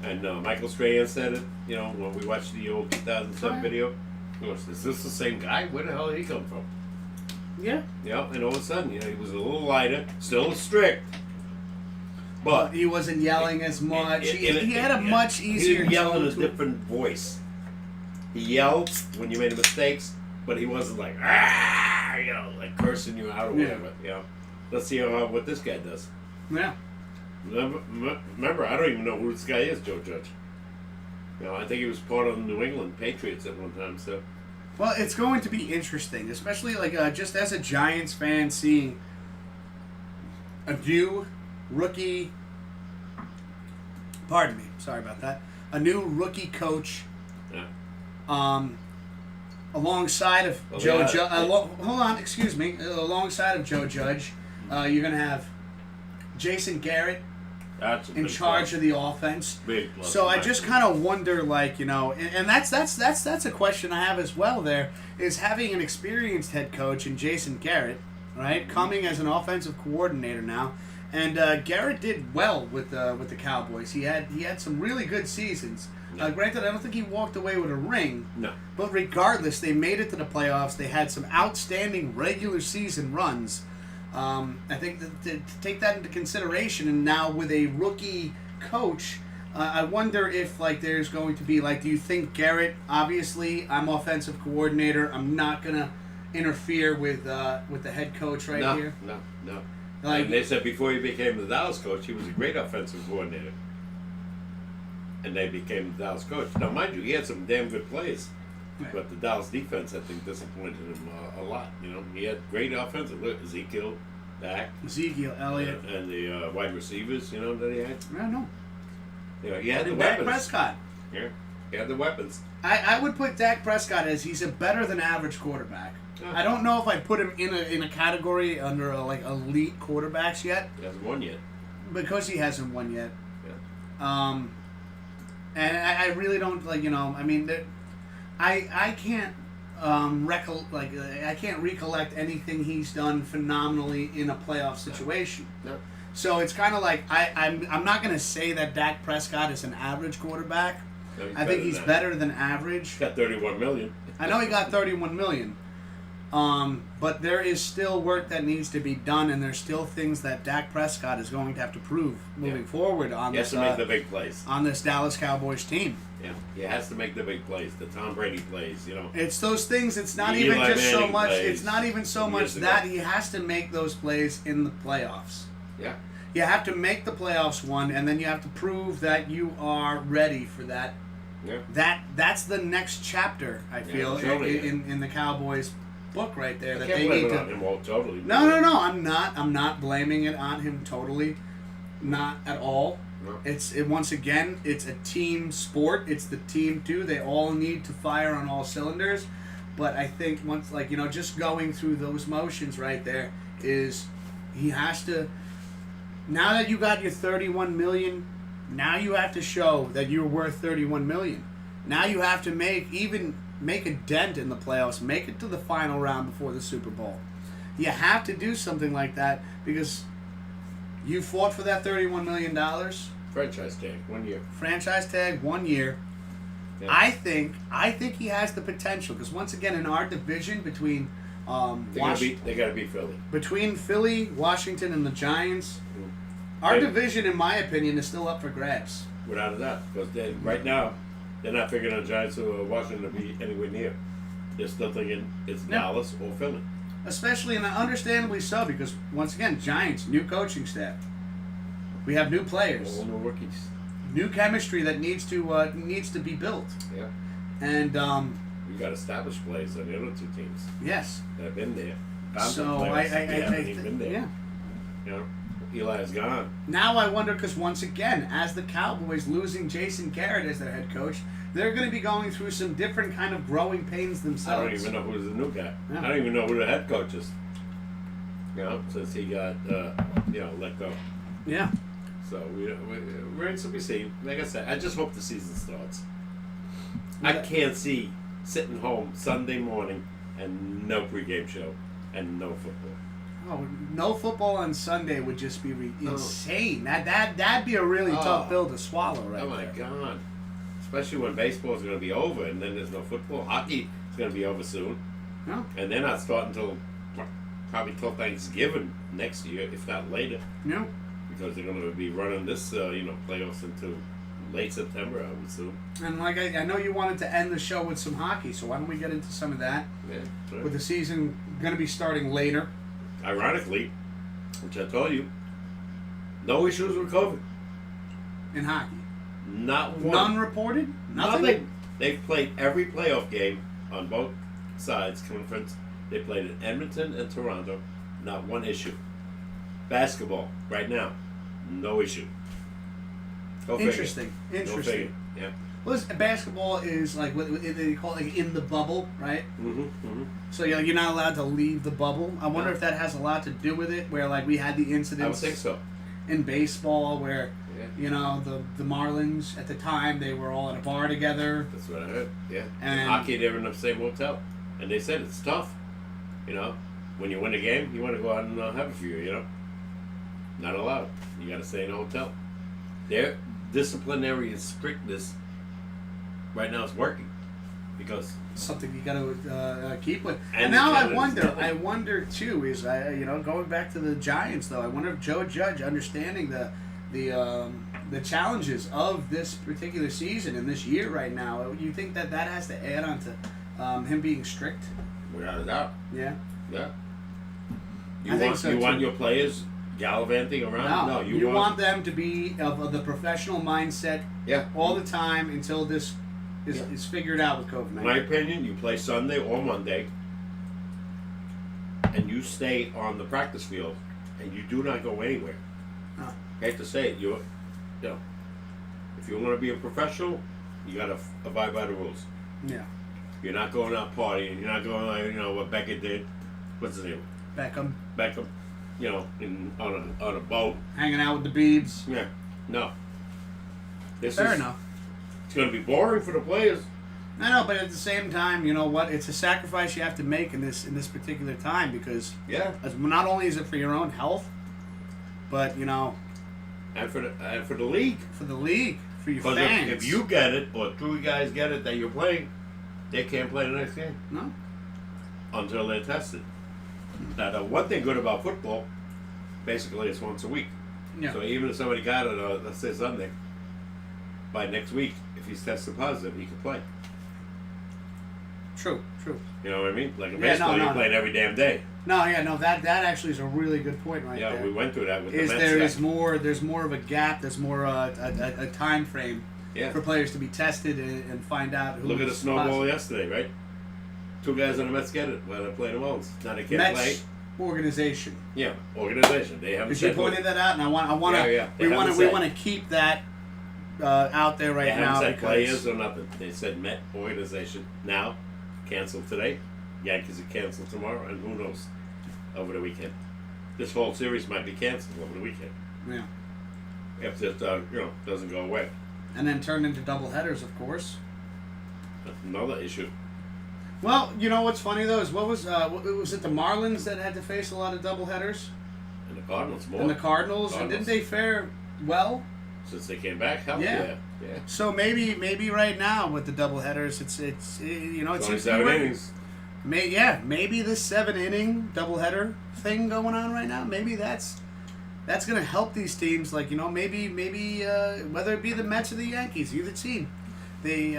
And Michael Strahan said it. When we watched the old 2007 video, he goes, "Is this the same guy? Where the hell did he come from?" Yeah. And all of a sudden, he was a little lighter, still strict, but He wasn't yelling as much. He had a much easier He didn't yell in tone a to- different voice. He yelled when you made mistakes, but he wasn't like like cursing you out or whatever. Let's see what this guy does. Yeah. Remember, I don't even know who this guy is, Joe Judge. I think he was part of the New England Patriots at one time. So, Well, it's going to be interesting, especially just as a Giants fan, seeing a new rookie. Pardon me, sorry about that. A new rookie coach. yeah. Alongside of Well, Joe yeah, Judge. I- Hold on, excuse me. Alongside of Joe Judge, you're gonna have Jason Garrett That's a in big charge plus. of the offense. Big plus So in I my just opinion. kind of wonder, and that's a question I have as well. There is having an experienced head coach in Jason Garrett, right, coming as an offensive coordinator now, and Garrett did well with the Cowboys. He had some really good seasons. Yeah. Granted, I don't think he walked away with a ring. No. But regardless, they made it to the playoffs. They had some outstanding regular season runs. I think that to take that into consideration, and now with a rookie coach, I wonder if there's going to be do you think Garrett? Obviously, I'm offensive coordinator. I'm not gonna interfere with the head coach right here. No. Like- And they said before he became the Dallas coach, he was a great offensive coordinator. And they became the Dallas coach. Now, mind you, he had some damn good plays. Right. But the Dallas defense, I think, disappointed him a lot. He had great offensive. Look, Ezekiel, Dak, Ezekiel Elliott. and the wide receivers, that he had. I don't know. He had the And Dak weapons. Prescott. Yeah, he had the weapons. I would put Dak Prescott as he's a better than average quarterback. Yeah. I don't know if I'd put him in a category under elite quarterbacks yet, He hasn't won yet. because he hasn't won yet. Yeah. And I really don't I can't I can't recollect anything he's done phenomenally in a playoff situation. No. So it's kind of I'm not going to say that Dak Prescott is an average quarterback. No, I think he's than that. better than average. He's got $31 million. I know he got $31 million. But there is still work that needs to be done, and there's still things that Dak Prescott is going to have to prove moving forward on He has this to make the big plays. on this Dallas Cowboys team. Yeah, he has to make the big plays. The Tom Brady plays, It's those things. It's not The even Eli just so Manning much. plays It's not even so from much years ago. that he has to make those plays in the playoffs. Yeah. You have to make the playoffs one, and then you have to prove that you are ready for that. Yeah. That's the next chapter. I feel totally. in the Cowboys book right there I that can't they blame need it to. on him all totally. No. I'm not blaming it on him totally. Not at all. No. Once again, it's a team sport. It's the team too. They all need to fire on all cylinders. But I think once just going through those motions right there is he has to. Now that you got your $31 million, now you have to show that you're worth $31 million. Now you have to make a dent in the playoffs, make it to the final round before the Super Bowl. You have to do something like that because you fought for that $31 million. Franchise tag, 1 year. Franchise tag, 1 year. Yeah. I think he has the potential because once again in our division between They gotta beat Philly. between Philly, Washington, and the Giants, Mm. our Yeah. division, in my opinion, is still up for grabs. without a doubt. Because right now, they're not figuring the Giants or Washington to be anywhere near. They're still thinking it's Dallas or Philly. Especially, and understandably so, because once again, Giants, new coaching staff. We have new players, All new rookies. new chemistry that needs to be built. Yeah. And We got established players on the other two teams yes, that have been there. so Players I haven't even been there. yeah. You know, Eli's gone. Now I wonder, because once again, as the Cowboys losing Jason Garrett as their head coach, they're going to be going through some different kind of growing pains I themselves. don't even know who's the new guy. Yeah. I don't even know who the head coach is. You know, since he got let go. Yeah. So we're in to be seen. Like I said, I just hope the season starts. I Yeah. can't see sitting home Sunday morning and no pregame show and no football. Oh, no football on Sunday would just be insane. That'd be a really tough pill to swallow, right? Oh my there. God! Especially when baseball is going to be over and then there's no football. Hockey is going to be over soon, Yeah. and they're not starting until probably till Thanksgiving next year, if not later, Yeah. because they're going to be running this playoffs into late September, I would assume. And like I know you wanted to end the show with some hockey, so why don't we get into some of that? Yeah. Right. With the season going to be starting later. Ironically, which I told you, no issues with COVID. In hockey. Not one. None reported? Nothing. They've played every playoff game on both sides conference. They played in Edmonton and Toronto. Not one issue. Basketball right now, no issue. Go figure. Interesting. Go Interesting. figure. Yeah. Well, basketball is like what they call it, like in the bubble, right? Mm-hmm. So you're not allowed to leave the bubble. I wonder if that has a lot to do with it, where like we had the I would incidents think so. in baseball where Yeah. the Marlins at the time they were all at a bar together. That's what I heard. Yeah. And- In hockey, they're in the same hotel, and they said it's tough. You know, when you win a game, you want to go out and have a few. You know, not allowed. You got to stay in a hotel. Their disciplinary strictness right now is working because Something you got to keep with. And And now the I Canadians wonder too is going back to the Giants though. I wonder if Joe Judge understanding the challenges of this particular season and this year right now. You think that has to add on to him being strict? without a doubt. Yeah. Yeah. I think so, You want too. your players gallivanting around? No, you want them to be of the professional mindset Yeah. all the time until this is figured out with In my COVID-19. opinion, you play Sunday or Monday, and you stay on the practice field, and you do not go anywhere. Huh. I hate to say it, if you want to be a professional, you got to abide by the rules. Yeah. You're not going out partying. You're not going like what Becca did. What's his name? Beckham Beckham. On a boat. hanging out with the Beebs. Yeah. No. Fair enough. It's going to be boring for the players. I know, but at the same time, you know what? It's a sacrifice you have to make in this particular time because Yeah. not only is it for your own health, but And for the league. for the league, for your Because fans. if you get it, or two guys get it that you're playing, they can't play the next game no, until they're tested. Now, the one thing good about football, basically, it's once a week. yeah, So even if somebody got it, let's say Sunday, by next week, if he's tested positive, he can play. true. You know what I mean? Like in Yeah, baseball, no, you're playing every damn day. No, yeah, no, that actually is a really good point right Yeah, there. we went through that with the Is Mets there guy. is more? There's more of a gap. There's more a time frame Yeah. for players to be tested and find out who. Look at the snowball yesterday, right? Two guys on the Mets get it while they're playing the Marlins. Now they can't play. Mets organization. Yeah, organization. They haven't Because you said who. pointed that out, and I want to. Yeah. They We want haven't to. We said. want to keep that out there They right haven't now said because players or nothing. They said Met organization. Now, canceled today. Yankees are canceled tomorrow, and who knows over the weekend. This whole series might be canceled over the weekend yeah, if it doesn't go away. and then turned into double headers, of course. That's another issue. Well, you know what's funny though is was it the Marlins that had to face a lot of double headers And the Cardinals more and the Cardinals, and didn't they fare well? since they came back. Hell Yeah. yeah. So maybe right now with the double headers, it's it seems to be 27 working. innings. Maybe this 7-inning doubleheader thing going on right now. Maybe that's that's going to help these teams. Like, maybe whether it be the Mets or the Yankees, either team, they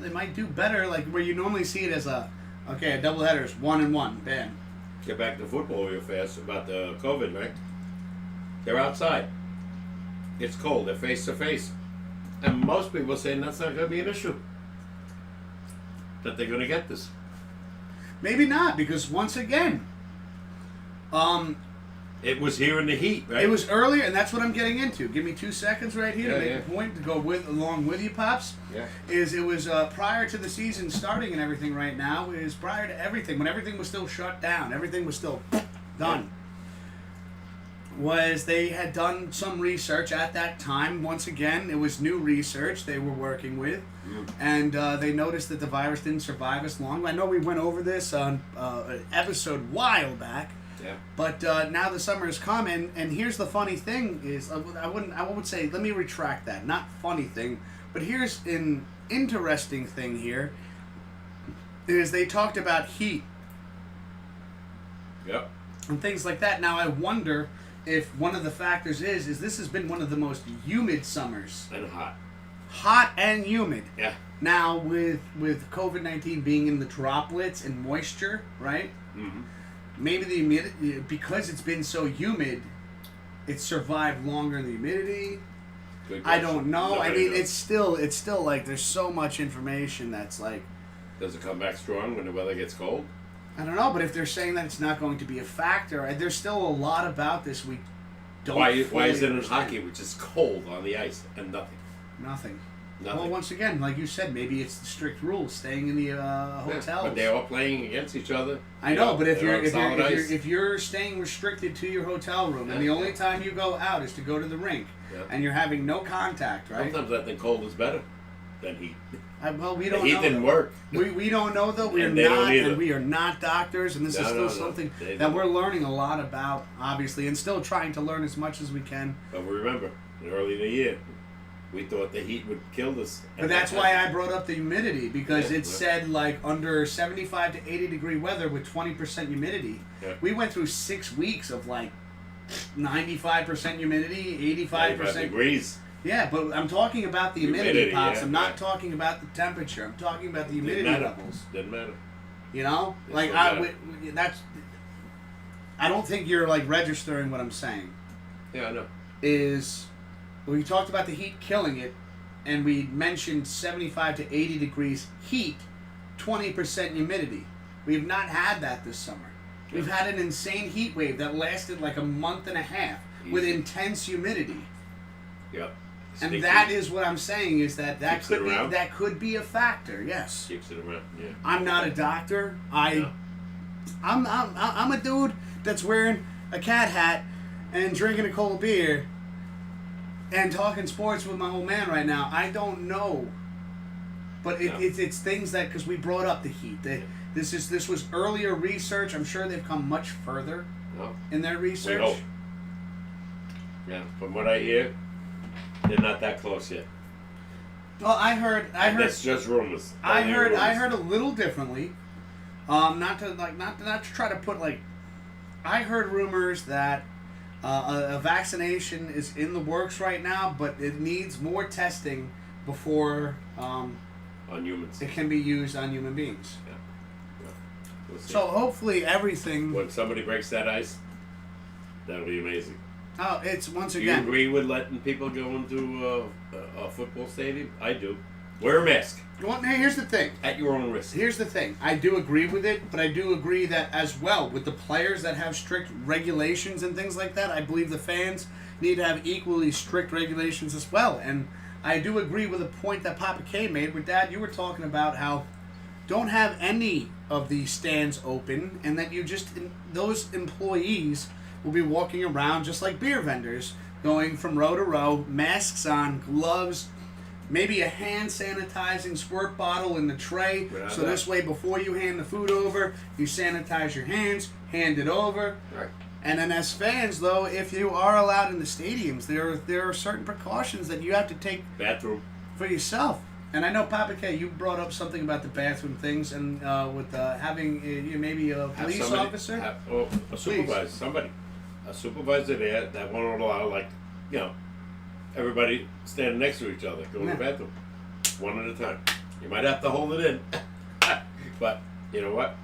they might do better. Like where you normally see it as a doubleheader is 1-1, bam. Get back to football real fast about the COVID, right? They're outside. It's cold. They're face to face, and most people are saying that's not going to be an issue. That they're going to get this. Maybe not, because once again, it was here in the heat, right? It was earlier, and that's what I'm getting into. Give me 2 seconds right here to make a point to go along with you, Pops. Yeah. It was prior to the season starting and everything right now, is prior to everything, when everything was still shut down, everything was still done. Was they had done some research at that time. Once again, it was new research they were working with, and they noticed that the virus didn't survive as long. I know we went over this on an episode a while back, but now the summer has come, and here's the funny thing is, I would say, let me retract that, not funny thing, but here's an interesting thing here, is they talked about heat. Yep. And things like that. Now I wonder if one of the factors is this has been one of the most humid summers. And hot. Hot and humid. Yeah. Now with COVID-19 being in the droplets and moisture, right? Mm-hmm. Maybe the humidity, because it's been so humid, it survived longer in the humidity. Good I question. don't know. Nobody I mean, knows. it's still like there's so much information that's like, Does it come back strong when the weather gets cold? I don't know, but if they're saying that it's not going to be a factor, there's still a lot about this we don't. Why fully is it in understand. hockey, which is cold on the ice and nothing? Nothing. Nothing. Well, once again, like you said, maybe it's the strict rules, staying in the hotels. But they're all playing against each other. I know, but they're on solid ice. if you're staying restricted to your hotel room, and the only time you go out is to go to the rink, and you're having no contact, right? Sometimes I think cold is better than heat. Well, we The don't heat know. didn't work. We don't know though. And they don't either. We are not doctors, and this is still No. something They that don't. we're learning a lot about, obviously, and still trying to learn as much as we can. But remember, early in the year, we thought the heat would kill us. But that's why I brought up the humidity, because Yeah, it said like under 75 to 80 degree weather with 20% humidity. Yeah. We went through 6 weeks of like 95% humidity, 85%. degrees. Yeah, but I'm talking about the humidity, Pops. yeah, I'm not yeah. talking about the temperature. I'm talking about the humidity Didn't matter. levels. Didn't matter. You know, It's like so bad. that's. I don't think you're like registering what I'm saying. Yeah, I know. Is we talked about the heat killing it, and we mentioned 75 to 80 degrees heat, 20% humidity. We've not had that this summer. We've had an insane heat wave that lasted like a month and a half with Easy. intense humidity. Yep. And Sneaky. that is what I'm saying is that Keeps it around. that could be a factor. Yes. Keeps it around. Yeah. I'm not a doctor. No. I'm a dude that's wearing a cat hat and drinking a cold beer and talking sports with my old man right now. I don't know, but No. it's things that, because we brought up the heat. This was earlier research. I'm sure they've come much further No. in their We research. hope. Yeah. From what I hear, they're not that close yet. Well, I heard. That's just rumors. I Only heard rumors. a little differently. Not to try to put like. I heard rumors that a vaccination is in the works right now, but it needs more testing before On humans. it can be used on human beings. Yeah. We'll see. So hopefully everything. When somebody breaks that ice, that'll be amazing. Oh, it's once Do you again. agree with letting people go into a football stadium? I do. Wear a mask Well, hey, here's the thing. at your own risk. Here's the thing. I do agree with it, but I do agree that as well with the players that have strict regulations and things like that. I believe the fans need to have equally strict regulations as well. And I do agree with a point that Papa K made. With Dad, you were talking about how don't have any of these stands open, and that you just those employees will be walking around just like beer vendors, going from row to row, masks on, gloves. Maybe a hand sanitizing squirt bottle in the tray. Without So that. this way, before you hand the food over, you sanitize your hands, hand it over. Right. And then as fans, though, if you are allowed in the stadiums, there are certain precautions that you have to take Bathroom. for yourself. And I know, Papa K, you brought up something about the bathroom things and with having maybe a Have police somebody- officer. or a supervisor, somebody. a supervisor there that won't allow, everybody standing next to each other, go to the bathroom, one at a time. You might have to hold it in, but you know what?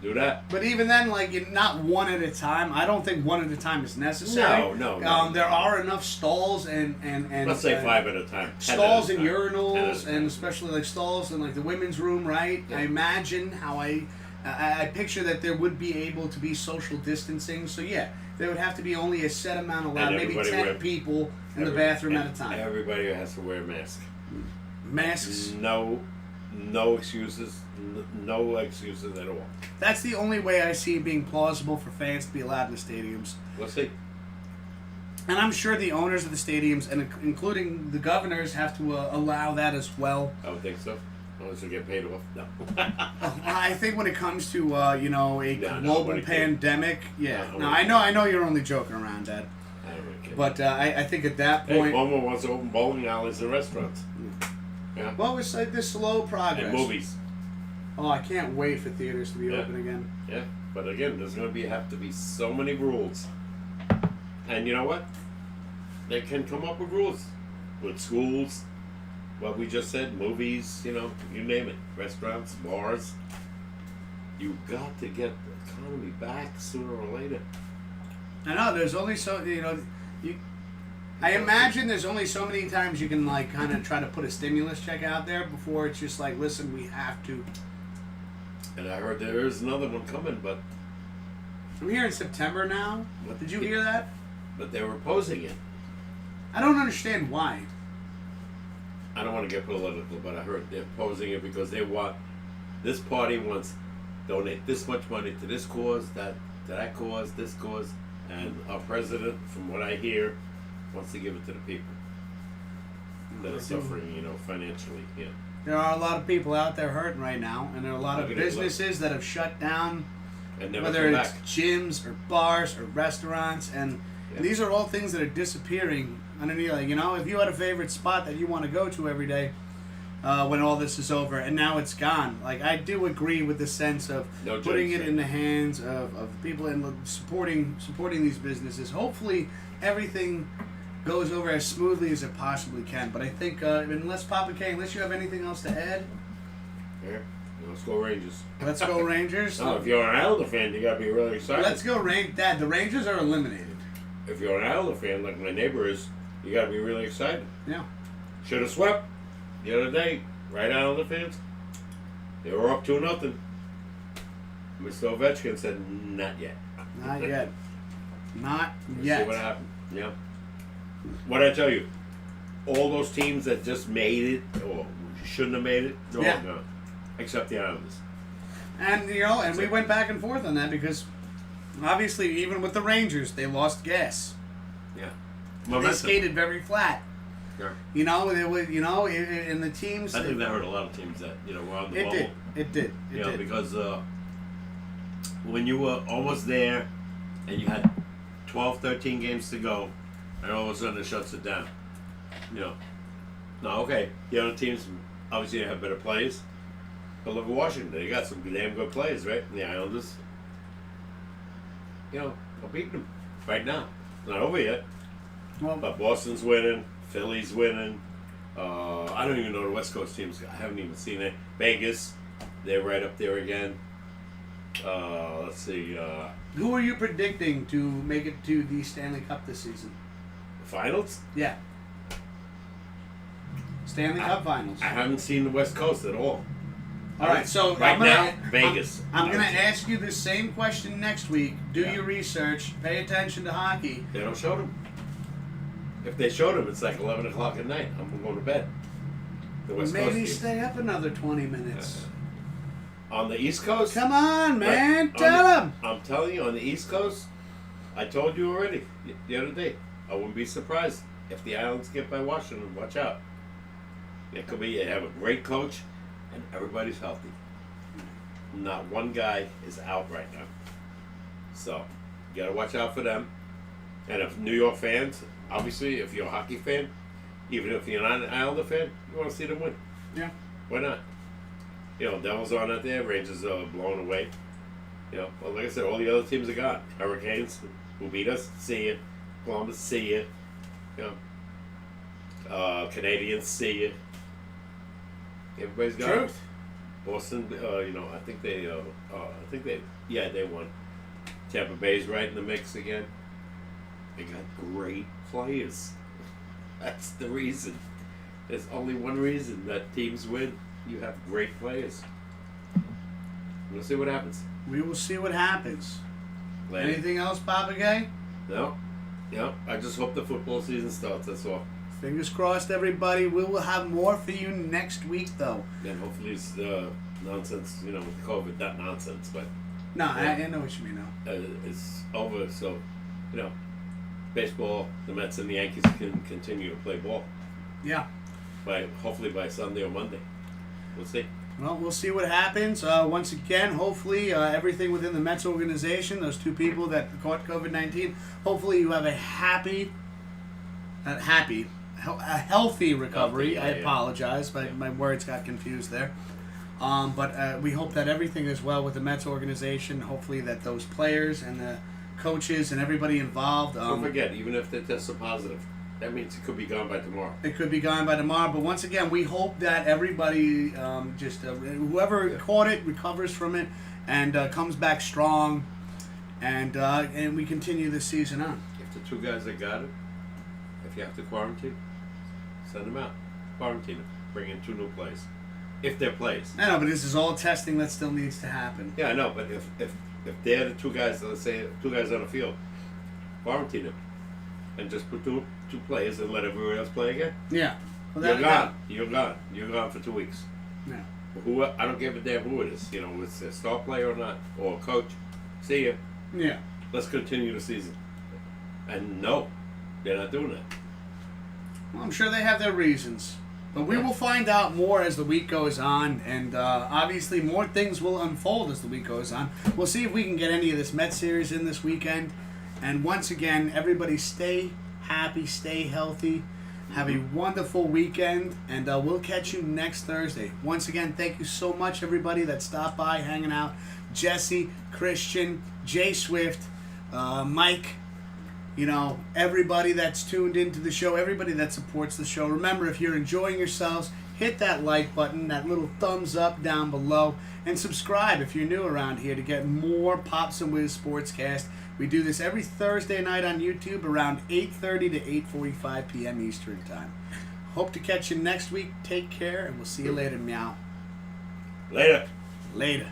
Do that. But even then, not one at a time. I don't think one at a time is necessary. No. There are enough stalls and let's say 5 at a time. Stalls and urinals, and especially stalls in the women's room, right? Yeah. I imagine how I picture that there would be able to be social distancing. So yeah, there would have to be only a set amount allowed, maybe 10 people in the bathroom at a time. Everybody has to wear a mask. Masks. No excuses. No excuses at all. That's the only way I see it being plausible for fans to be allowed in the stadiums. Let's see. And I'm sure the owners of the stadiums, and including the governors, have to allow that as well. I would think so. Unless they get paid off. No. I think when it comes to a global pandemic, I know you're only joking around, Dad. I don't really care. But I think at that Hey, point, Cuomo wants to open bowling alleys and restaurants. Yeah. well, it's like this slow progress. And movies. Oh, I can't wait for theaters to be Yeah. open again. Yeah, but again, there's going to have to be so many rules. And you know what? They can come up with rules. With schools, what we just said, movies, you name it. Restaurants, bars. You got to get the economy back sooner or later. I know, there's only I imagine there's only so many times you can kind of try to put a stimulus check out there before it's just listen, we have to. And I heard there is another one coming, but I'm here in September now. Did you hear that? But they're opposing it. I don't understand why. I don't want to get political, but I heard they're opposing it because this party wants donate this much money to this cause, to that cause, this cause, and our president, from what I hear, wants to give it to the people that are suffering, financially. Yeah. There are a lot of people out there hurting right now, and there are a lot of businesses that have shut down, And never whether come it's back. gyms or bars or restaurants, and these are all things that are disappearing underneath. If you had a favorite spot that you want to go to every day when all this is over, and now it's gone. I do agree with the sense of putting it in the hands of people and supporting these businesses. Hopefully, everything goes over as smoothly as it possibly can. But I think, unless you have anything else to add, Yeah. Let's go Rangers. let's go Rangers. No, if you're an Islander fan, you gotta be really excited. Let's go Dad, the Rangers are eliminated. If you're an Islander fan, like my neighbor is, you gotta be really excited. Yeah. Should have swept the other day, right? Islander fans, they were up 2-0. Mr. Ovechkin said, "Not yet." Not yet. Not Let's yet. see what happened. Yeah. What did I tell you? All those teams that just made it or shouldn't have made it, they're all gone, except the Islanders. And we went back and forth on that because obviously, even with the Rangers, they lost gas. Yeah. They skated very flat. Yeah. It was, in the teams. I think that hurt a lot of teams that were on the bubble. It did. Because when you were almost there and you had 12, 13 games to go, and all of a sudden it shuts it down. No, okay. The other teams obviously have better players. But look at Washington. They got some damn good players, right? And the Islanders, are beating them right now. It's not over yet. Well, But Boston's winning. Philly's winning. I don't even know the West Coast teams. I haven't even seen it. Vegas, they're right up there again. Let's see. who are you predicting to make it to the Stanley Cup this season? Finals? Yeah. Stanley Cup Finals. I haven't seen the West Coast at all. All right, so right now, Vegas. I'm going to ask you the same question next week. Do Yeah. your research. Pay attention to hockey. They don't show them. If they showed them, it's like 11 o'clock at night. I'm going to bed. The West Coast Maybe teams. stay up another 20 minutes. On the East Coast? Come on, man. Right, Tell them. I'm telling you, on the East Coast, I told you already the other day, I wouldn't be surprised if the Islands get by Washington. Watch out. It could be they have a great coach, and everybody's healthy. Not one guy is out right now. So, you got to watch out for them. And if New York fans, obviously, if you're a hockey fan, even if you're not an Islander fan, you want to see them win. Yeah. Why not? Devils aren't out there. Rangers are blown away. You know, well, like I said, all the other teams are gone. Hurricanes, who beat us, see you. Columbus, see you. You know, Canadians, see you. Everybody's gone. Truth. Boston, I think they won. Tampa Bay's right in the mix again. They got great players. That's the reason. There's only one reason that teams win. You have great players. We'll see what happens. We will see what happens. Later. Anything else, Papa Gay? No. I just hope the football season starts. That's all. Fingers crossed, everybody. We will have more for you next week, though. And hopefully it's nonsense, with COVID. Not nonsense, but No, I know what you mean now. it's over. So, baseball, the Mets and the Yankees can continue to play ball. Yeah. Hopefully by Sunday or Monday. We'll see. Well, we'll see what happens. Once again, hopefully everything within the Mets organization, those two people that caught COVID-19, hopefully you have a healthy recovery. Yeah, I apologize, my words got confused there. But we hope that everything is well with the Mets organization. Hopefully that those players and the coaches and everybody involved. Don't forget, even if they test positive, that means it could be gone by tomorrow. It could be gone by tomorrow. But once again, we hope that everybody, whoever caught it, recovers from it and comes back strong. And we continue this season on. If the two guys that got it, if you have to quarantine, send them out. Quarantine them. Bring in 2 new players. If they're plays. I know, but this is all testing that still needs to happen. Yeah, I know, but if they're the 2 guys, let's say 2 guys on the field, quarantine them. And just put two players and let everyone else play again. Yeah. Well, You're gone. You're gone. You're gone for 2 weeks. Yeah. I don't give a damn who it is. It's a star player or not, or a coach. See ya. Yeah. Let's continue the season. And no, they're not doing that. Well, I'm sure they have their reasons. But we will find out more as the week goes on, and obviously more things will unfold as the week goes on. We'll see if we can get any of this Mets series in this weekend. And once again, everybody stay happy, stay healthy, have a wonderful weekend, and we'll catch you next Thursday. Once again, thank you so much, everybody that stopped by, hanging out. Jesse, Christian, Jay Swift, Mike, everybody that's tuned into the show, everybody that supports the show. Remember, if you're enjoying yourselves, hit that like button, that little thumbs up down below, and subscribe if you're new around here to get more Pops and Wiz Sportscast. We do this every Thursday night on YouTube around 8:30 to 8:45 p.m. Eastern Time. Hope to catch you next week. Take care, and we'll see you later, meow. Later. Later.